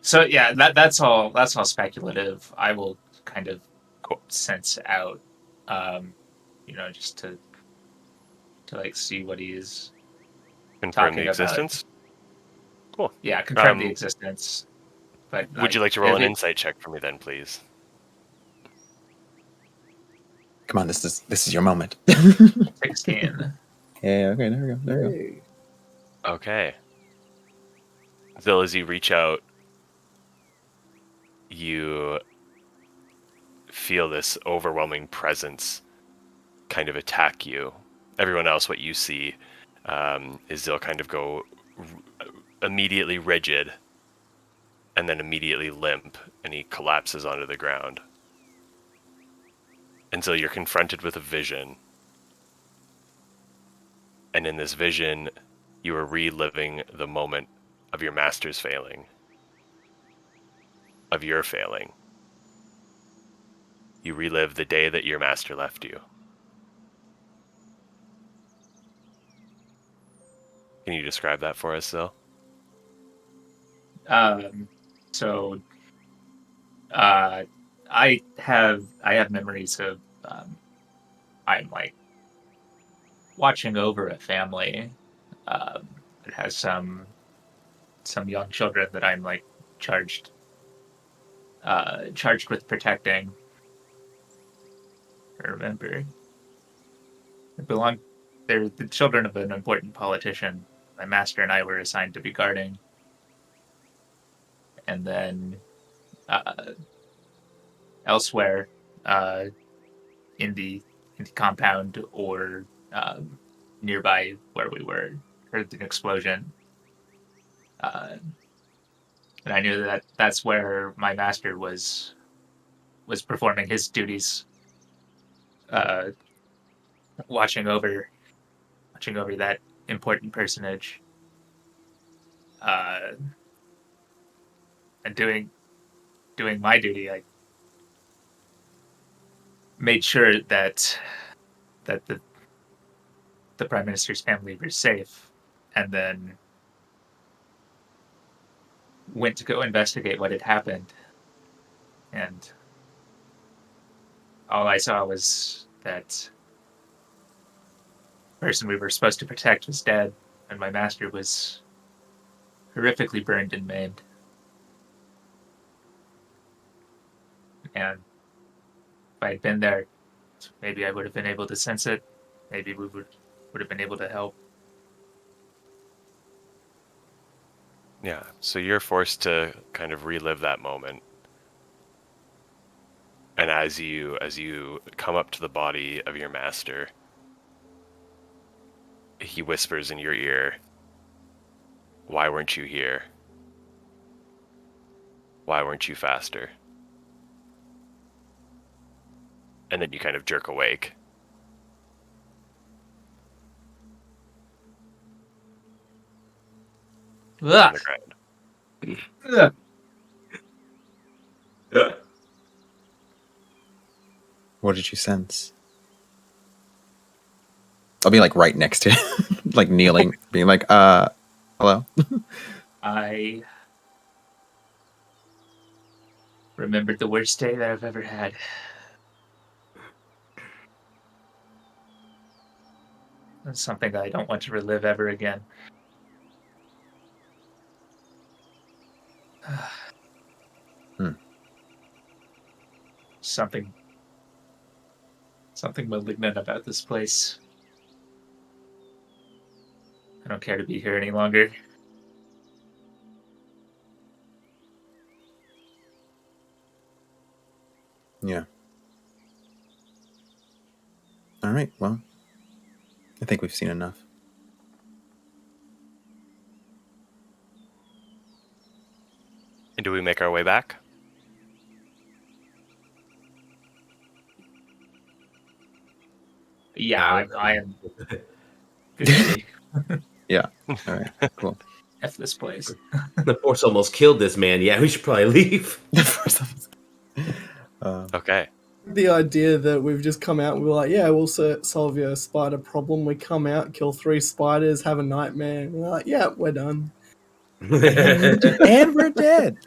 So yeah, that's all speculative. I will kind of sense out, just to like see what he is Confirm talking the about. existence. Cool. Yeah, confirm the existence. But would you like to roll an insight check for me then, please? Come on, this is your moment. 16. Yeah, okay, there we go. There we go. Okay. Ziyll, as you reach out, you feel this overwhelming presence kind of attack you. Everyone else, what you see is Ziyll kind of go immediately rigid and then immediately limp, and he collapses onto the ground. until you're confronted with a vision. And in this vision, you are reliving the moment of your master's failing, of your failing. You relive the day that your master left you. Can you describe that for us, Ziyll? So I have memories of I'm like watching over a family that has some young children that I'm like charged with protecting. I remember they're the children of an important politician. My master and I were assigned to be guarding. And then elsewhere in the compound or nearby where we were, heard an explosion. And I knew that that's where my master was performing his duties, watching over that important personage, and doing my duty. I made sure that the Prime Minister's family were safe, and then went to go investigate what had happened. And all I saw was that the person we were supposed to protect was dead, and my master was horrifically burned and maimed. And if I had been there, maybe I would have been able to sense it. Maybe we would have been able to help. Yeah, so you're forced to kind of relive that moment. And as you come up to the body of your master, he whispers in your ear, "Why weren't you here? Why weren't you faster?" And then you kind of jerk awake. On the ground. What did you sense? I'll be like right next to him, like kneeling, being like, hello? I remembered the worst day that I've ever had. It's something that I don't want to relive ever again. Something malignant about this place. I don't care to be here any longer. Yeah. All right, well, I think we've seen enough. And do we make our way back? Yeah, I am good to see. Yeah. All right, cool. F this place. The Force almost killed this man. Yeah, we should probably leave. Okay. The idea that we've just come out and we're like, yeah, we'll solve your spider problem. We come out, kill 3 spiders, have a nightmare. And we're like, yeah, we're done. And we're dead.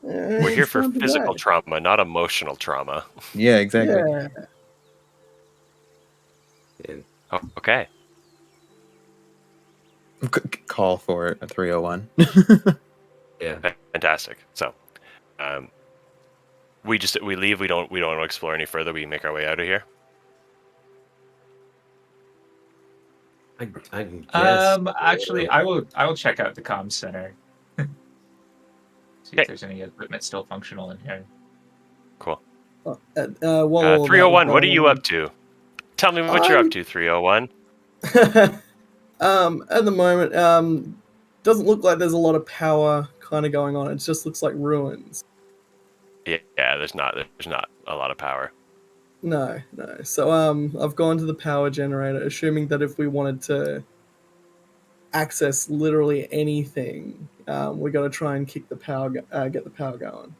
We're here for physical trauma, not emotional trauma. Yeah, exactly. Yeah. Oh, okay. Call for a 301. Yeah. Fantastic. So, we leave. We don't explore any further. We make our way out of here. I guess. Actually, I will check out the comms center. See if there's any equipment still functional in here. Cool. 301, what are you up to? Tell me what you're up to, 301. At the moment, doesn't look like there's a lot of power kind of going on. It just looks like ruins. Yeah, there's not a lot of power. No. So I've gone to the power generator, assuming that if we wanted to access literally anything, we got to try and kick the power, get the power going.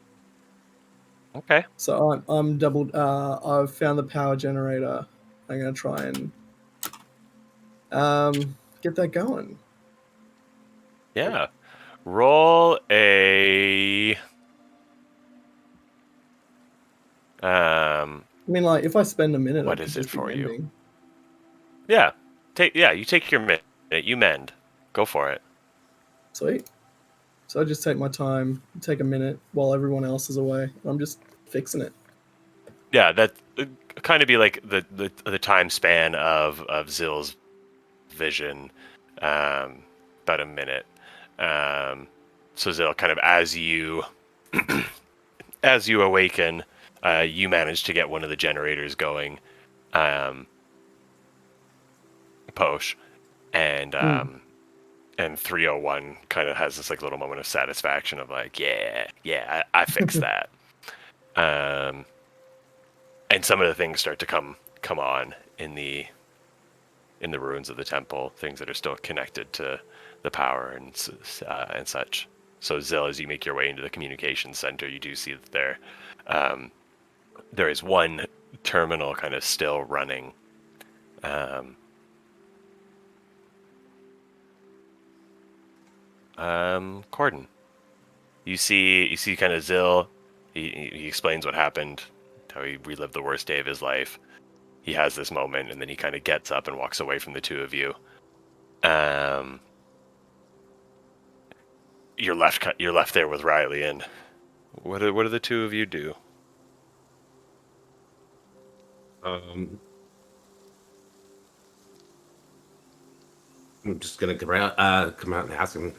Okay. So I'm doubled. I've found the power generator. I'm gonna try and get that going. Yeah. Roll a I mean, like, if I spend a minute, what I could is it just be for you? mending. Yeah. You take your minute. You mend. Go for it. Sweet. So I just take my time, take a minute while everyone else is away. I'm just fixing it. Yeah, that kind of be like the time span of Zill's vision, about a minute. So Zill, kind of as you awaken, you manage to get one of the generators going, Posh, and 301 kind of has this like little moment of satisfaction of like, yeah, I fixed that. And some of the things start to come on in the ruins of the temple, things that are still connected to the power and such. So Zill, as you make your way into the communications center, you do see that there is one terminal kind of still running. Korden, you see kind of Zill. He explains what happened, how he relived the worst day of his life. He has this moment, and then he kind of gets up and walks away from the two of you. You're left there with Rylian. What do the two of you do? I'm just gonna come out and ask him,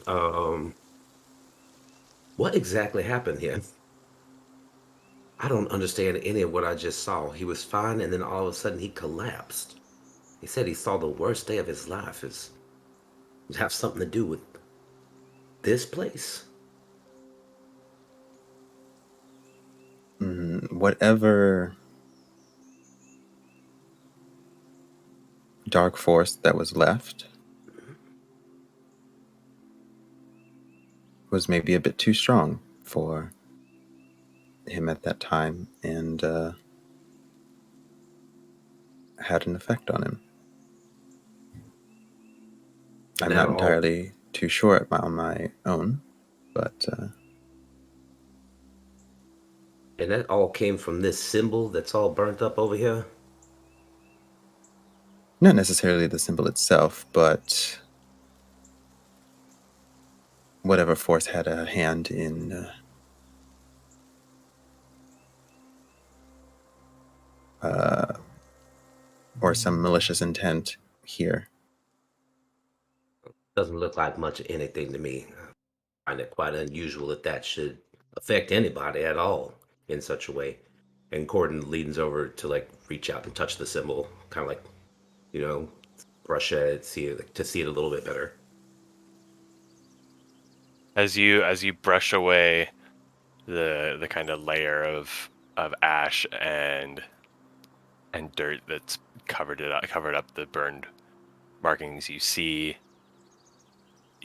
what exactly happened here? I don't understand any of what I just saw. He was fine, and then all of a sudden he collapsed. He said he saw the worst day of his life. Does it have something to do with this place? Whatever dark force that was left was maybe a bit too strong for him at that time, and had an effect on him. And I'm that not all, entirely too sure on my own, but and that all came from this symbol that's all burnt up over here? not necessarily the symbol itself, but whatever force had a hand in or some malicious intent here. Doesn't look like much of anything to me. I find it quite unusual that should affect anybody at all in such a way. And Corden leans over to like reach out and touch the symbol, kind of like, you know, brush at it, to see it a little bit better. As you brush away the kind of layer of ash and dirt that's covered up the burned markings, you see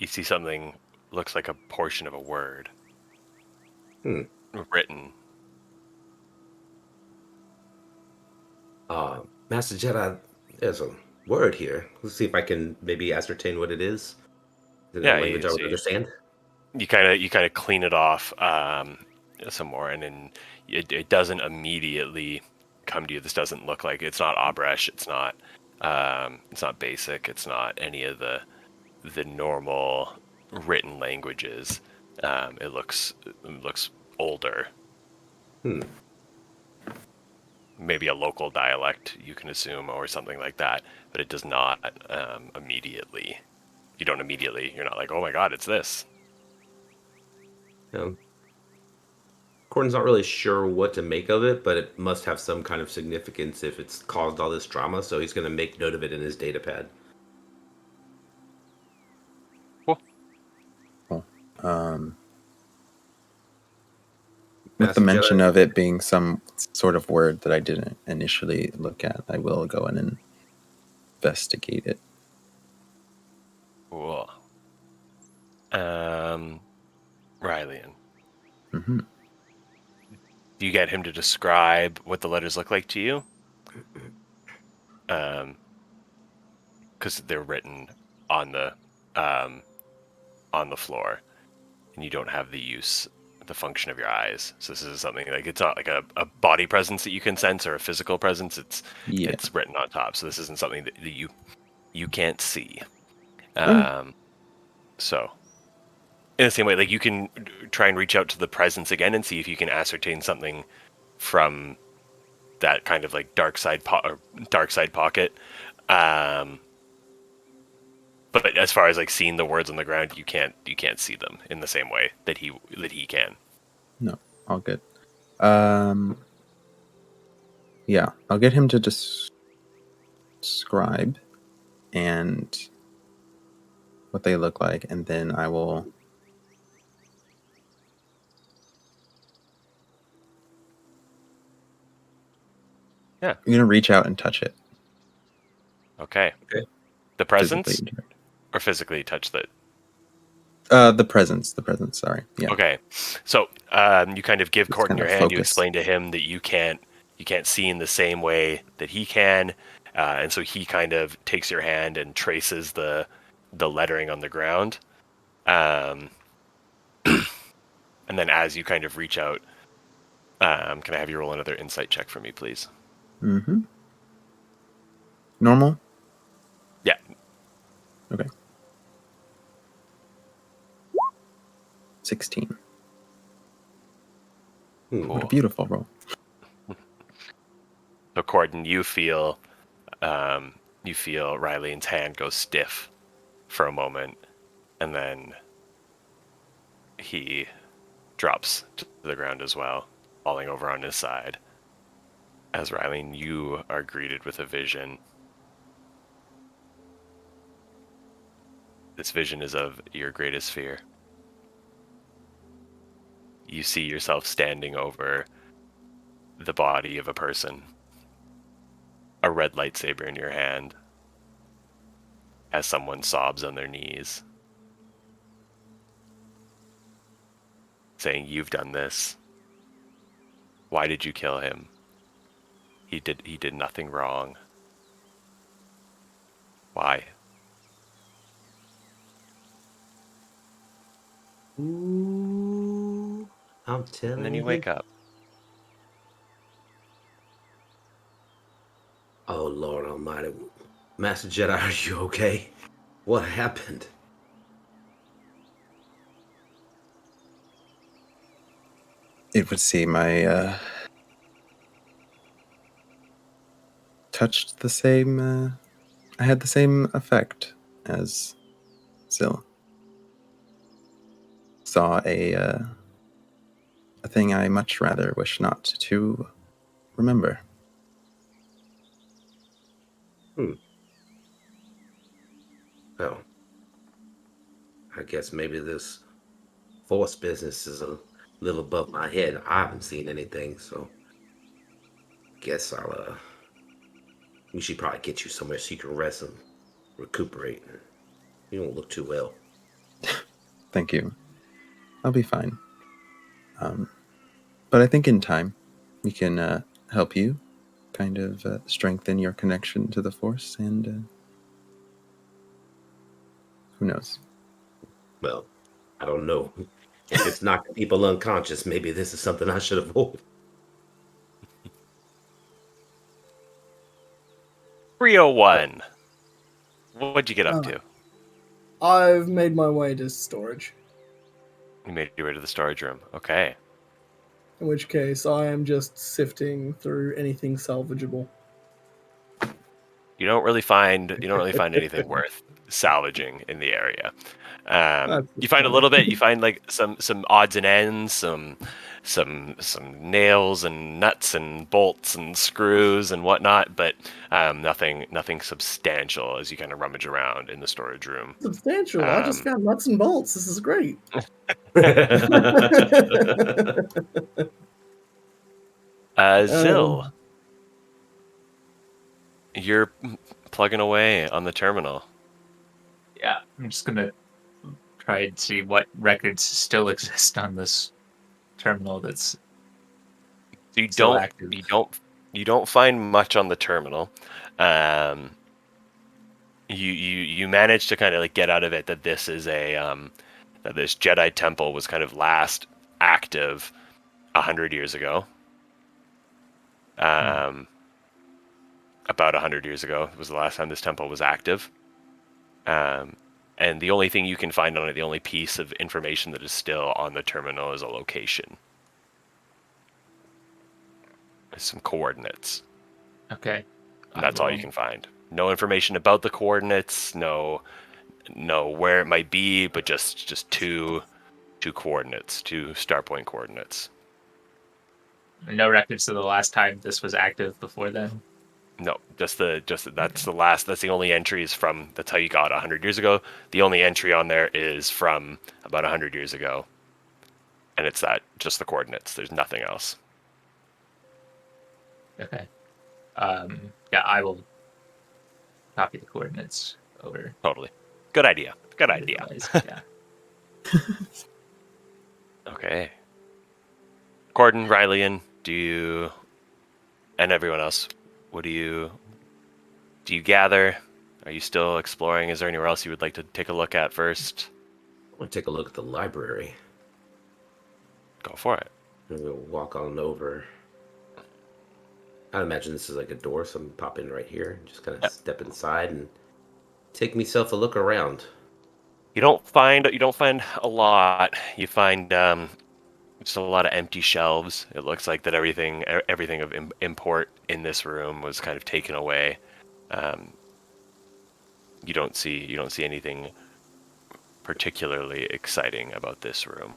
something looks like a portion of a word Hmm. written. Master Jedi, there's a word here. Let's see if I can maybe ascertain what it is. Is it a Yeah, language I would understand? you kind of clean it off some more, and then it doesn't immediately come to you. This doesn't look like, it's not Abresh, it's not basic, it's not any of the normal written languages. It looks older, Hmm. maybe a local dialect, you can assume, or something like that, but it does not immediately. You're not like, oh my god, it's this. Um, Corden's not really sure what to make of it, but it must have some kind of significance if it's caused all this drama, so he's going to make note of it in his data pad. Cool. Cool. With the Master mention Jedi. of it being some sort of word that I didn't initially look at, I will go in and investigate it. Cool. Rylian, Hmm. do you get him to describe what the letters look like to you? Because they're written on the floor, and you don't have the function of your eyes. So this is something like it's not like a body presence that you can sense or a physical presence. Yeah. It's written on top. So this isn't something that you can't see. Okay. So in the same way, like you can try and reach out to the presence again and see if you can ascertain something from that kind of like dark side pocket. But as far as like seeing the words on the ground, you can't see them in the same way that he can. No, all good. Yeah, I'll get him to describe and what they look like, and then I will. Yeah. I'm gonna reach out and touch it. Okay. Okay. The presence Physically. or physically touch that. The presence. Sorry. Yeah. Okay. So you kind of give Just Korden kind your of hand. You focus. explain to him that you can't see in the same way that he can, and so he kind of takes your hand and traces the lettering on the ground. And then as you kind of reach out, can I have you roll another insight check for me, please? Mm-hmm. Normal. Yeah. Okay. 16. Hmm. What a beautiful roll. So Korden, you feel Rylian's hand go stiff for a moment, and then he drops to the ground as well, falling over on his side. As Rylian, you are greeted with a vision. This vision is of your greatest fear. You see yourself standing over the body of a person, a red lightsaber in your hand, as someone sobs on their knees, saying, "You've done this. Why did you kill him? He did nothing wrong. Why?" Ooh, I'm telling And then you him. wake up. Oh, Lord Almighty. Master Jedi, are you okay? What happened? It would seem I touched the same. I had the same effect as Ziyll. Saw a thing I much rather wish not to remember. Well, I guess maybe this Force business is a little above my head. I haven't seen anything, so guess we should probably get you somewhere so you can rest and recuperate. You don't look too well. Thank you. I'll be fine. But I think in time we can help you kind of strengthen your connection to the Force, and who knows? Well, I don't know. If it's knocking people unconscious, maybe this is something I should avoid. 301. What'd you get up Oh. to? I've made my way to storage. You made your way to the storage room. Okay. In which case, I am just sifting through anything salvageable. You don't really find anything worth salvaging in the area. You find a little bit. You find like some odds and ends, some nails and nuts and bolts and screws and whatnot, but nothing substantial as you kind of rummage around in the storage room. Substantial. I just found nuts and bolts. This is great. Ziyll, you're plugging away on the terminal. Yeah, I'm just gonna try and see what records still exist on this terminal that's You still don't active. you don't find much on the terminal. You manage to kind of like get out of it that this is a that this Jedi Temple was kind of last active 100 years ago. About 100 years ago was the last time this temple was active. And the only thing you can find on it, the only piece of information that is still on the terminal is a location. There's some coordinates. Okay. And that's all you can find. No information about the coordinates, no where it might be, but just two coordinates, two starpoint coordinates. No records of the last time this was active before then. No, that's the only entries from. That's how you got 100 years ago. The only entry on there is from about 100 years ago, and it's just the coordinates. There's nothing else. Okay. Yeah, I will copy the coordinates over. Totally. Good idea. Good idea. Yeah. Okay. Korden, Rylian, and everyone else, do you gather? Are you still exploring? Is there anywhere else you would like to take a look at first? I want to take a look at the library. Go for it. We'll walk on over. I imagine this is like a door, so I'm pop in right here and just kind of step inside and take myself a look around. You don't find a lot. You find just a lot of empty shelves. It looks like that everything of import in this room was kind of taken away. You don't see anything particularly exciting about this room.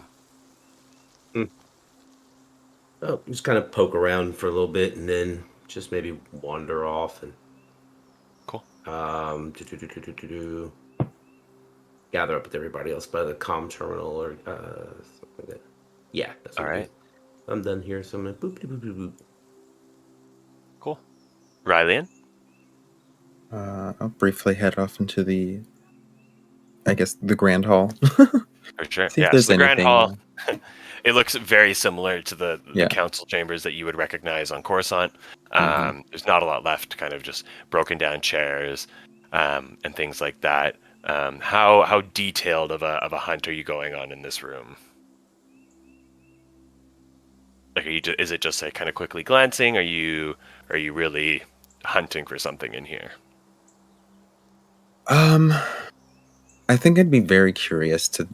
Oh, just kind of poke around for a little bit and then just maybe wander off and Cool. Gather up with everybody else by the comm terminal or something like that. Yeah, that's what All it right. is. I'm done here, so I'm gonna boop boop boop boop. Cool. Rylian? I'll briefly head off into the Grand Hall. For sure. See if Yeah, there's so the Grand anything, Hall, it looks very similar to the Yeah. council chambers that you would recognize on Coruscant. Mhm. There's not a lot left, kind of just broken down chairs and things like that. How detailed of a hunt are you going on in this room? Like, is it just like kind of quickly glancing? Are you really hunting for something in here? I think I'd be very curious to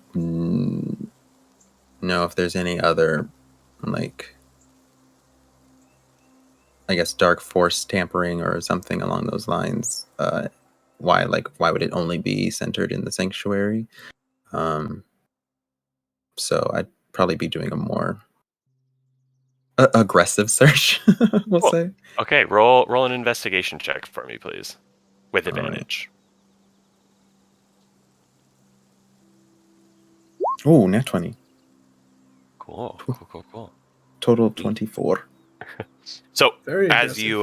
know if there's any other, like, I guess, dark force tampering or something along those lines. Why would it only be centered in the sanctuary? So I'd probably be doing a more aggressive search, we'll Cool. say. Okay, roll an investigation check for me, please, with All right. advantage. Oh, nat 20. Cool. Total 24. So Very as aggressive. you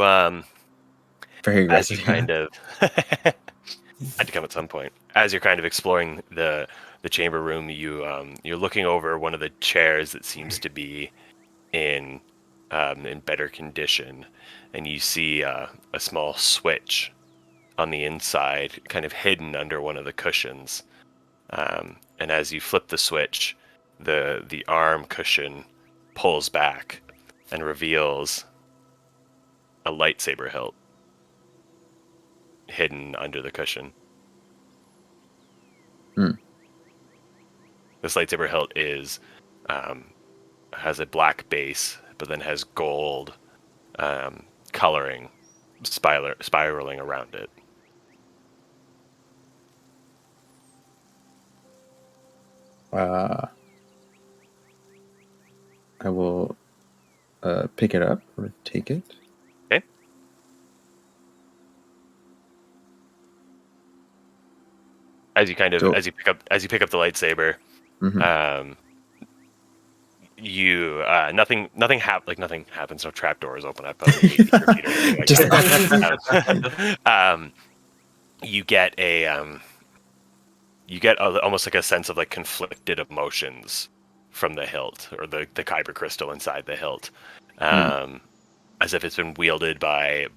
Very as you aggressive. kind of had to come at some point. As you're kind of exploring the chamber room, you're looking over one of the chairs that seems to be in better condition, and you see a small switch on the inside, kind of hidden under one of the cushions. And as you flip the switch, the arm cushion pulls back and reveals a lightsaber hilt hidden under the cushion. This lightsaber hilt has a black base, but then has gold coloring spiraling around it. I will pick it up or take it. Okay. As you pick up the lightsaber, Mhm. you nothing happens. No trapdoors open up on the 80 feet or anything like Just that. You get almost like a sense of like conflicted emotions from the hilt, or the kyber crystal inside the hilt, as if it's been wielded by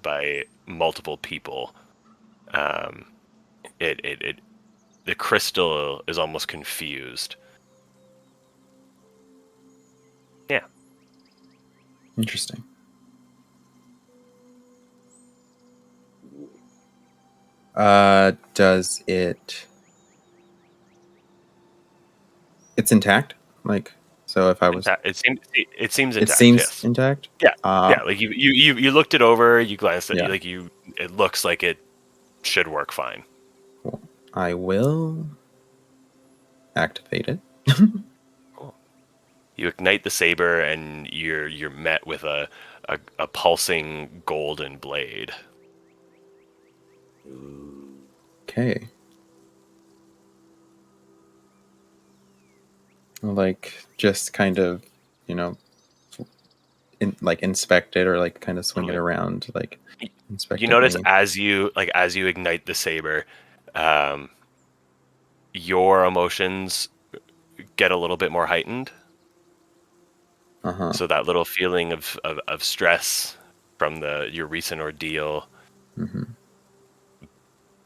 multiple people. The crystal is almost confused. Yeah. Interesting. Does it? It's intact. Like, so if I was, It seems it intact. seems Yes. intact. Yeah. Yeah. Like you looked it over. You glanced at Yeah. it looks like it should work fine. Cool. I will activate it. Cool. You ignite the saber, and you're met with a pulsing golden blade. Okay. Like, just kind of, inspect it, or like kind of swing it Totally. around, like inspect You it. notice as you ignite the saber, your emotions get a little bit more heightened. Uh-huh. So that little feeling of stress from your recent ordeal, Mm-hmm.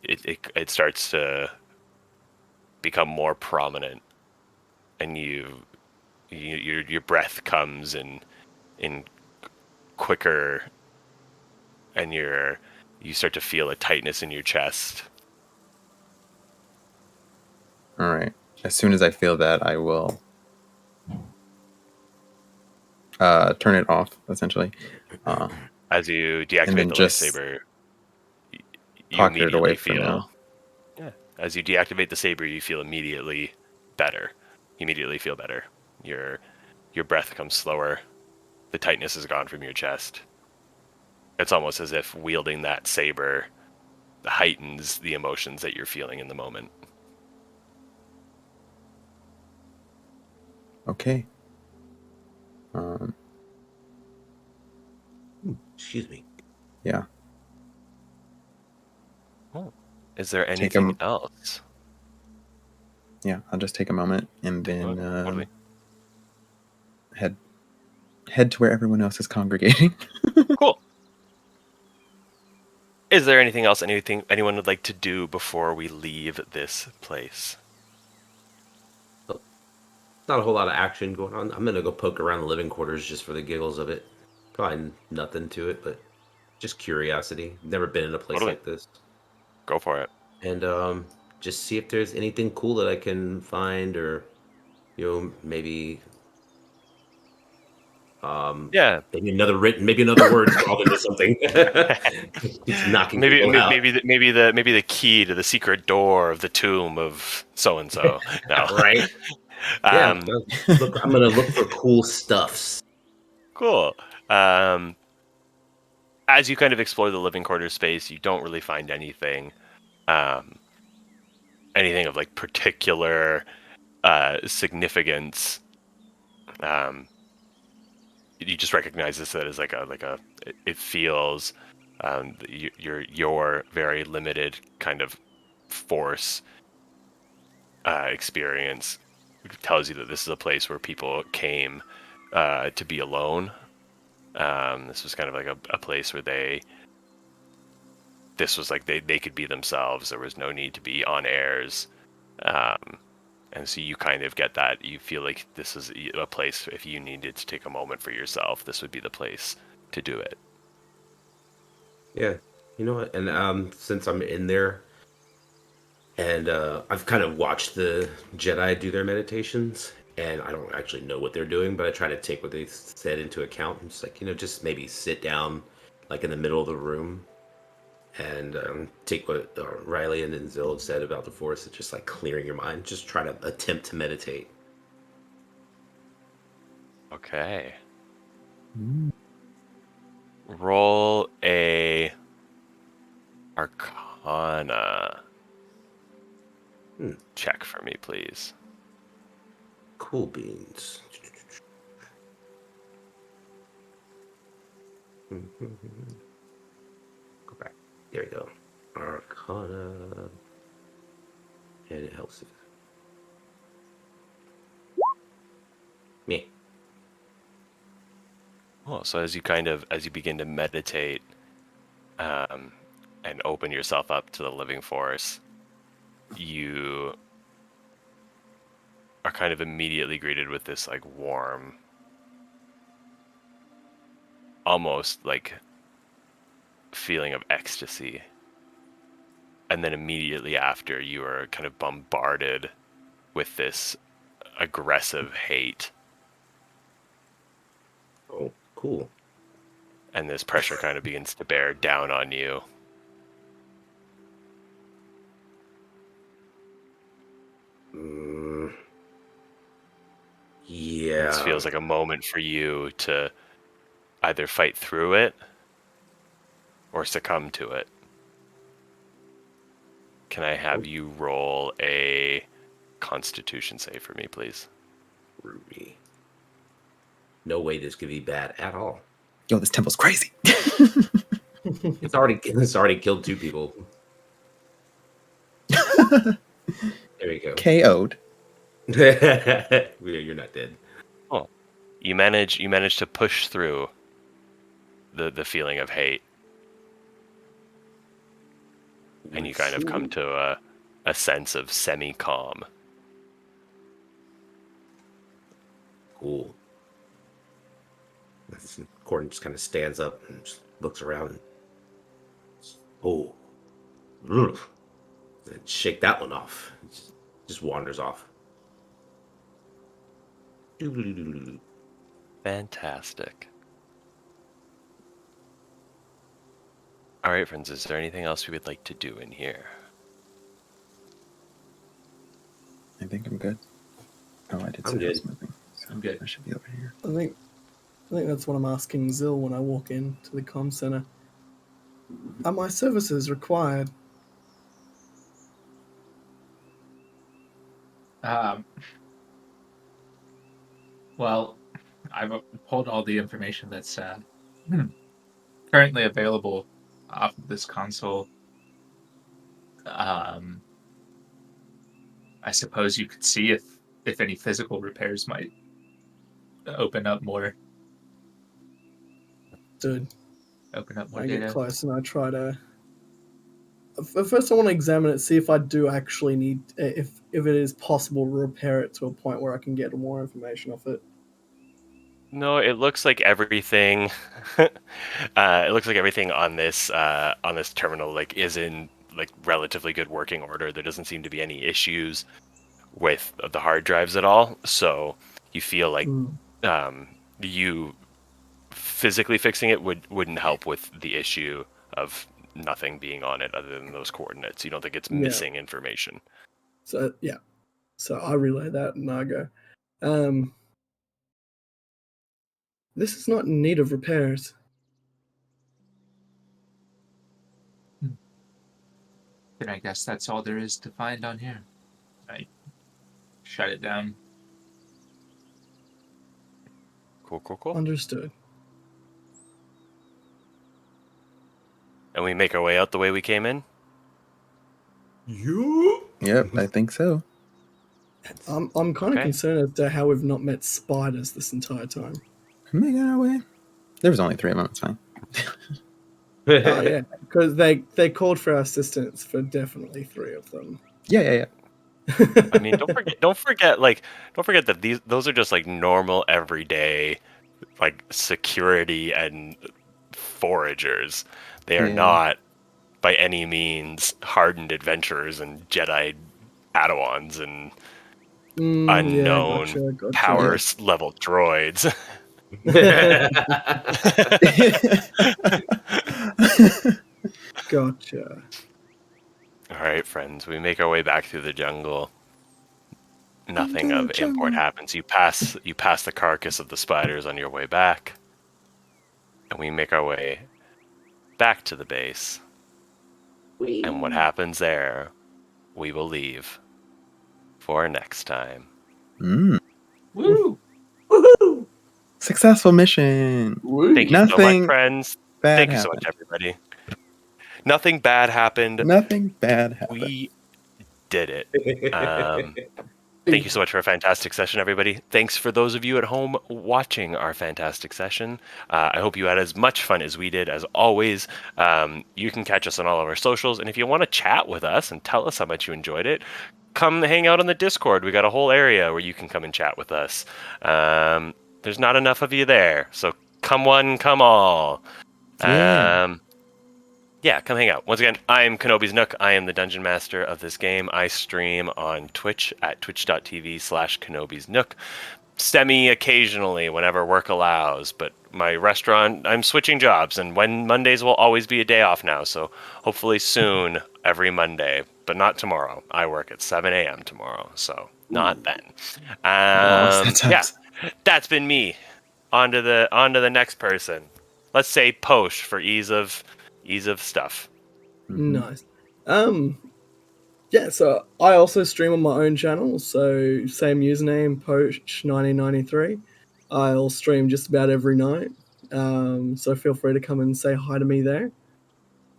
it starts to become more prominent, and your breath comes in quicker, and you start to feel a tightness in your chest. All right. As soon as I feel that, I will turn it off, essentially. As you And deactivate then the just lightsaber, you pocket it away immediately for feel. now. Yeah. As you deactivate the saber, you feel immediately better. You immediately feel better. Your breath comes slower. The tightness is gone from your chest. It's almost as if wielding that saber heightens the emotions that you're feeling in the moment. Okay. Excuse me. Yeah. Oh. Is there Take anything else? Yeah, I'll just take a moment and then Totally. head to where everyone else is congregating. Cool. Is there anything else anyone would like to do before we leave this place? Not a whole lot of action going on. I'm gonna go poke around the living quarters just for the giggles of it. Probably nothing to it, but just curiosity. Never been in a place Totally. like this. Go for it. And just see if there's anything cool that I can find, or maybe Yeah. maybe another word called into something. Just knocking people out. maybe the key to the secret door of the tomb of so and so. No. Right? Yeah. I'm gonna look for cool stuffs. Cool. As you kind of explore the living quarters space, you don't really find anything of like particular significance. You just recognize this as it feels your very limited kind of force experience tells you that this is a place where people came to be alone. This was kind of like a place where this was like they could be themselves. There was no need to be on airs. And so you kind of get that. You feel like this is a place, if you needed to take a moment for yourself, this would be the place to do it. Yeah. You know what? And since I'm in there, and I've kind of watched the Jedi do their meditations, and I don't actually know what they're doing, but I try to take what they said into account. And just just maybe sit down, like in the middle of the room, and take what Rylian and Ziyll have said about the Force. It's just like clearing your mind. Just try to attempt to meditate. Okay. Roll a Arcana check for me, please. Cool beans. Go back. There we go. Arcana. And it helps. Me. Well, so as you begin to meditate, and open yourself up to the living force, you are kind of immediately greeted with this like warm, almost like feeling of ecstasy. And then immediately after, you are kind of bombarded with this aggressive hate. Oh, cool. And this pressure kind of begins to bear down on you. Yeah. This feels like a moment for you to either fight through it or succumb to it. Can I have you roll a Constitution save for me, please? Ruby. No way this could be bad at all. Yo, this temple's crazy. It's already killed 2 people. There you go. KO'd. You're not dead. Oh, you manage to push through the feeling of hate, and you kind of come to a sense of semi-calm. Cool. Korden just kind of stands up and just looks around. And shake that one off. Just wanders off. Fantastic. All right, friends, is there anything else we would like to do in here? I think I'm good. Oh, I did I'm say good. I was moving. So I'm good. I should be over here. I think that's what I'm asking Ziyll when I walk into the comm center. Are my services required? Well, I've pulled all the information that's currently available off of this console. I suppose you could see if any physical repairs might open up more Dude, I get data. close and I try to. First, I want to examine it, see if I do actually need, if it is possible to repair it to a point where I can get more information off it. No, it looks like everything. It looks like everything on this terminal like is in like relatively good working order. There doesn't seem to be any issues with the hard drives at all. So you feel like you physically fixing it wouldn't help with the issue of nothing being on it other than those coordinates. You don't think it's missing information? So yeah, so I relay that and I go, this is not in need of repairs. Then I guess that's all there is to find on here. I shut it down. Cool. Understood. And we make our way out the way we came in? Yep, I think so. I'm kind of concerned as to how we've not met spiders this entire time. We're making our way. There was only 3 of them. It's fine. Oh yeah, because they called for our assistance for definitely 3 of them. Yeah. I mean, don't forget that those are just like normal everyday like security and foragers. They are not by any means hardened adventurers and Jedi Padawans and unknown gotcha. power level droids. Gotcha. All right, friends, we make our way back through the jungle. Nothing of import happens. You pass the carcass of the spiders on your way back, and we make our way back to the base. And what happens there, we will leave for next time. Woo! Woohoo! See Successful mission. Woo. Thank you so much, Nothing friends. bad Thank you so much, happened. everybody. Nothing bad happened. Nothing bad happened. We did it. Thank you so much for a fantastic session, everybody. Thanks for those of you at home watching our fantastic session. I hope you had as much fun as we did. As always, you can catch us on all of our socials. And if you want to chat with us and tell us how much you enjoyed it, come hang out on the Discord. We got a whole area where you can come and chat with us. There's not enough of you there, so come one, come all. Yeah. Yeah, come hang out. Once again, I'm Kenobisknook. I am the Dungeon Master of this game. I stream on Twitch at twitch.tv/Kenobisknook. Semi-occasionally, whenever work allows. But my restaurant, I'm switching jobs, and when Mondays will always be a day off now. So hopefully soon, every Monday. But not tomorrow. I work at 7 a.m. tomorrow, so not then. Yeah, that's been me. On to the next person. Let's say Posh for ease of stuff. Nice. Yeah, so I also stream on my own channel, so same username, Poach1993. I'll stream just about every night, so feel free to come and say hi to me there.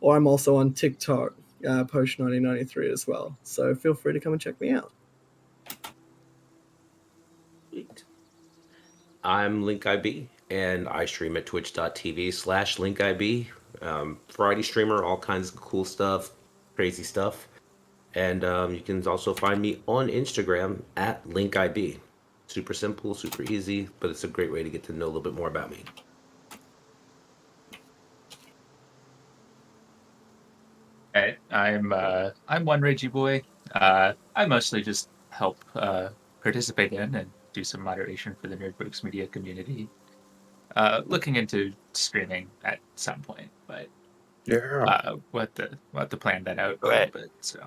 Or I'm also on TikTok, Poach1993 as well, so feel free to come and check me out. Sweet. I'm LinkIB, and I stream at twitch.tv/LinkIB. Variety streamer, all kinds of cool stuff, crazy stuff. And you can also find me on Instagram at LinkIB. Super simple, super easy, but it's a great way to get to know a little bit more about me. Hey, I'm one Ragey Boi. I mostly just help participate in and do some moderation for the Nerdworks media community. Looking into streaming at some point, but we'll have to plan that out a little bit. So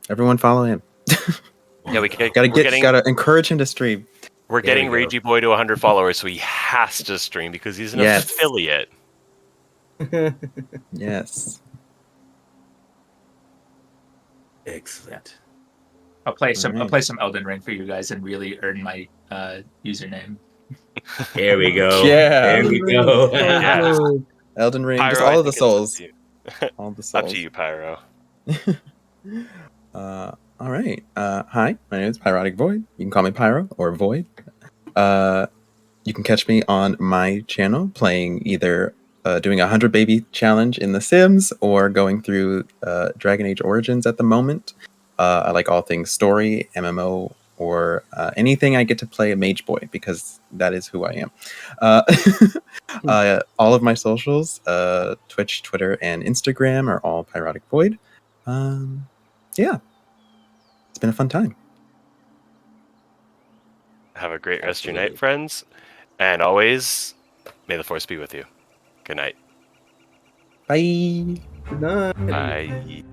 Everyone follow him. Yeah, gotta encourage him to stream. We're getting Ragey Boi to 100 followers, so he has to stream because he's an affiliate. Yes. Excellent. I'll play some Elden Ring for you guys and really earn my username. There we go. Yeah. There we go. Yeah. Elden Ring, Pyro, just all I of the think it's souls. All the souls. Up to you, Pyro. All right. Hi, my name is PyrotikVoid. You can call me Pyro or Void. You can catch me on my channel playing either doing a 100 baby challenge in The Sims or going through Dragon Age Origins at the moment. I like all things story, MMO, or anything I get to play a mage boy because that is who I am. All of my socials, Twitch, Twitter, and Instagram are all PyrotikVoid. Yeah. It's been a fun time. Have a great rest of your night, friends. And always, may the Force be with you. Good night. Bye. Good night. Bye.